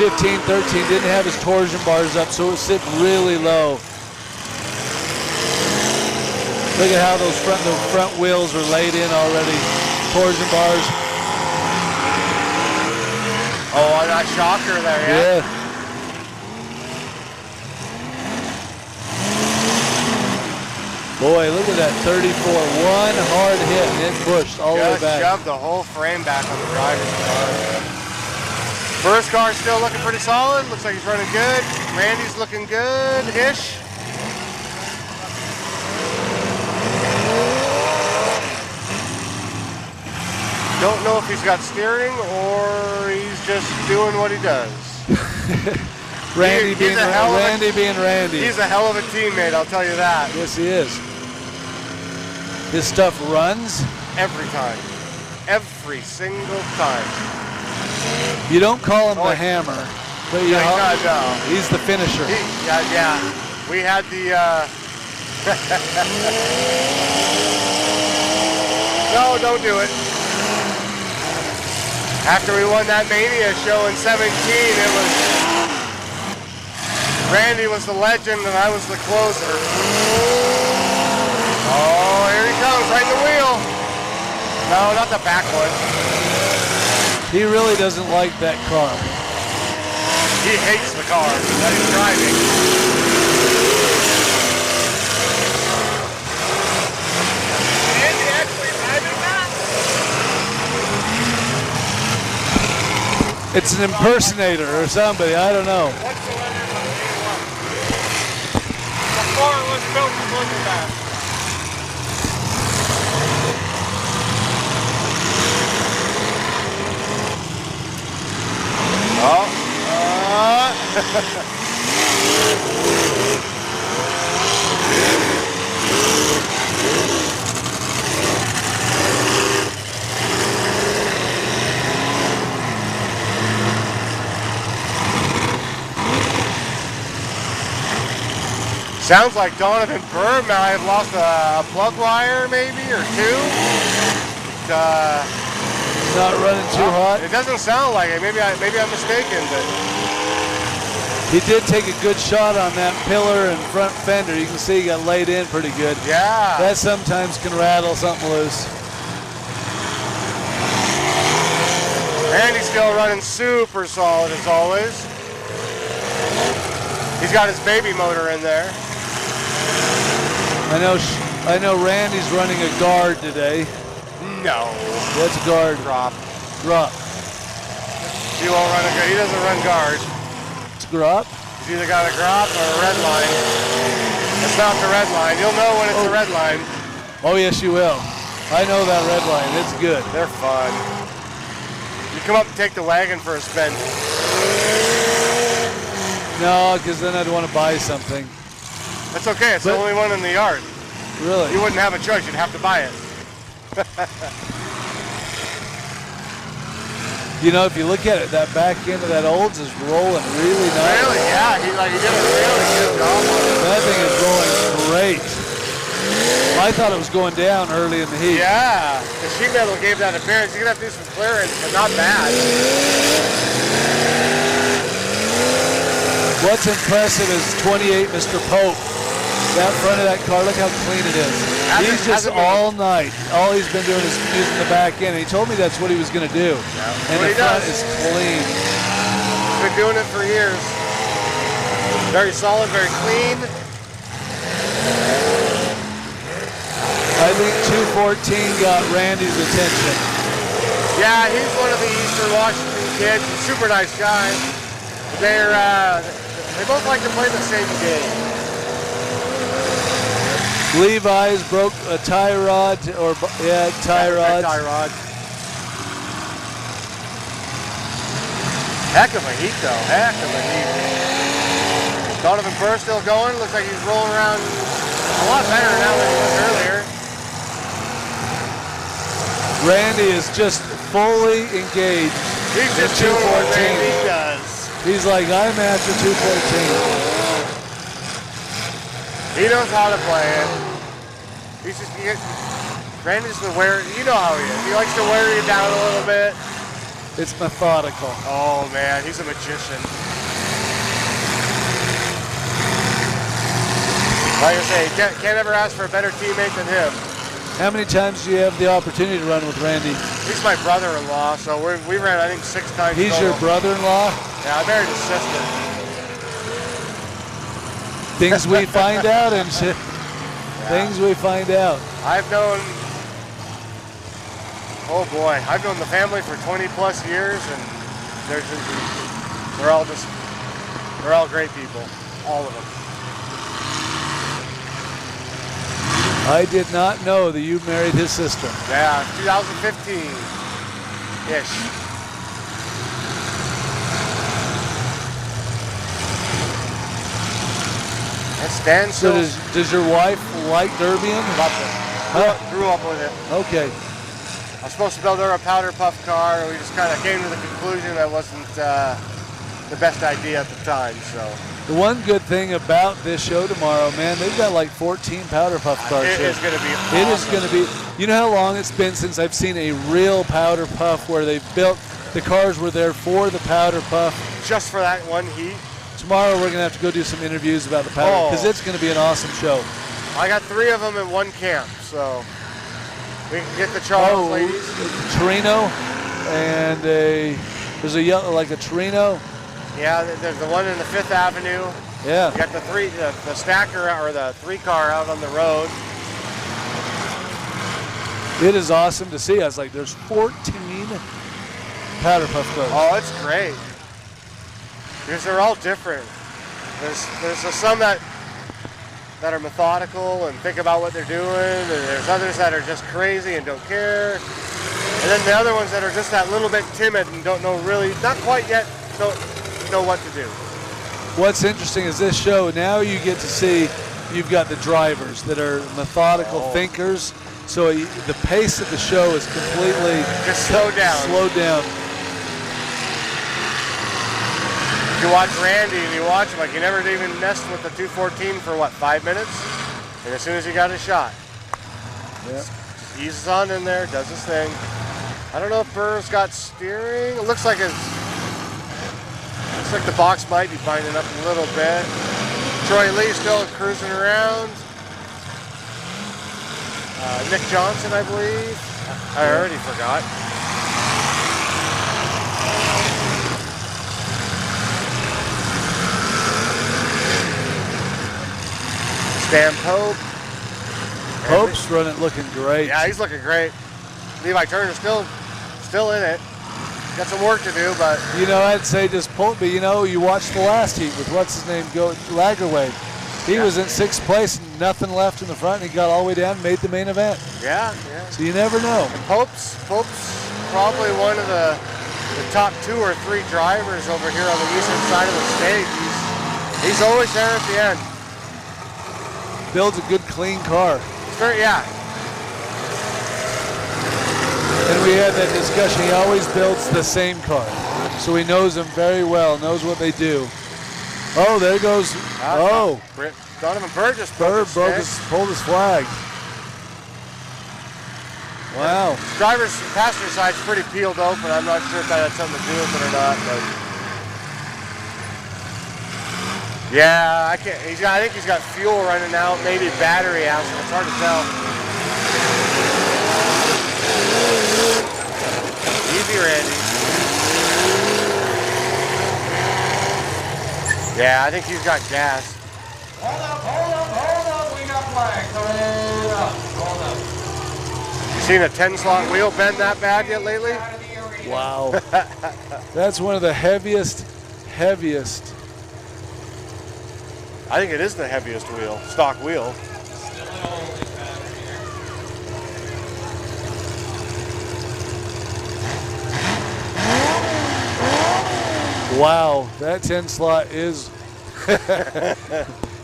15-13 didn't have his torsion bars up, so it was sitting really low. Look at how the front wheels are laid in already. Torsion bars. Oh, that shocker there, yeah. Boy, look at that 34. One hard hit and it pushed all the way back. Shoved the whole frame back on the driver's car. First car still looking pretty solid. Looks like he's running good. Randy's looking good-ish. Don't know if he's got steering or he's just doing what he does. Randy being Randy. He's a hell of a teammate, I'll tell you that. Yes, he is. His stuff runs? Every time. Every single time. You don't call him the hammer, but you know, no. He's the finisher. Yeah. We had the... No, don't do it. After we won that Mania show in 17, it was... Randy was the legend and I was the closer. Oh, here he comes, right in the wheel. No, not the back one. He really doesn't like that car. He hates the car that he's driving. Is he actually driving that? It's an impersonator or somebody, I don't know. Let's go from looking back. Sounds like Donovan Bird might have lost a plug wire, maybe, or two. Not running too hot. It doesn't sound like it. Maybe I'm mistaken, but he did take a good shot on that pillar and front fender. You can see he got laid in pretty good. Yeah. That sometimes can rattle something loose. And he's still running super solid as always. He's got his baby motor in there. I know Randy's running a guard today. No. That's a guard. Drop. He won't run he doesn't run guard. It's drop? He's either got a drop or a red line. It's not the red line. You'll know when it's a red line. Oh, yes, you will. I know that red line. It's good. They're fun. You come up and take the wagon for a spin. No, because then I'd want to buy something. That's okay. It's the only one in the yard. Really? You wouldn't have a choice. You'd have to buy it. You know, if you look at it, that back end of that Olds is rolling really nice. Really? Yeah. He did a really good job on it. That thing is rolling great. I thought it was going down early in the heat. Yeah. The sheet metal gave that appearance. You're going to have to do some clearance, but not bad. What's impressive is 28 Mr. Pope. That front of that car, look how clean it is. He's just all night. All he's been doing is using the back end. He told me that's what he was going to do. Yeah, and the front is clean. He's been doing it for years. Very solid, very clean. I think 214 got Randy's attention. Yeah, he's one of the Eastern Washington kids. Super nice guy. They both like to play the same game. Levi's broke a tie rod, tie rod. Tie rod. Heck of a heat, though. Heck of a heat. Donovan Burr still going. Looks like he's rolling around a lot better now than he was earlier. Randy is just fully engaged. He's just doing what Randy does. He's like, I'm after 214. He knows how to play it. He's just, Randy's the wear, you know how he is. He likes to wear you down a little bit. It's methodical. Oh man, he's a magician. Like I say, can't ever ask for a better teammate than him. How many times do you have the opportunity to run with Randy? He's my brother-in-law, so we ran, I think, 6 times. He's total. your brother-in-law? Yeah, I married his sister. Things we find out and shit. Things we find out. I've known, oh boy, I've known the family for 20 plus years, and they're all great people, all of them. I did not know that you married his sister. Yeah, 2015-ish. Stan so does your wife like Derbian? Loved it. Grew up with it. Okay. I was supposed to build her a powder puff car. We just kind of came to the conclusion that wasn't the best idea at the time. So the one good thing about this show tomorrow, man, they've got like 14 powder puff cars. It is going to be awesome. It is going to be. You know how long it's been since I've seen a real powder puff where they built the cars were there for the powder puff. Just for that one heat. Tomorrow we're going to have to go do some interviews about the powder because it's going to be an awesome show. I got 3 of them in one camp, so we can get the Charles ladies. A Torino and there's a yellow, like a Torino. Yeah, there's the one in the 5th Avenue. Yeah. You got the stacker or the 3-car out on the road. It is awesome to see. I was like, there's 14 powder puff cars. Oh, it's great. Because they're all different. There's some that are methodical and think about what they're doing, and there's others that are just crazy and don't care. And then the other ones that are just that little bit timid and don't know really, not quite yet, don't know what to do. What's interesting is this show, now you get to see, you've got the drivers that are methodical thinkers, so the pace of the show is completely just slowed down. You watch Randy and you watch him like he never even messed with the 214 for what, 5 minutes? And as soon as he got his shot, just eases on in there, does his thing. I don't know if Burr's got steering. It looks like the box might be binding up a little bit. Troy Lee still cruising around. Nick Johnson, I believe. I already forgot. Stan Pope. Pope's running, looking great. Yeah, he's looking great. Levi Turner's still in it. Got some work to do, but you know, I'd say just Pope. But you know, you watched the last heat with what's his name go Lagerway. He was in 6th place, nothing left in the front, and he got all the way down, and made the main event. Yeah. So you never know. And Pope's probably one of the top 2 or 3 drivers over here on the eastern side of the state. He's always there at the end. Builds a good, clean car. Yeah. And we had that discussion. He always builds the same car, so he knows them very well, knows what they do. Oh, there goes. Donovan Burr just pulled his flag. Wow. Passenger side's pretty peeled open. I'm not sure if that had something to do with it or not, but. Yeah, I think he's got fuel running out, maybe battery out. It's hard to tell. Easy, Randy. Yeah, I think he's got gas. Hold up. We got flags. Hold up. You seen a 10-slot wheel bend that bad yet lately? Wow. That's one of the heaviest. I think it is the heaviest wheel, stock wheel. Wow, that 10 slot is.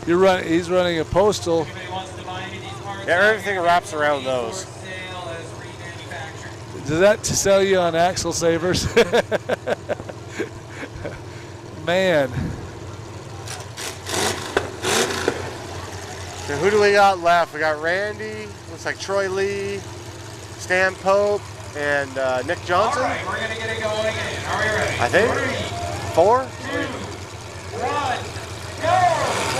He's running a postal. Yeah, everything wraps around those. Does that sell you on axle savers? Man. So who do we got left? We got Randy, looks like Troy Lee, Stan Pope, and Nick Johnson. All right, we're going to get it going again. Are we ready? I think. 4? 2, 1, go!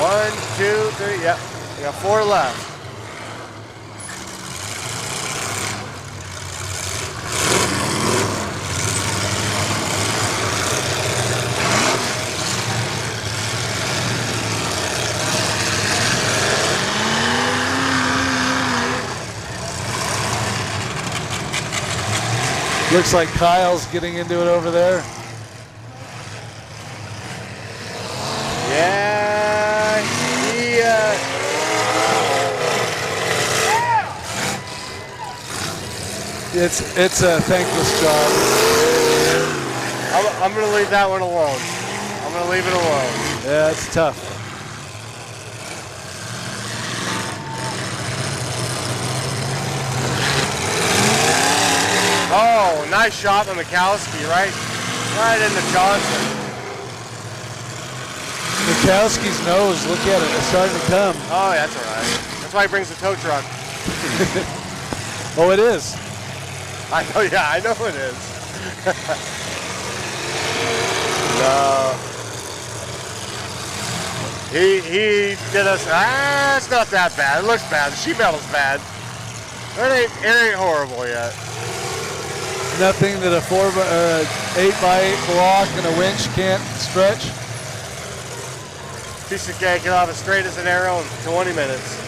1, 2, 3, yep. We got 4 left. Looks like Kyle's getting into it over there. Yeah, he, It's a thankless job. I'm going to leave that one alone. I'm going to leave it alone. Yeah, it's tough. Oh, nice shot on Mikowski, right into Johnson. Mikowski's nose, look at it, it's starting to come. Oh, yeah, that's all right. That's why he brings the tow truck. Oh, it is. I know, yeah, I know it is. No. He did us, it's not that bad. It looks bad. The sheet metal's bad. It ain't horrible yet. Nothing that a 8x8 block and a winch can't stretch. Piece of cake, it'll have as straight as an arrow in 20 minutes.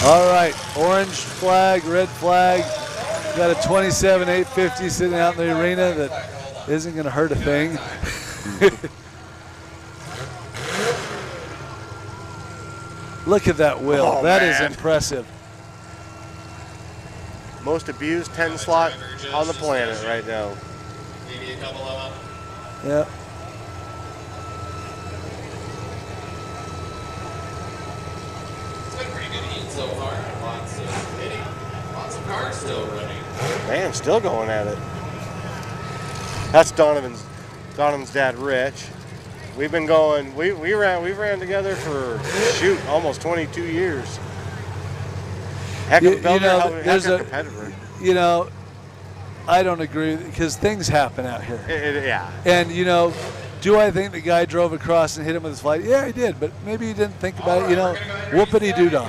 All right, orange flag, red flag. Got a 27-850 sitting out in the arena that isn't going to hurt a thing. Look at that wheel. Oh, that is man. impressive. Most abused 10 slot on the planet right now. Maybe a couple of them. Yeah. It's been a pretty good heat so far. Lots of hitting. Lots of cars still running. Man, still going at it. That's Donovan's dad, Rich. We've been going. We ran together for almost 22 years. Heck of a builder, heck of a competitor. You know, I don't agree because things happen out here. Yeah. And you know, do I think the guy drove across and hit him with his flag? Yeah, he did, but maybe he didn't think about it. You know, whoopity doo dah.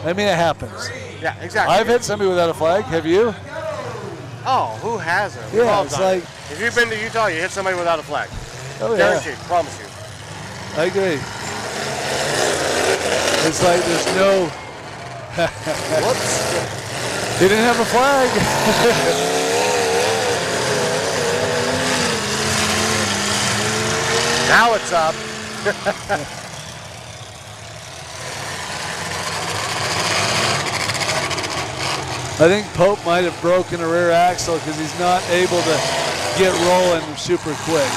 I mean, it happens. Yeah, exactly. I've hit somebody without a flag. Have you? Oh, who hasn't? Yeah, We've all it's done like. it. If you've been to Utah, you hit somebody without a flag. Oh yeah. Guaranteed, promise you. I agree. It's like there's no. Whoops. He didn't have a flag. Now it's up. I think Pope might have broken a rear axle because he's not able to get rolling super quick.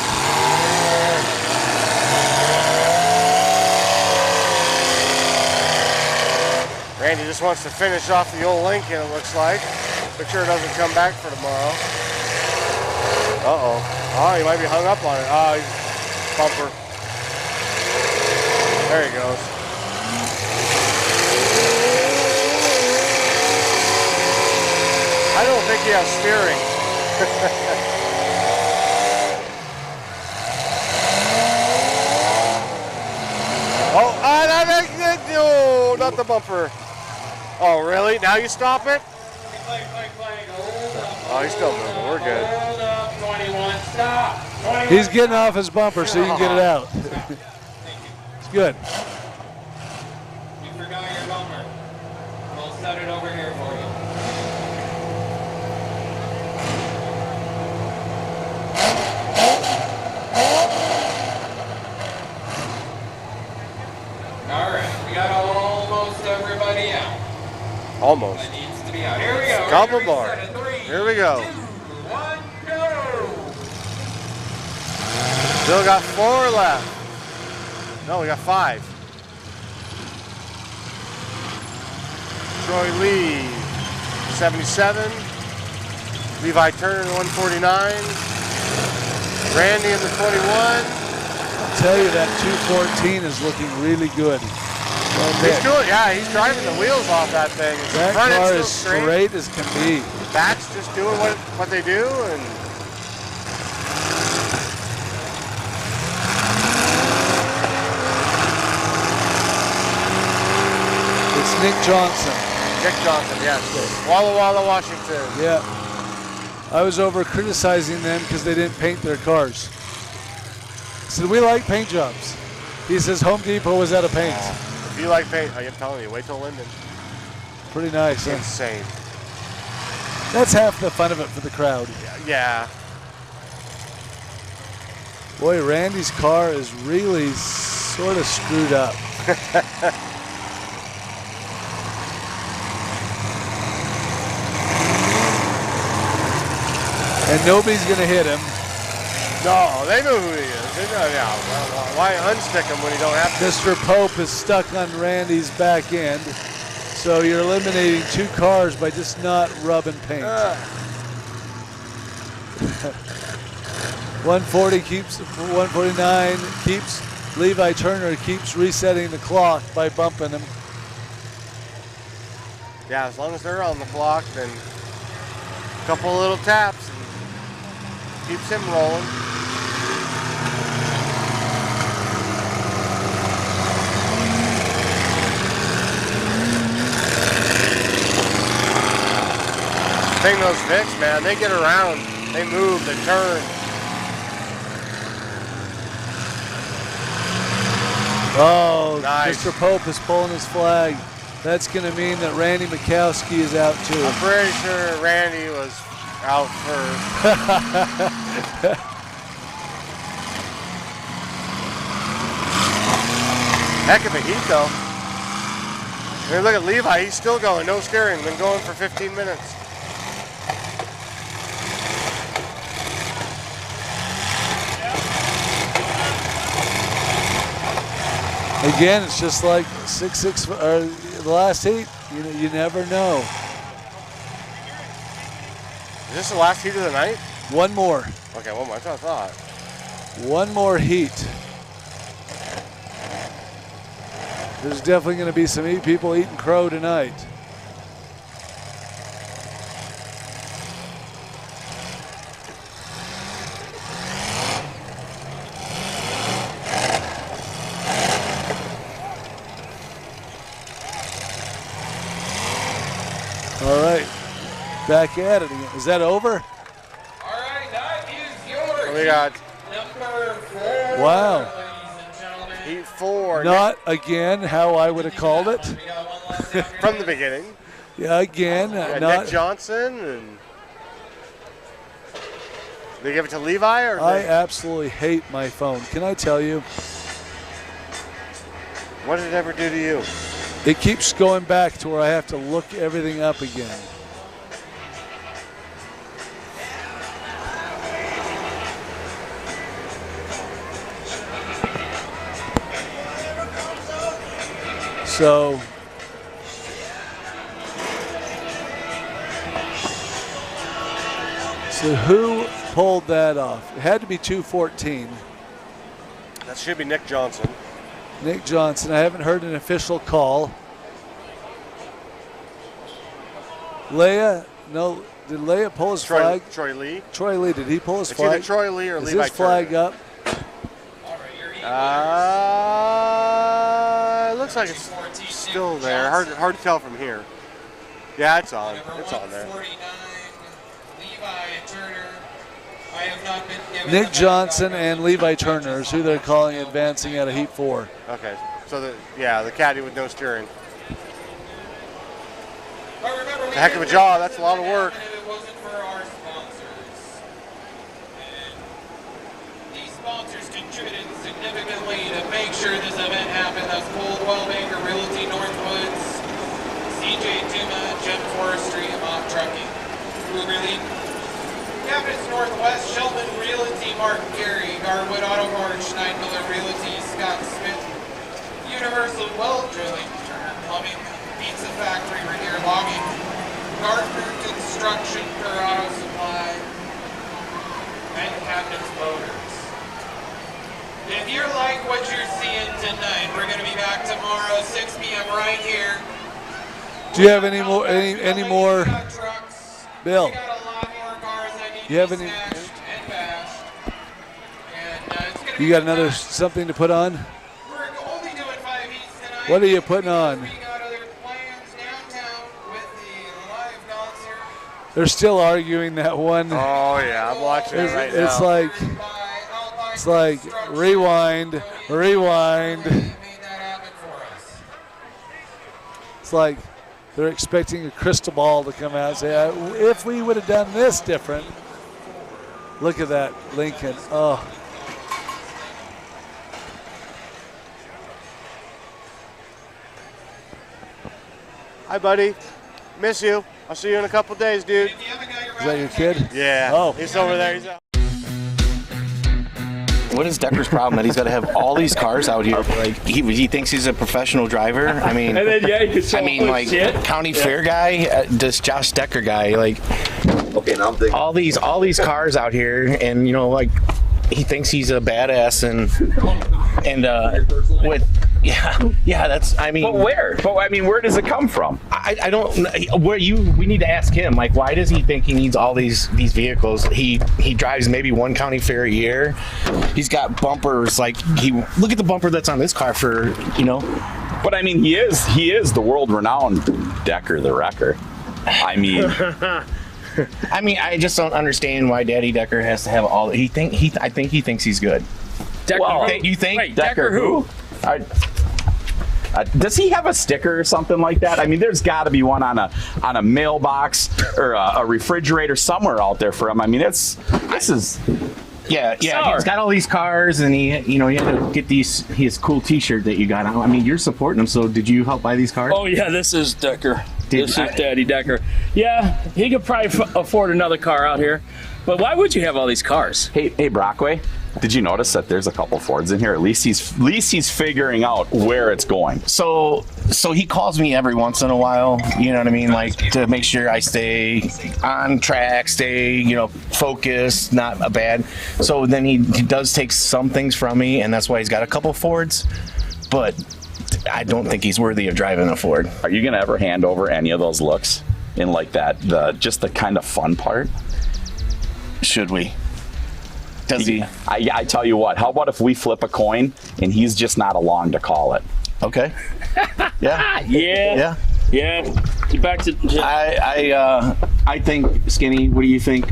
Randy just wants to finish off the old Lincoln, it looks like. Make sure it doesn't come back for tomorrow. Uh-oh. Oh, he might be hung up on it. Oh, he's bumper. There he goes. I don't think he has steering. Oh, no, not the bumper. Oh, really? Now you stop it? Oh, he's still moving. We're good. 21, stop. 21, He's getting off his bumper so you can get it out. It's good. You forgot your bumper. We'll set it over here for you. All right, we got almost everybody out. Almost. That needs to be out. Here we go. Couple more. Here we go. 2, Still got 4 left. No, we got 5. Troy Lee, 77. Levi Turner, 149. Randy in the 21. I'll tell you that 214 is looking really good. He's doing, yeah, he's driving the wheels off that thing. That car is straight as can be. Back's just doing what they do, and it's Nick Johnson. Nick Johnson, yes. Walla Walla, Washington. Yeah. I was over criticizing them because they didn't paint their cars. I said, we like paint jobs. He says Home Depot was out of paint. If you like paint, I'm telling you, wait till Linden. Pretty nice. Huh? Insane. That's half the fun of it for the crowd. Yeah. Boy, Randy's car is really sort of screwed up. And nobody's going to hit him. No, they know who he is. They know, yeah. Why unstick him when you don't have to? Mr. Pope is stuck on Randy's back end. So you're eliminating 2 cars by just not rubbing paint. 140 keeps, 149 keeps, Levi Turner keeps resetting the clock by bumping him. Yeah, as long as they're on the clock, then a couple of little taps and keeps him rolling. Thing those Vicks, man, they get around, they move, they turn. Oh, nice. Mr. Pope is pulling his flag. That's going to mean that Randy Mikowski is out too. I'm pretty sure Randy was out first. Heck of a heat though. I mean, look at Levi, he's still going, no steering, been going for 15 minutes. Again, it's just like 6-6 or the last heat. You never know. Is this the last heat of the night? One more. Okay, one more. That's what I thought. One more heat. There's definitely going to be some people eating crow tonight. All right, back at it again. Is that over? All right, that is yours. We got number 4. Wow. Heat 4. Not again how I would have called it. From the beginning. Yeah, again. Yeah, not Nick Johnson. And they give it to Levi? Or I absolutely hate my phone. Can I tell you? What did it ever do to you? It keeps going back to where I have to look everything up again. So who pulled that off? It had to be 214. That should be Nick Johnson. Nick Johnson. I haven't heard an official call. Leia, no, did Leia pull his flag? Troy Lee. Troy Lee, did he pull his It's flag? either Troy Lee or Is Levi his flag Turner. up? It looks like it's still there. Hard to tell from here. Yeah, it's on. It's on there. Nick Johnson and Levi Turner is who they're calling advancing out of Heat 4. Okay, so the caddy with no steering. It's a heck of a job. That's a lot of work. These sponsors contributed significantly to make sure this event happened. That's Coldwell Banker Realty Northwoods, CJ Tuma, Jet Forestry, and Mock Trucking. Uber League. Cabinets Northwest, Sheldon Realty, Mark Gary, Garwood Auto Parts, Schneider Realty, Scott Smith, Universal Well Drilling, Turner Plumbing, Pizza Factory, Reger Logging, Gardner Construction, Per Auto Supply, and Cabinets Motors. If you like what you're seeing tonight, we're going to be back tomorrow, 6 p.m. right here. Do you have any more, Bill? You have any? You got another something to put on? What are you putting on? They're still arguing that one. Oh yeah, I'm watching it right now. It's like rewind. It's like they're expecting a crystal ball to come out and say, if we would have done this different. Look at that, Lincoln. Oh. Hi, buddy. Miss you. I'll see you in a couple days, dude. Is that your kid? Yeah. Oh. He's over there. He's out. What is Decker's problem that he's got to have all these cars out here? Like he thinks he's a professional driver. I mean, And then, yeah, you can sell like shit. county fair guy, this Josh Decker guy, like Okay, now I'm thinking. all these cars out here, and like he thinks he's a badass, and with yeah, that's I mean. But where? But I mean, where does it come from? I don't. We need to ask him. Like, why does he think he needs all these vehicles? He drives maybe one county fair a year. He's got bumpers. Like look at the bumper that's on this car for But I mean, he is the world-renowned Decker the Wrecker. I mean. I just don't understand why Daddy Decker has to have all. I think he thinks he's good. Decker, Well, you think? Wait, Decker who? Does he have a sticker or something like that? I mean, there's got to be one on a mailbox or a refrigerator somewhere out there for him. I mean, this is. Yeah. He's got all these cars, and he had to get his cool T-shirt that you got. I mean, you're supporting him. So, did you help buy these cars? Oh yeah, this is Decker. This is Daddy Decker. Yeah, he could probably afford another car out here. But why would you have all these cars? Hey, Brockway. Did you notice that there's a couple Fords in here? At least he's figuring out where it's going. So he calls me every once in a while, you know what I mean? Like to make sure I stay on track, stay, focused, not bad. So then he does take some things from me, and that's why he's got a couple Fords. But I don't think he's worthy of driving a Ford. Are you gonna ever hand over any of those looks in like that, just the kind of fun part? Should we? Does he? I tell you what, how about if we flip a coin and he's just not along to call it? Okay. Yeah. Yeah. Get back to. I think, Skinny, what do you think?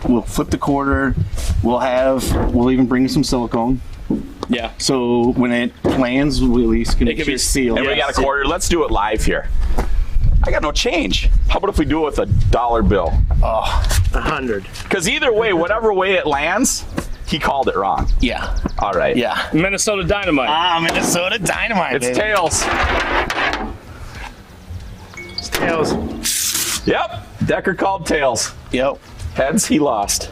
We'll flip the quarter. We'll even bring some silicone. Yeah. So when it lands, we at least can be sealed. And we got a quarter. Let's do it live here. I got no change. How about if we do it with a $1 bill? Oh, 100. Because either way, whatever way it lands, he called it wrong. Yeah. All right. Yeah. Minnesota Dynamite. Minnesota Dynamite. It's baby. tails. It's tails. Yep. Decker called tails. Yep. Heads, he lost.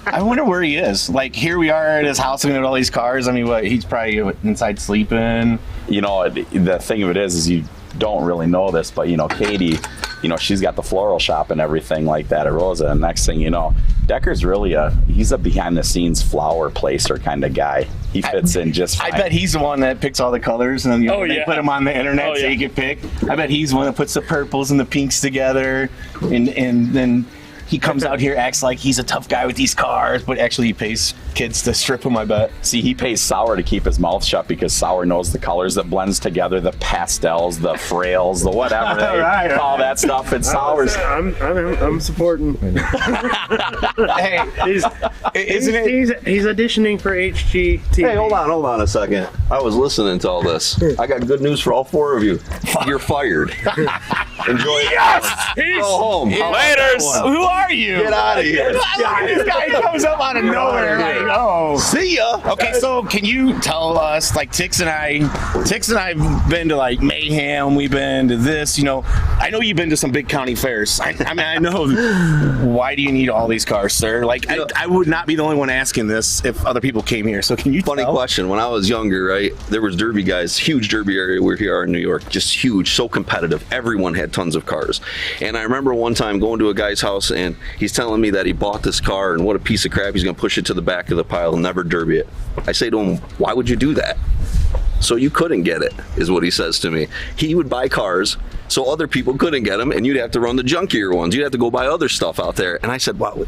I wonder where he is. Like, here we are at his house looking at all these cars. I mean, he's probably inside sleeping. The thing of it is you don't really know this, but Katie, she's got the floral shop and everything like that at Rosa, and next thing you know, Decker's really he's a behind the scenes flower placer kind of guy. He fits in just fine. I bet he's the one that picks all the colors, and then they put them on the internet so you can pick. I bet he's the one that puts the purples and the pinks together, and then he comes out here, acts like he's a tough guy with these cars, but actually he pays kids to strip them, I bet. See, he pays Sour to keep his mouth shut because Sour knows the colors that blends together, the pastels, the frails, the whatever, all that stuff. And Sour's. I'm supporting. Hey, he's auditioning for HGTV. Hey, hold on a second. I was listening to all this. I got good news for all four of you. You're fired. Enjoy it. Yes! Go home. Laters. Who are you? Get out of here. This guy comes up out of nowhere. Like, oh, see ya. Okay, so can you tell us, like Tix and I've been to like Mayhem, we've been to this, I know you've been to some big county fairs. I mean, I know. Why do you need all these cars, sir? Like, I would not be the only one asking this if other people came here. So can you Funny question. When I was younger, right, there was derby guys, huge derby area where we are in New York, just huge, so competitive. Everyone had tons of cars. And I remember one time going to a guy's house and he's telling me that he bought this car and what a piece of crap, he's going to push it to the back of the pile and never derby it. I say to him, why would you do that? So you couldn't get it, is what he says to me. He would buy cars so other people couldn't get them, and you'd have to run the junkier ones. You'd have to go buy other stuff out there. And I said, wow,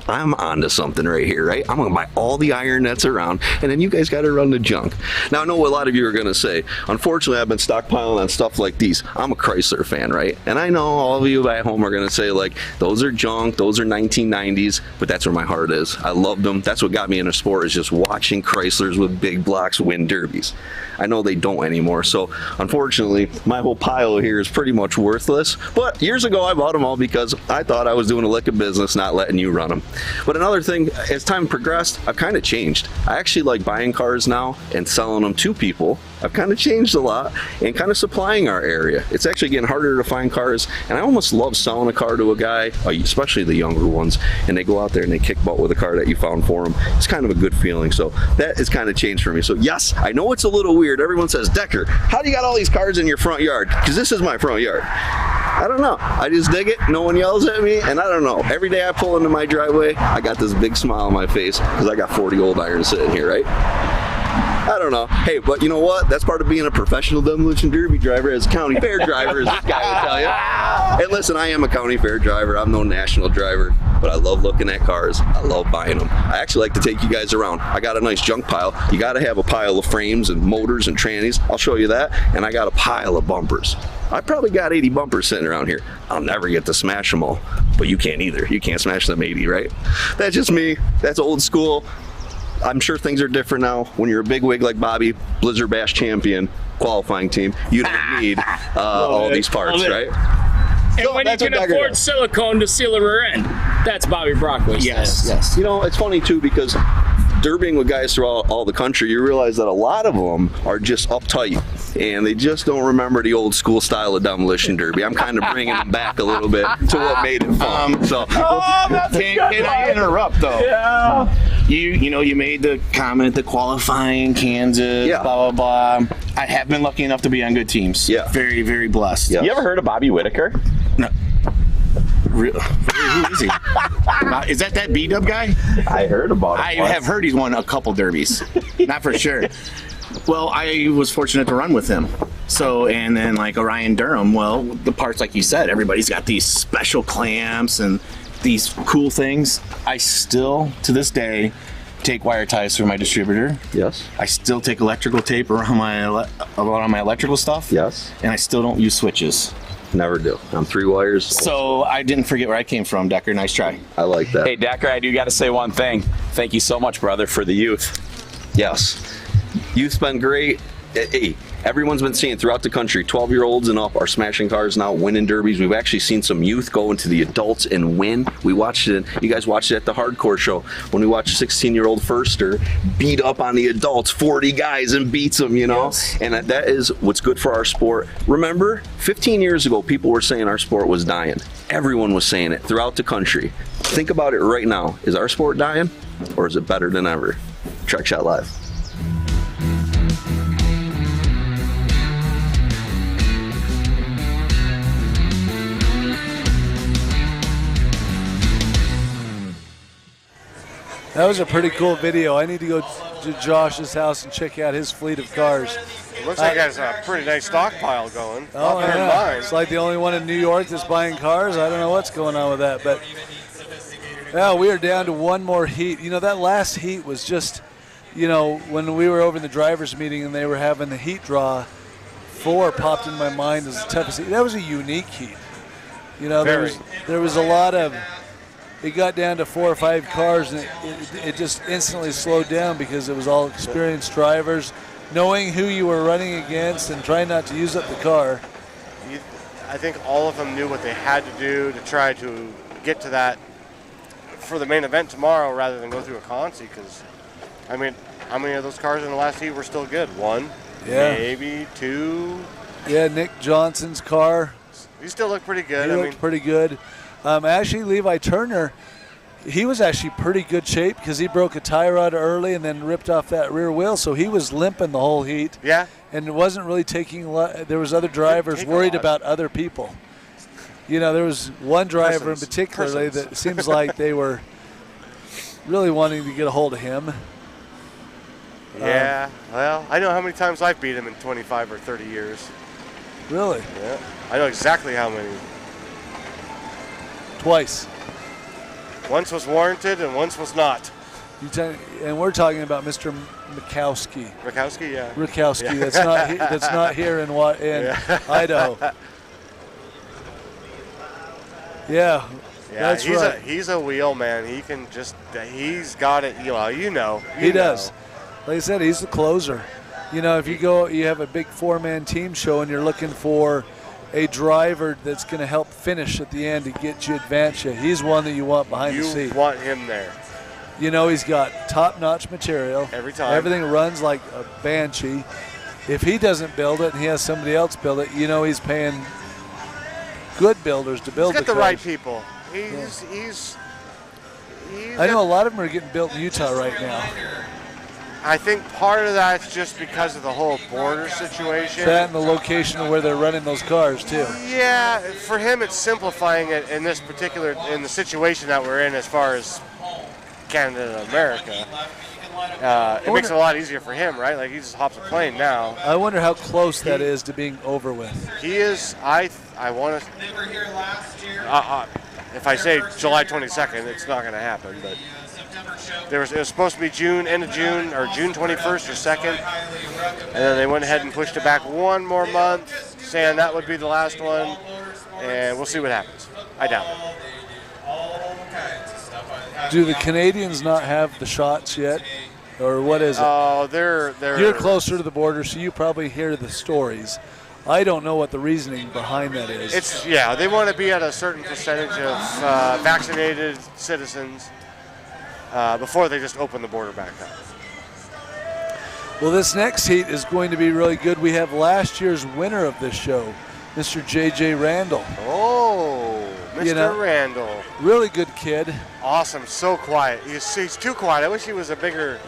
I'm onto something right here, right? I'm gonna buy all the iron that's around, and then you guys gotta run the junk. Now, I know what a lot of you are gonna say. Unfortunately, I've been stockpiling on stuff like these. I'm a Chrysler fan, right? And I know all of you at home are gonna say, like, those are junk, those are 1990s, but that's where my heart is. I loved them. That's what got me into sport, is just watching Chryslers with big blocks win derbies. I know they don't anymore, so unfortunately, my whole pile here is pretty much worthless. But years ago, I bought them all because I thought I was doing a lick of business, not letting you run them. But another thing, as time progressed, I've kind of changed. I actually like buying cars now and selling them to people. I've kind of changed a lot and kind of supplying our area. It's actually getting harder to find cars, and I almost love selling a car to a guy, especially the younger ones, and they go out there and they kick butt with a car that you found for them. It's kind of a good feeling, so that has kind of changed for me. So yes, I know it's a little weird. Everyone says, Decker, how do you got all these cars in your front yard? Because this is my front yard. I don't know. I just dig it. No one yells at me, and I don't know. Every day I pull into my driveway, I got this big smile on my face because I got 40 old irons sitting here, right? I don't know. Hey, but you know what? That's part of being a professional demolition derby driver, as a county fair driver, as this guy would tell you. And listen, I am a county fair driver. I'm no national driver, but I love looking at cars. I love buying them. I actually like to take you guys around. I got a nice junk pile. You got to have a pile of frames and motors and trannies. I'll show you that. And I got a pile of bumpers. I probably got 80 bumpers sitting around here. I'll never get to smash them all, but you can't either. You can't smash them 80, right? That's just me. That's old school. I'm sure things are different now. When you're a big wig like Bobby, Blizzard Bash champion, qualifying team, you don't need all these parts, right? And so when you can afford silicone to seal a rear end, that's Bobby Brockway's. Yes. You know, it's funny too, because derbying with guys throughout all the country, you realize that a lot of them are just uptight and they just don't remember the old school style of demolition derby. I'm kind of bringing them back a little bit to what made it fun. Can I interrupt though? Yeah. You made the comment, the qualifying, Kansas, blah, blah, blah. I have been lucky enough to be on good teams. Yeah. Very, very blessed. Yes. You ever heard of Bobby Whitaker? No. Who is he? Is that B-dub guy? I heard about him. I have heard he's won a couple derbies. Not for sure. Well, I was fortunate to run with him. So, and then like Orion Durham, well, the parts like you said, everybody's got these special clamps and these cool things. I still, to this day, take wire ties through my distributor. Yes. I still take electrical tape around my electrical stuff. Yes. And I still don't use switches. Never do. I'm 3 wires. So I didn't forget where I came from, Decker. Nice try. I like that. Hey, Decker, I do got to say one thing. Thank you so much, brother, for the youth. Yes. Youth's been great. Hey, everyone's been seeing throughout the country, 12-year-olds and up are smashing cars now, winning derbies. We've actually seen some youth go into the adults and win. We watched it. You guys watched it at the hardcore show when we watched 16-year-old Firster beat up on the adults, 40 guys, and beats them, you know? Yes. And that is what's good for our sport. Remember, 15 years ago, people were saying our sport was dying. Everyone was saying it throughout the country. Think about it right now. Is our sport dying, or is it better than ever? TrackShotLive. That was a pretty cool video. I need to go to Josh's house and check out his fleet of cars. Looks like he has a pretty nice stockpile going. Oh, yeah. It's like the only one in New York that's buying cars. I don't know what's going on with that. But, yeah, we are down to one more heat. You know, that last heat was just, you know, when we were over in the drivers' meeting and they were having the heat draw, 4 popped in my mind as the toughest heat. That was a unique heat. You know, there was a lot of... It got down to 4 or 5 cars, and it just instantly slowed down because it was all experienced drivers, knowing who you were running against and trying not to use up the car. I think all of them knew what they had to do to try to get to that for the main event tomorrow rather than go through a consi, because, I mean, how many of those cars in the last heat were still good? 1? Yeah. Maybe 2? Yeah, Nick Johnson's car He still looked pretty good. He looked pretty good. Actually, Levi Turner, he was actually pretty good shape because he broke a tie rod early and then ripped off that rear wheel, so he was limping the whole heat. Yeah. And it wasn't really taking a lot. There was other drivers worried about other people. You know, there was one driver in particular that seems like they were really wanting to get a hold of him. Yeah, well, I know how many times I've beat him in 25 or 30 years. Really? Yeah, I know exactly how many. Twice. Once was warranted and once was not. And we're talking about Mr. Mikowski. Mikowski, yeah. Rikowski. Yeah. That's not here in Idaho. Yeah. That's he's right. He's a wheel man. He can just. He's got it. You know. He does. Like I said, he's the closer. You know, if you have a big four-man team show and you're looking for a driver that's going to help finish at the end to get you advance you, he's one that you want behind the seat. You want him there. You know, he's got top-notch material. Every time. Everything runs like a banshee. If he doesn't build it and he has somebody else build it, you know he's paying good builders to build He's got the cars. right people. I know a lot of them are getting built in Utah right now. I think part of that's just because of the whole border situation. That and the location of where they're running those cars too. Yeah, for him it's simplifying it in this particular, in the situation that we're in as far as Canada and America. It makes it a lot easier for him, right? Like he just hops a plane now. I wonder how close that is to being over with. He is, I want to, if I say July 22nd, it's not going to happen, but it was supposed to be end of June, or June 21st or 2nd, and then they went ahead and pushed it back one more month, saying that would be the last one, and we'll see what happens. I doubt it. Do the Canadians not have the shots yet, or what is it? Oh, they're. You're closer to the border, so you probably hear the stories. I don't know what the reasoning behind that is. They want to be at a certain percentage of vaccinated citizens before they just open the border back up. Well, this next heat is going to be really good. We have last year's winner of this show, Mr. J.J. Randall. Oh, Mr. Randall. Really good kid. Awesome, so quiet. He's too quiet. I wish he was a bigger,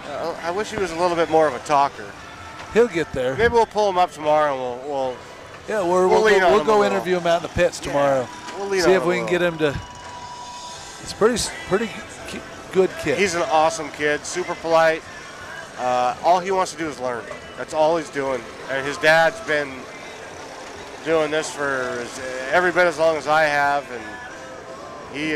I wish he was a little bit more of a talker. He'll get there. Maybe we'll pull him up tomorrow and we'll go interview him out in the pits tomorrow. We'll lean see on if we him can get him to. It's pretty good kid. He's an awesome kid, super polite. All he wants to do is learn. That's all he's doing. And his dad's been doing this for every bit as long as I have, and he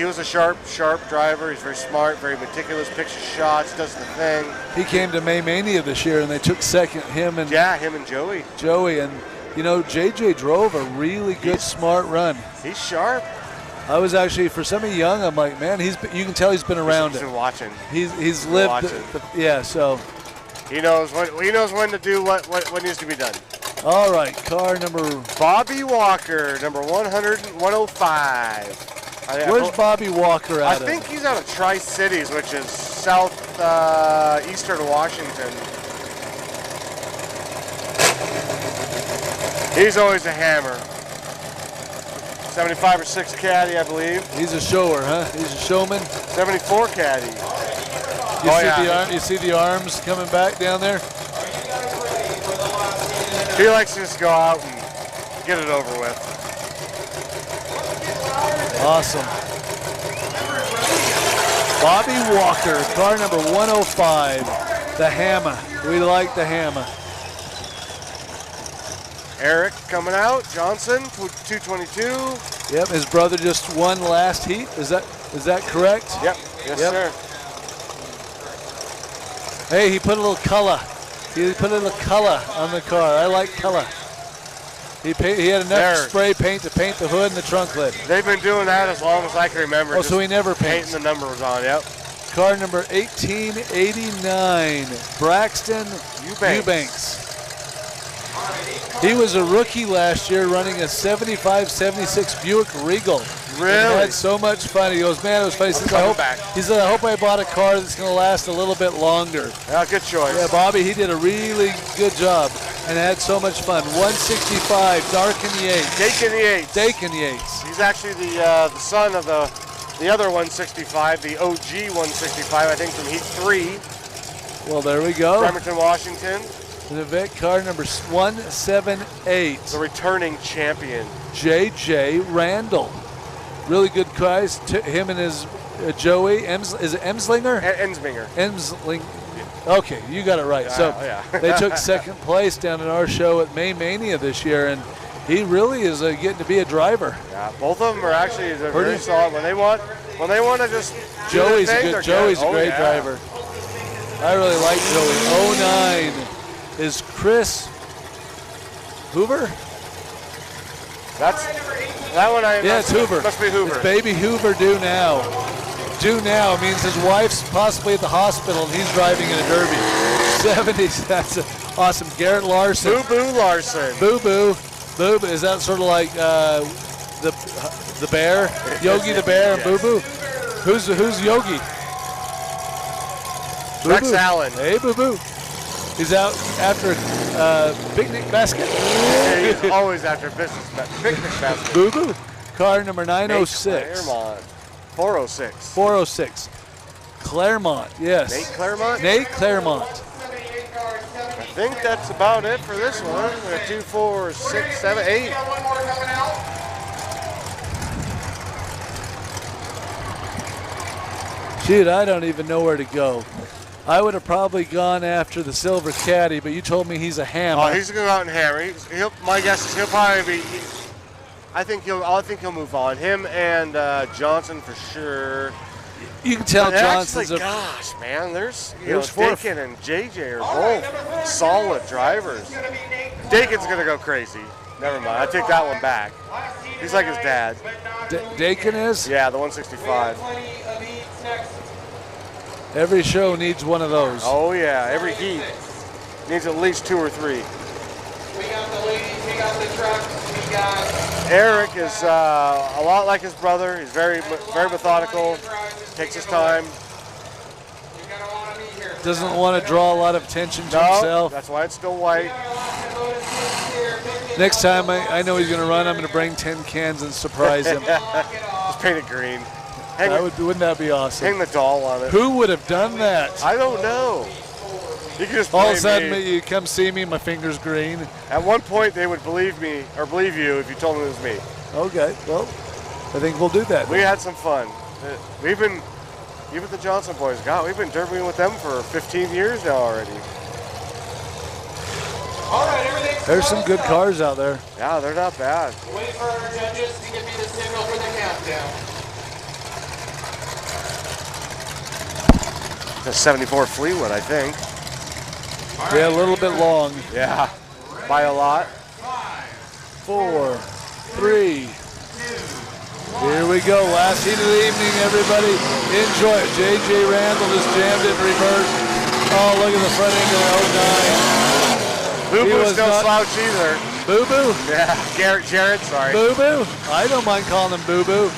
was a sharp driver. He's very smart, very meticulous, picks his shots, does the thing. He came to May Mania this year, and they took second. Him and Joey. Joey, and you know, JJ drove a really good, smart run. He's sharp. I was actually, for somebody young, I'm like, man, you can tell he's been around He's it. been watching. He's lived. So he knows when to do what needs to be done. All right, car number. Bobby Walker, number 105. Where's Bobby Walker out of? I think he's out of Tri-Cities, which is eastern Washington. He's always a hammer. 75 or 6 caddy, I believe. He's a shower, huh? He's a showman. 74 caddy. You see the arms coming back down there? He likes to just go out and get it over with. Awesome. Bobby Walker, car number 105, the Hammer. We like the Hammer. Eric coming out, Johnson, 222. Yep, his brother just won last heat. Is that correct? Yep, yes sir. Hey, he put a little color. He put a little color on the car. I like color. He had enough spray paint to paint the hood and the trunk lid. They've been doing that as long as I can remember. Oh, so he never paints. Painting the numbers on, yep. Car number 1889, Braxton Eubanks. He was a rookie last year running a 75-76 Buick Regal. Really? And had so much fun. He goes, man, it was funny. He said, I hope I bought a car that's going to last a little bit longer. Yeah, good choice. Yeah, Bobby, he did a really good job. and had so much fun. 165, Darkin Yates. Dakin Yates. Dakin Yates. He's actually the son of the other 165, the OG 165, I think from Heat 3. Well, there we go. Bremerton, Washington. The vet car number 178. The returning champion. J.J. Randall. Really good guys. Him and his Joey. Is it Emslinger? Ensminger. Emslinger. Okay, you got it right. So they took second place down in our show at May Mania this year, and he really is getting to be a driver. Yeah, both of them are actually very solid. When they want to just Joey's a great driver. I really like Joey. 09 is Chris Hoover. That one. It's Hoover. Must be Hoover. It's baby Hoover due now. Due now means his wife's possibly at the hospital and he's driving in a Derby. 70s. That's awesome. Garrett Larson. Boo Boo Larson. Boo Boo. Boo Boo. Is that sort of like the bear? Yogi the bear and Boo Boo. Who's Yogi? Rex Allen. Hey, Boo Boo. He's out after picnic basket. Yeah, he's always after picnic basket. Boo Boo. Car number 906. Claremont. 406. 406. Claremont, yes. Nate Claremont? Nate Claremont. I think that's about it for this one. 2, 4, 6, 7, 8. Shoot, I don't even know where to go. I would have probably gone after the Silver Caddy, but you told me he's a hammer. Oh, he's going to go out and hammer. My guess is he'll probably be. I think he'll move on. Him and Johnson for sure. You can tell Johnson's Johnson's gosh, man, there's four. Dakin and JJ are both solid drivers. Dakin's going to go crazy. Never mind. I take that one back. He's like his dad. Dakin is? Yeah, the 165. Every show needs one of those. Oh, yeah. Every heat needs at least 2 or 3. We got the ladies, we got the trucks, we got... Eric is a lot like his brother. He's very methodical, takes his time. Doesn't want to draw a lot of attention to himself. That's why it's still white. Next time I know he's going to run, I'm going to bring 10 cans and surprise him. Just paint it green. Wouldn't that be awesome? Hang the doll on it. Who would have done that? I don't know. You can just all of a sudden you come see me, my finger's green. At one point they would believe me or believe you if you told them it was me. Okay, well, I think we'll do that. We had some fun. We've been, even the Johnson boys, God, we've been derbying with them for 15 years now already. All right, everything's There's some good cars out there. Yeah, they're not bad. Wait for our judges to give me the signal for the countdown. The 74 Fleetwood, I think. Yeah, a little bit long. Yeah, by a lot. 4, 3. Here we go. Last heat of the evening, everybody. Enjoy it. J.J. Randall just jammed it in reverse. Oh, look at the front end of the 09. Boo Boo's no slouch either. Boo Boo? Yeah, Jared, sorry. Boo Boo? I don't mind calling him Boo Boo.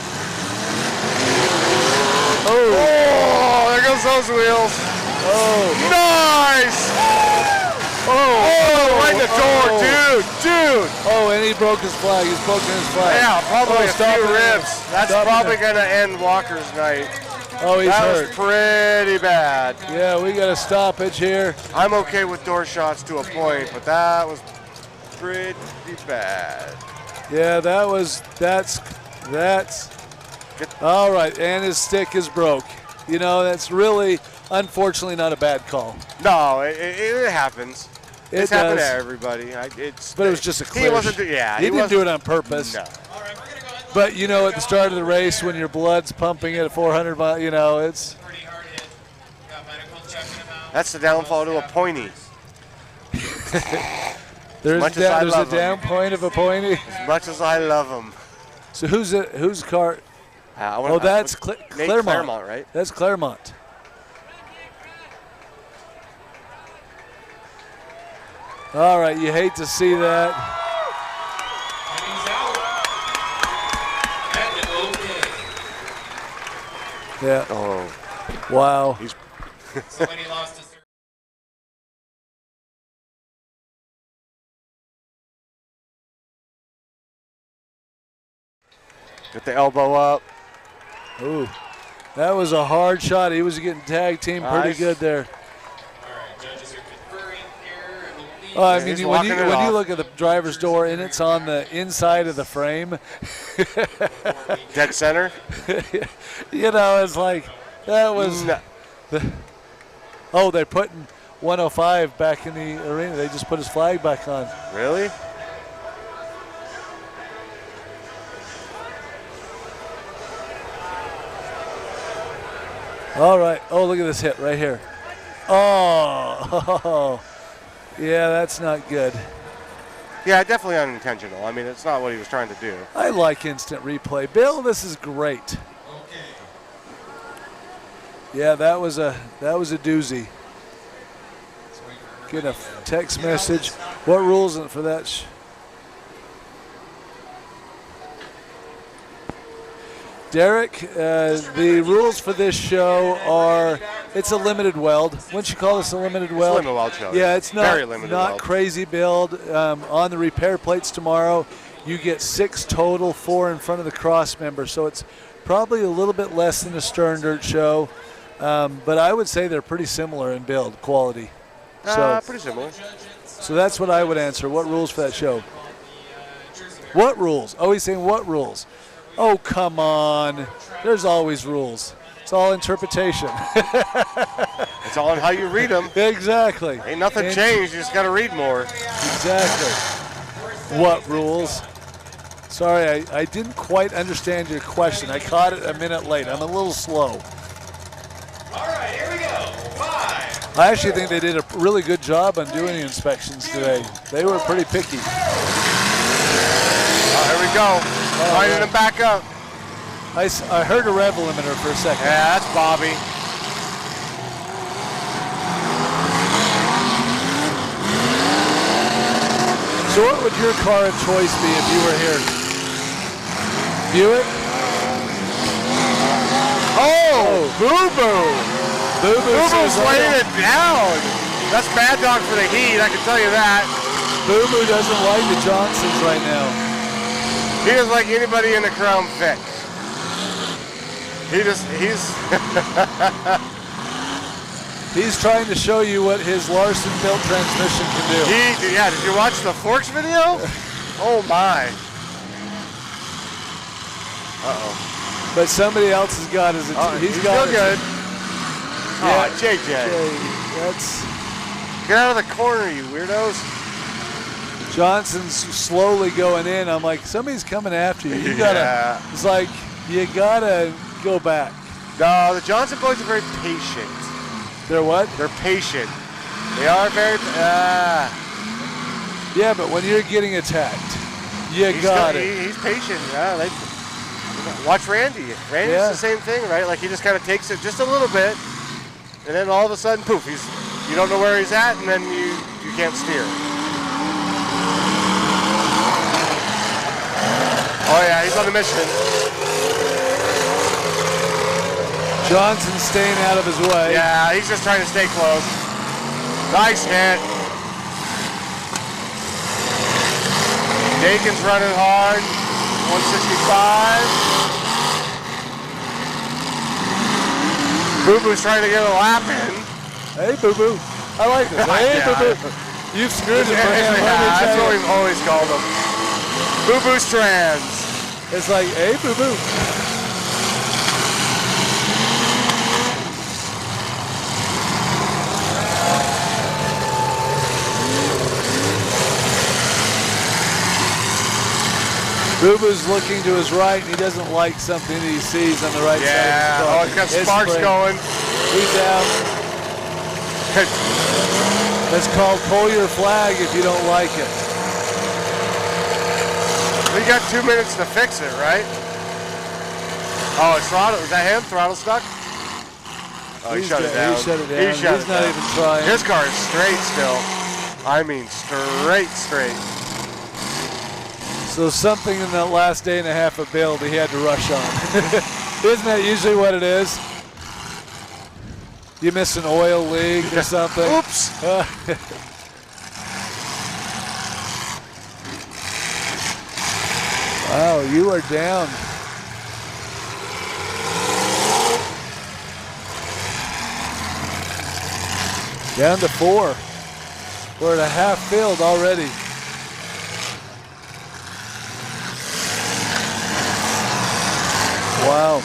Oh, there goes those wheels. Oh. Nice! Oh, right in the door, dude. Oh, and he broke his flag. He's broken his flag. Yeah, probably a few ribs. That's Stop probably going to end Walker's night. Oh, he's that hurt. Was pretty bad. Yeah, we got a stoppage here. I'm okay with door shots to a point, but that was pretty bad. Yeah, that's. All right, and his stick is broke. You know, that's really, unfortunately, not a bad call. No, it happens. It's happened to everybody. But it was just a clear. He wasn't. Yeah, he didn't do it on purpose. No. But you know, at the start of the race, when your blood's pumping at 400 miles, you know, it's. That's the downfall to a pointy. There's a down point of a pointy. As much as I love him. So whose car? That's Claremont. Claremont, right? That's Claremont. All right, you hate to see that. Yeah. Oh. Wow. Somebody lost Get the elbow up. Ooh, that was a hard shot. He was getting tag team pretty Nice. good there. Oh, I mean, He's when walking it you off. look at the driver's door and it's on the inside of the frame, Dead center. you know, it's like that was. Oh, they're putting 105 back in the arena. They just put his flag back on. Really? All right. Oh, look at this hit right here. Oh, yeah, that's not good. Yeah, definitely unintentional. I mean, it's not what he was trying to do. I like instant replay. Bill, this is great. Yeah, that was a doozy. Get a text message. What rules for that? Derek, the rules for this show are it's a limited weld. Wouldn't you call this a limited weld? Limited weld show. Yeah, it's not, Very limited not weld. crazy build. On the repair plates tomorrow, you get 6 total, 4 in front of the cross member. So it's probably a little bit less than a Stern Dirt show. But I would say they're pretty similar in build quality. So Pretty similar. So that's what I would answer. What rules for that show? What rules? Oh, he's saying what rules? Oh, come on. There's always rules. It's all interpretation. It's all in how you read them. Exactly. Ain't nothing And- changed. You just got to read more. Exactly. What rules? Sorry, I didn't quite understand your question. I caught it a minute late. I'm a little slow. All right, here we go. 5. I actually think they did a really good job on doing the inspections today. They were pretty picky. Here we go. Lining them back up. I heard a rev limiter for a second. Yeah, that's Bobby. So what would your car of choice be if you were here? Buick? Oh, Boo-Boo. Boo-Boo's laying it down. That's Mad Dog for the heat, I can tell you that. Boo-Boo doesn't like the Johnsons right now. He doesn't like anybody in the Crown Vic. He's He's trying to show you what his Larson built transmission can do. Yeah, did you watch the Forks video? Oh my. Uh-oh. But somebody else has got his. He's got still good. Yeah, Oh, JJ. That's. Get out of the corner, you weirdos. Johnson's slowly going in. I'm like, somebody's coming after you. You gotta. Yeah. It's like you gotta go back. No, the Johnson boys are very patient. They're what? They're patient. They are very. Yeah, but when you're getting attacked, you got it. He's patient. Yeah, watch Randy. Randy's the same thing, right? Like he just kind of takes it just a little bit, and then all of a sudden, poof! You don't know where he's at, and then you can't steer. Oh yeah, he's on the mission. Johnson's staying out of his way. Yeah, he's just trying to stay close. Nice hit. Dakin's running hard. 165. Boo-Boo's trying to get a lap in. Hey, Boo-Boo. I like this. Hey, Yeah. Boo-Boo. You've screwed him. That's what we've always called him. Boo-Boo Strands. It's like, hey, Boo-Boo. Boo-Boo's looking to his right, and he doesn't like something that he sees on the right side of his car. Oh, he's got sparks going. He's out. That's called pull your flag if you don't like it. We got 2 minutes to fix it, right? Oh, it's throttle. Is that him? Throttle stuck? Oh, he shut it down. He shut it down. He's not even trying. His car is straight still. I mean, straight. So something in that last day and a half of build he had to rush on. Isn't that usually what it is? You miss an oil leak or something. Oops. Wow, you are down. Down to 4. We're at a half filled already. Wow.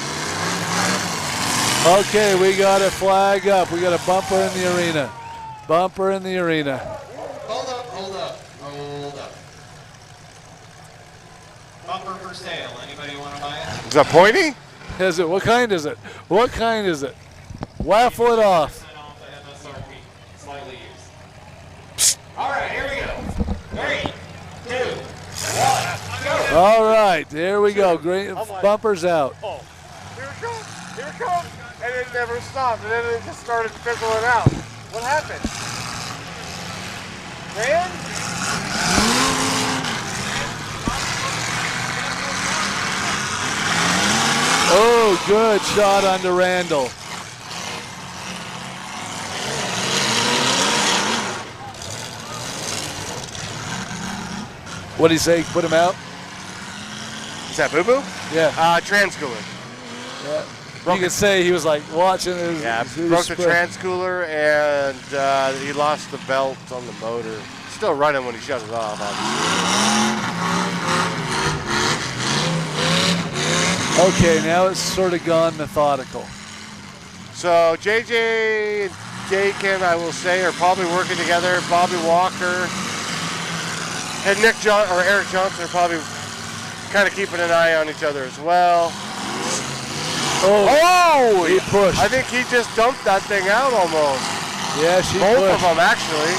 Okay, we got a flag up. We got a bumper in the arena. Bumper in the arena. Hold up, hold up, hold up. Bumper for sale. Anybody want to buy it? Is that pointy? Is it? What kind is it? What kind is it? Waffle it off. Slightly used. All right, here we go. 3, 2, 1, go. All right, there we go. Great bumpers out. Oh, here it comes. Here it comes. And it never stopped. And then it just started fizzling out. What happened? Man? Oh, good shot onto Randall. What did he say? Put him out? Is that Boo Boo? Yeah. Trans cooler. Yeah. You could say he was like watching his. Yeah, broke the trans cooler and he lost the belt on the motor. Still running when he shut it off, obviously. Okay, now it's sort of gone methodical. So JJ and Dakin, I will say, are probably working together. Bobby Walker and Eric Johnson are probably kind of keeping an eye on each other as well. Oh, he pushed. I think he just dumped that thing out almost. Yeah, she Both pushed. of them, actually.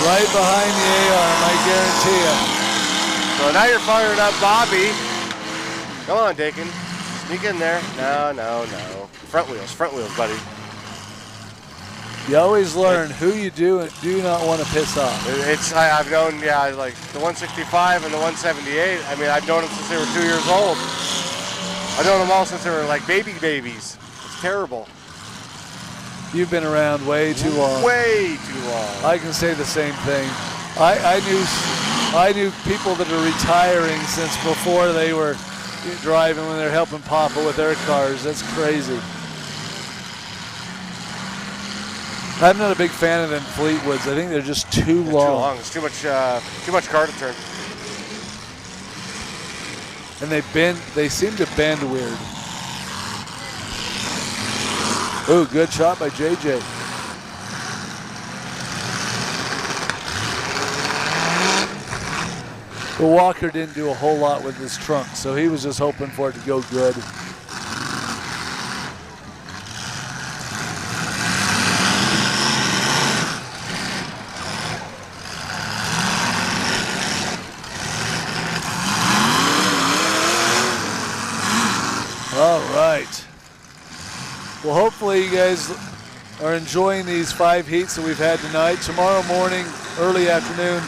Right behind the A-arm, I guarantee you. So now you're firing up Bobby. Come on, Dakin. Sneak in there. No. Front wheels, buddy. You always learn who you do not want to piss off. I've known, like the 165 and the 178. I mean, I've known them since they were 2 years old. I've known them all since they were like babies. It's terrible. You've been around way too long. Way too long. I can say the same thing. I knew people that are retiring since before they were driving when they're helping Papa with their cars. That's crazy. I'm not a big fan of them Fleetwoods. I think they're just too long. Too long. It's too much car to turn. And they seem to bend weird. Ooh, good shot by JJ. Well, Walker didn't do a whole lot with his trunk, so he was just hoping for it to go good. All right. Well, hopefully you guys are enjoying these 5 heats that we've had tonight. Tomorrow morning, early afternoon,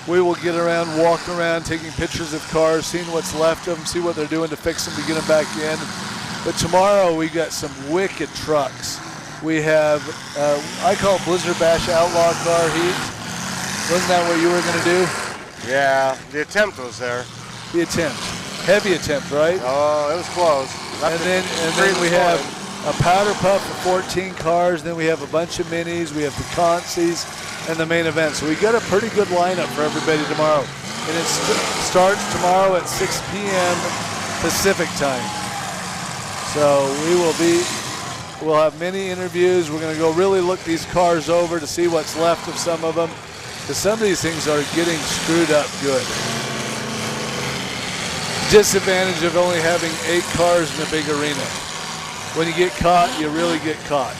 we will get around, walk around, taking pictures of cars, seeing what's left of them, see what they're doing to fix them to get them back in. But tomorrow we got some wicked trucks. We have, I call it Blizzard Bash Outlaw Car Heat. Wasn't that what you were going to do? Yeah, the attempt was there. The attempt. Heavy attempt, right? Oh, it was close. And then we have a powder puff of 14 cars. Then we have a bunch of minis. We have the Consies and the main event. So we got a pretty good lineup for everybody tomorrow. And it starts tomorrow at 6 p.m. Pacific time. So we'll have many interviews. We're going to go really look these cars over to see what's left of some of them. Because some of these things are getting screwed up good. Disadvantage of only having 8 cars in a big arena. When you get caught, you really get caught.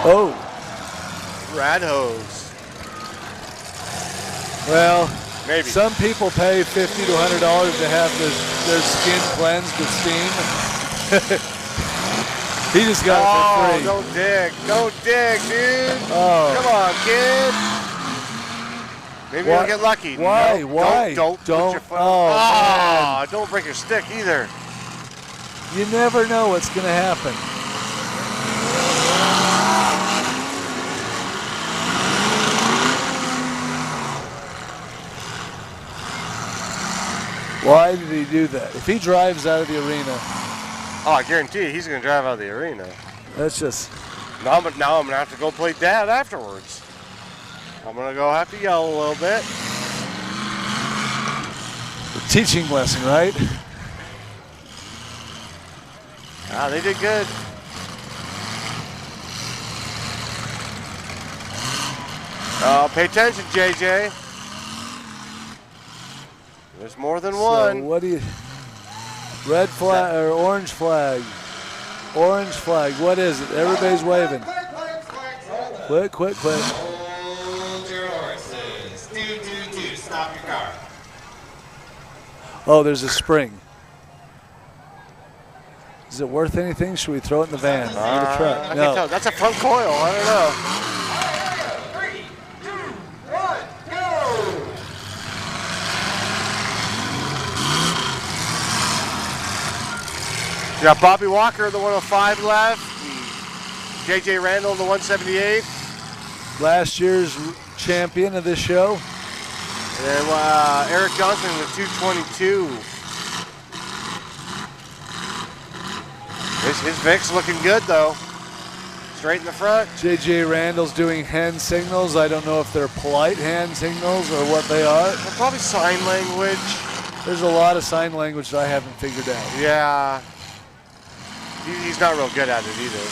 Oh. Rad hose. Well, maybe. Some people pay $50 to $100 to have their skin cleansed with steam. He just got it for free. Don't dig, dude. Oh. Come on, kid. Maybe you'll get lucky. Why? No, Why? Don't put your foot. Oh, don't break your stick either. You never know what's going to happen. Why did he do that? If he drives out of the arena. Oh, I guarantee you, he's going to drive out of the arena. That's just. Now I'm going to have to go play dad afterwards. I'm going to go have to yell a little bit. A teaching lesson, right? Ah, they did good. Pay attention, JJ. There's more than one. So what do you? Red flag or orange flag? Orange flag. What is it? Everybody's waving. Quick, quick, quick. Hold your horses. Do. Stop your car. Oh, there's a spring. Is it worth anything? Should we throw it in the van? The truck? I No. can't tell. That's a front coil. I don't know. You got Bobby Walker, the 105 left. JJ Randall, the 178. Last year's champion of this show. And Eric Johnson, the 222. His Vic's looking good, though. Straight in the front. JJ Randall's doing hand signals. I don't know if they're polite hand signals or what they are. They're probably sign language. There's a lot of sign language that I haven't figured out. Yeah. He's not real good at it either.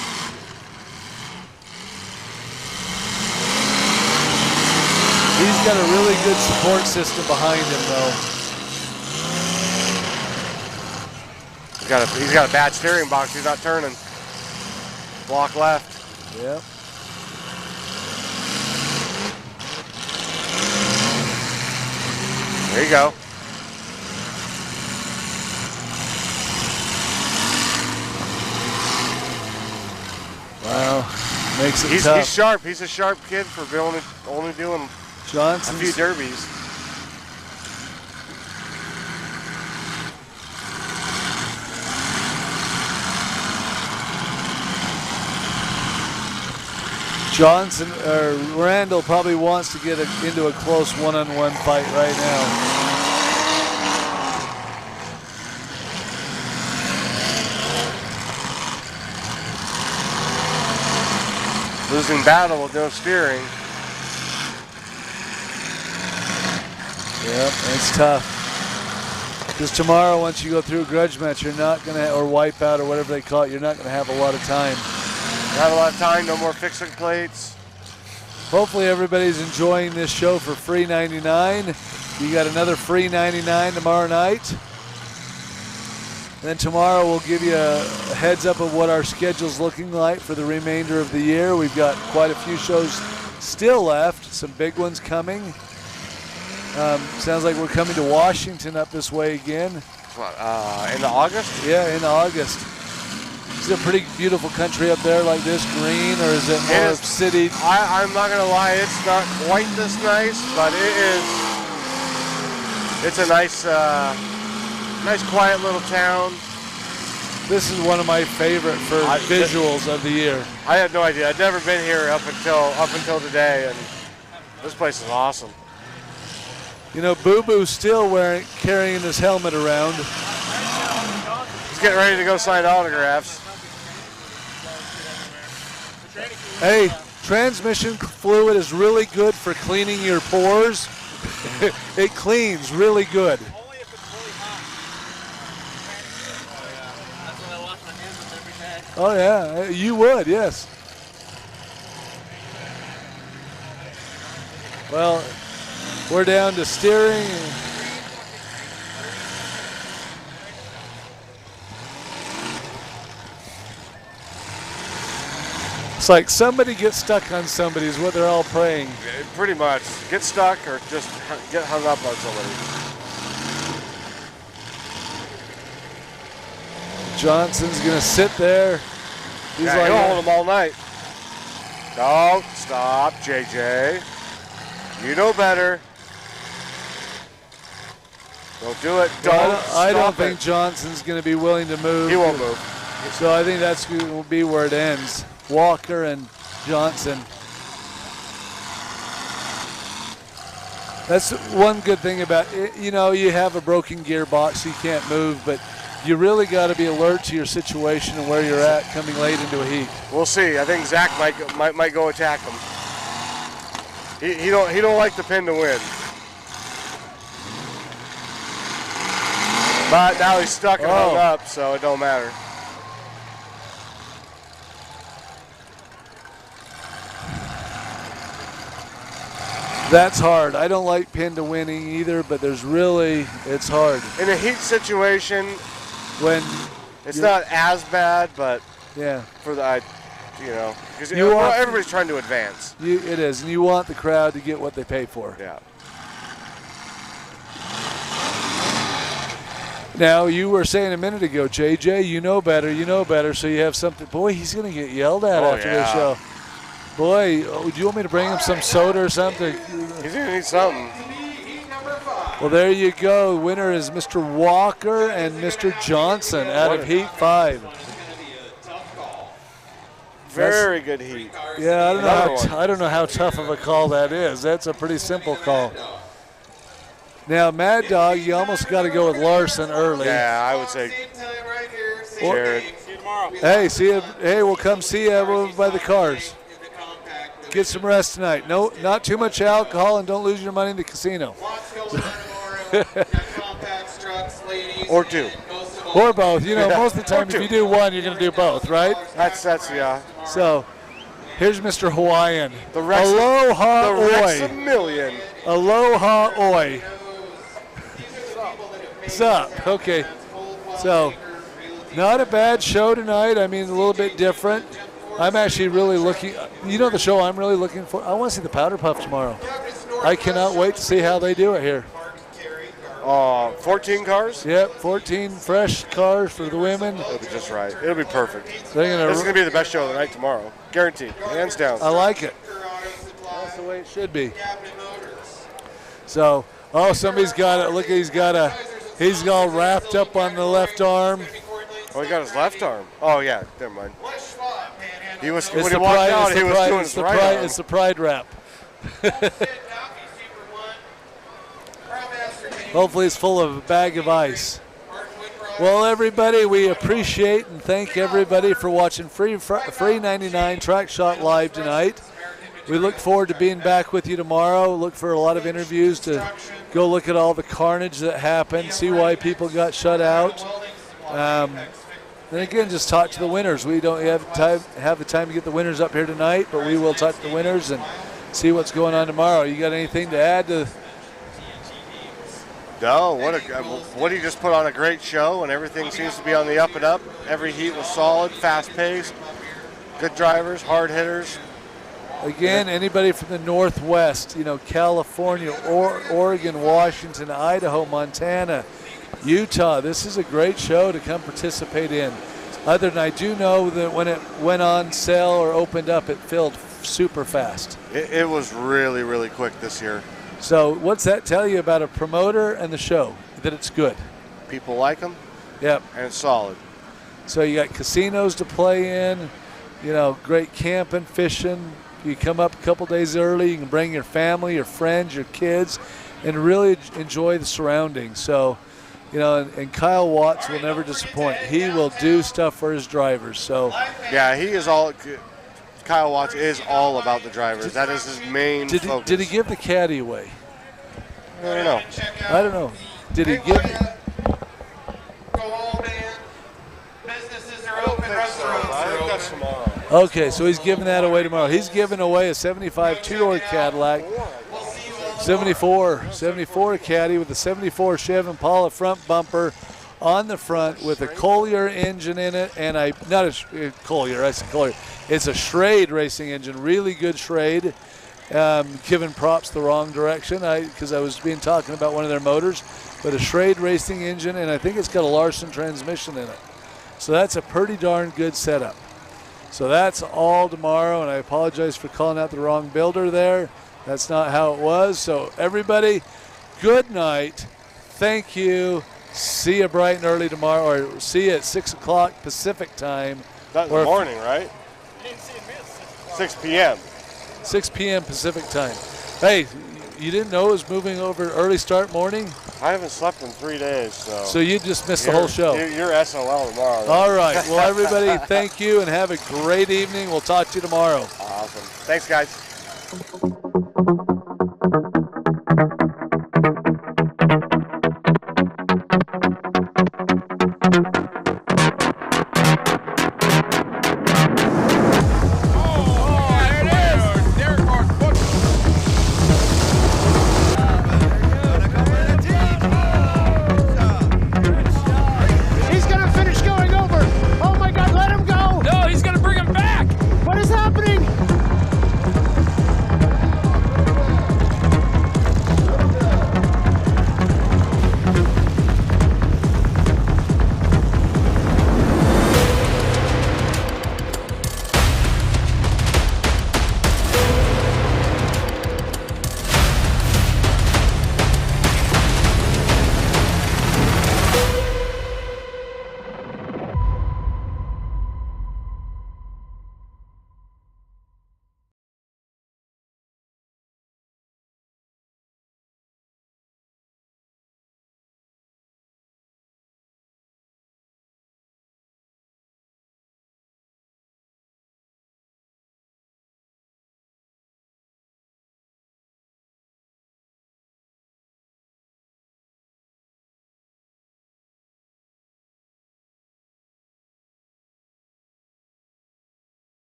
He's got a really good support system behind him, though. He's got a bad steering box. He's not turning. Block left. Yep. There you go. Wow, makes it He's tough. sharp. He's a sharp kid for only doing a few derbies. Johnson or Randall probably wants to get into a close one-on-one fight right now. Losing battle with no steering. Yep, it's tough. Because tomorrow, once you go through a grudge match, you're not going to, or wipe out or whatever they call it, you're not going to have a lot of time. Not a lot of time, no more fixing plates. Hopefully everybody's enjoying this show for free 99. You got another free 99 tomorrow night. And then tomorrow we'll give you a heads up of what our schedule's looking like for the remainder of the year. We've got quite a few shows still left, some big ones coming. Sounds like we're coming to Washington up this way again. What, into August? Yeah, in August. Is it a pretty beautiful country up there like this, green, or is it more city? I'm not gonna lie, it's not quite this nice, but it is. It's a nice, nice quiet little town. This is one of my favorite for visuals of the year. I had no idea. I'd never been here up until today, and this place is awesome. You know, Boo Boo's still carrying his helmet around. He's getting ready to go sign autographs. Hey, transmission fluid is really good for cleaning your pores. It cleans really good. Oh yeah, you would, yes. Well, we're down to steering. It's like somebody gets stuck on somebody is what they're all praying. Yeah, pretty much. Get stuck or just get hung up on somebody. Johnson's going to sit there. He's yeah, like, he'll hold him all night. Don't stop, JJ. You know better. Don't do it. I don't think Johnson's going to be willing to move. He won't move. So I think that's going to be where it ends. Walker and Johnson. That's one good thing about it. You know, you have a broken gearbox, so you can't move, but you really got to be alert to your situation and where you're at coming late into a heat. We'll see. I think Zach might go attack him. He don't like the pin to win. But now he's stuck and hung up, so it don't matter. That's hard. I don't like pin to winning either, but it's hard. In a heat situation, when it's not as bad, but yeah, for the, because everybody's trying to advance. It is, and you want the crowd to get what they pay for. Yeah. Now, you were saying a minute ago, JJ, you know better, so you have something. Boy, he's going to get yelled at after this show. Boy, do you want me to bring him some soda or something? He's going to need something. Well, there you go. Winner is Mr. Walker and Mr. Johnson out of Heat 5. Very good heat. Yeah, I don't know how tough of a call that is. That's a pretty simple call. Now, Mad Dog, you almost got to go with Larson early. Yeah, I would say Jared. Hey, see you. Hey, we'll come see you by the cars. Get some rest tonight. No, not too much alcohol, and don't lose your money in the casino. Or two. Or both. You know, most of the time, if you do one, you're going to do both, right? That's yeah. So, here's Mr. Hawaiian. The Rex, Aloha the Rex Oi. a million. Aloha Oi. What's up? Okay. So, not a bad show tonight. I mean, a little bit different. I'm actually really looking, the show I'm really looking for? I want to see the Powder Puff tomorrow. I cannot wait to see how they do it here. 14 cars? Yep, 14 fresh cars for the women. It'll be just right. It'll be perfect. This is going to be the best show of the night tomorrow. Guaranteed. Hands down. I like it. That's the way it should be. So, somebody's got it. Look, he's all wrapped up on the left arm. Oh, he got his left arm. Oh, yeah. Never mind. He was, when he walked out, he was doing his right arm. It's the pride wrap. Hopefully it's full of a bag of ice. Well, everybody, we appreciate and thank everybody for watching Free 99 Track Shot Live tonight. We look forward to being back with you tomorrow. Look for a lot of interviews to go look at all the carnage that happened, see why people got shut out. Then again, just talk to the winners. We don't have the time to get the winners up here tonight, but we will talk to the winners and see what's going on tomorrow. You got anything to add to? No, Woody just put on a great show, and everything seems to be on the up and up. Every heat was solid, fast-paced, good drivers, hard hitters. Again, anybody from the Northwest, California, Oregon, Washington, Idaho, Montana, Utah. This is a great show to come participate in. Other than I do know that when it went on sale or opened up, it filled super fast. It was really, really quick this year. So what's that tell you about a promoter and the show? That it's good. People like them. Yep. And it's solid. So you got casinos to play in, great camping, fishing. You come up a couple days early. You can bring your family, your friends, your kids, and really enjoy the surroundings. So, and Kyle Watts will never disappoint. He will do stuff for his drivers. So, yeah, Kyle Watts is all about the drivers. That is his main focus. Did he give the caddy away? I don't know. Did he give it? Okay, so he's giving that away tomorrow. He's giving away a 75 two-door Cadillac. 74 caddy with a 74 Chevy Impala front bumper on the front with a Collier engine in it, and not a Collier, I said Collier. It's a Schrade racing engine, really good Schrade. Giving props the wrong direction because I was talking about one of their motors, but a Schrade racing engine, and I think it's got a Larson transmission in it. So that's a pretty darn good setup. So that's all tomorrow, and I apologize for calling out the wrong builder there. That's not how it was. So everybody, good night. Thank you. See you bright and early tomorrow, or see you at 6 o'clock Pacific time. That's in the morning, right? 6 p.m. 6 p.m. Pacific time. Hey, You didn't know it was moving over early start morning? I haven't slept in 3 days, so. So you just missed the whole show. You're SOL tomorrow. All right. Well, everybody, thank you and have a great evening. We'll talk to you tomorrow. Awesome. Thanks, guys.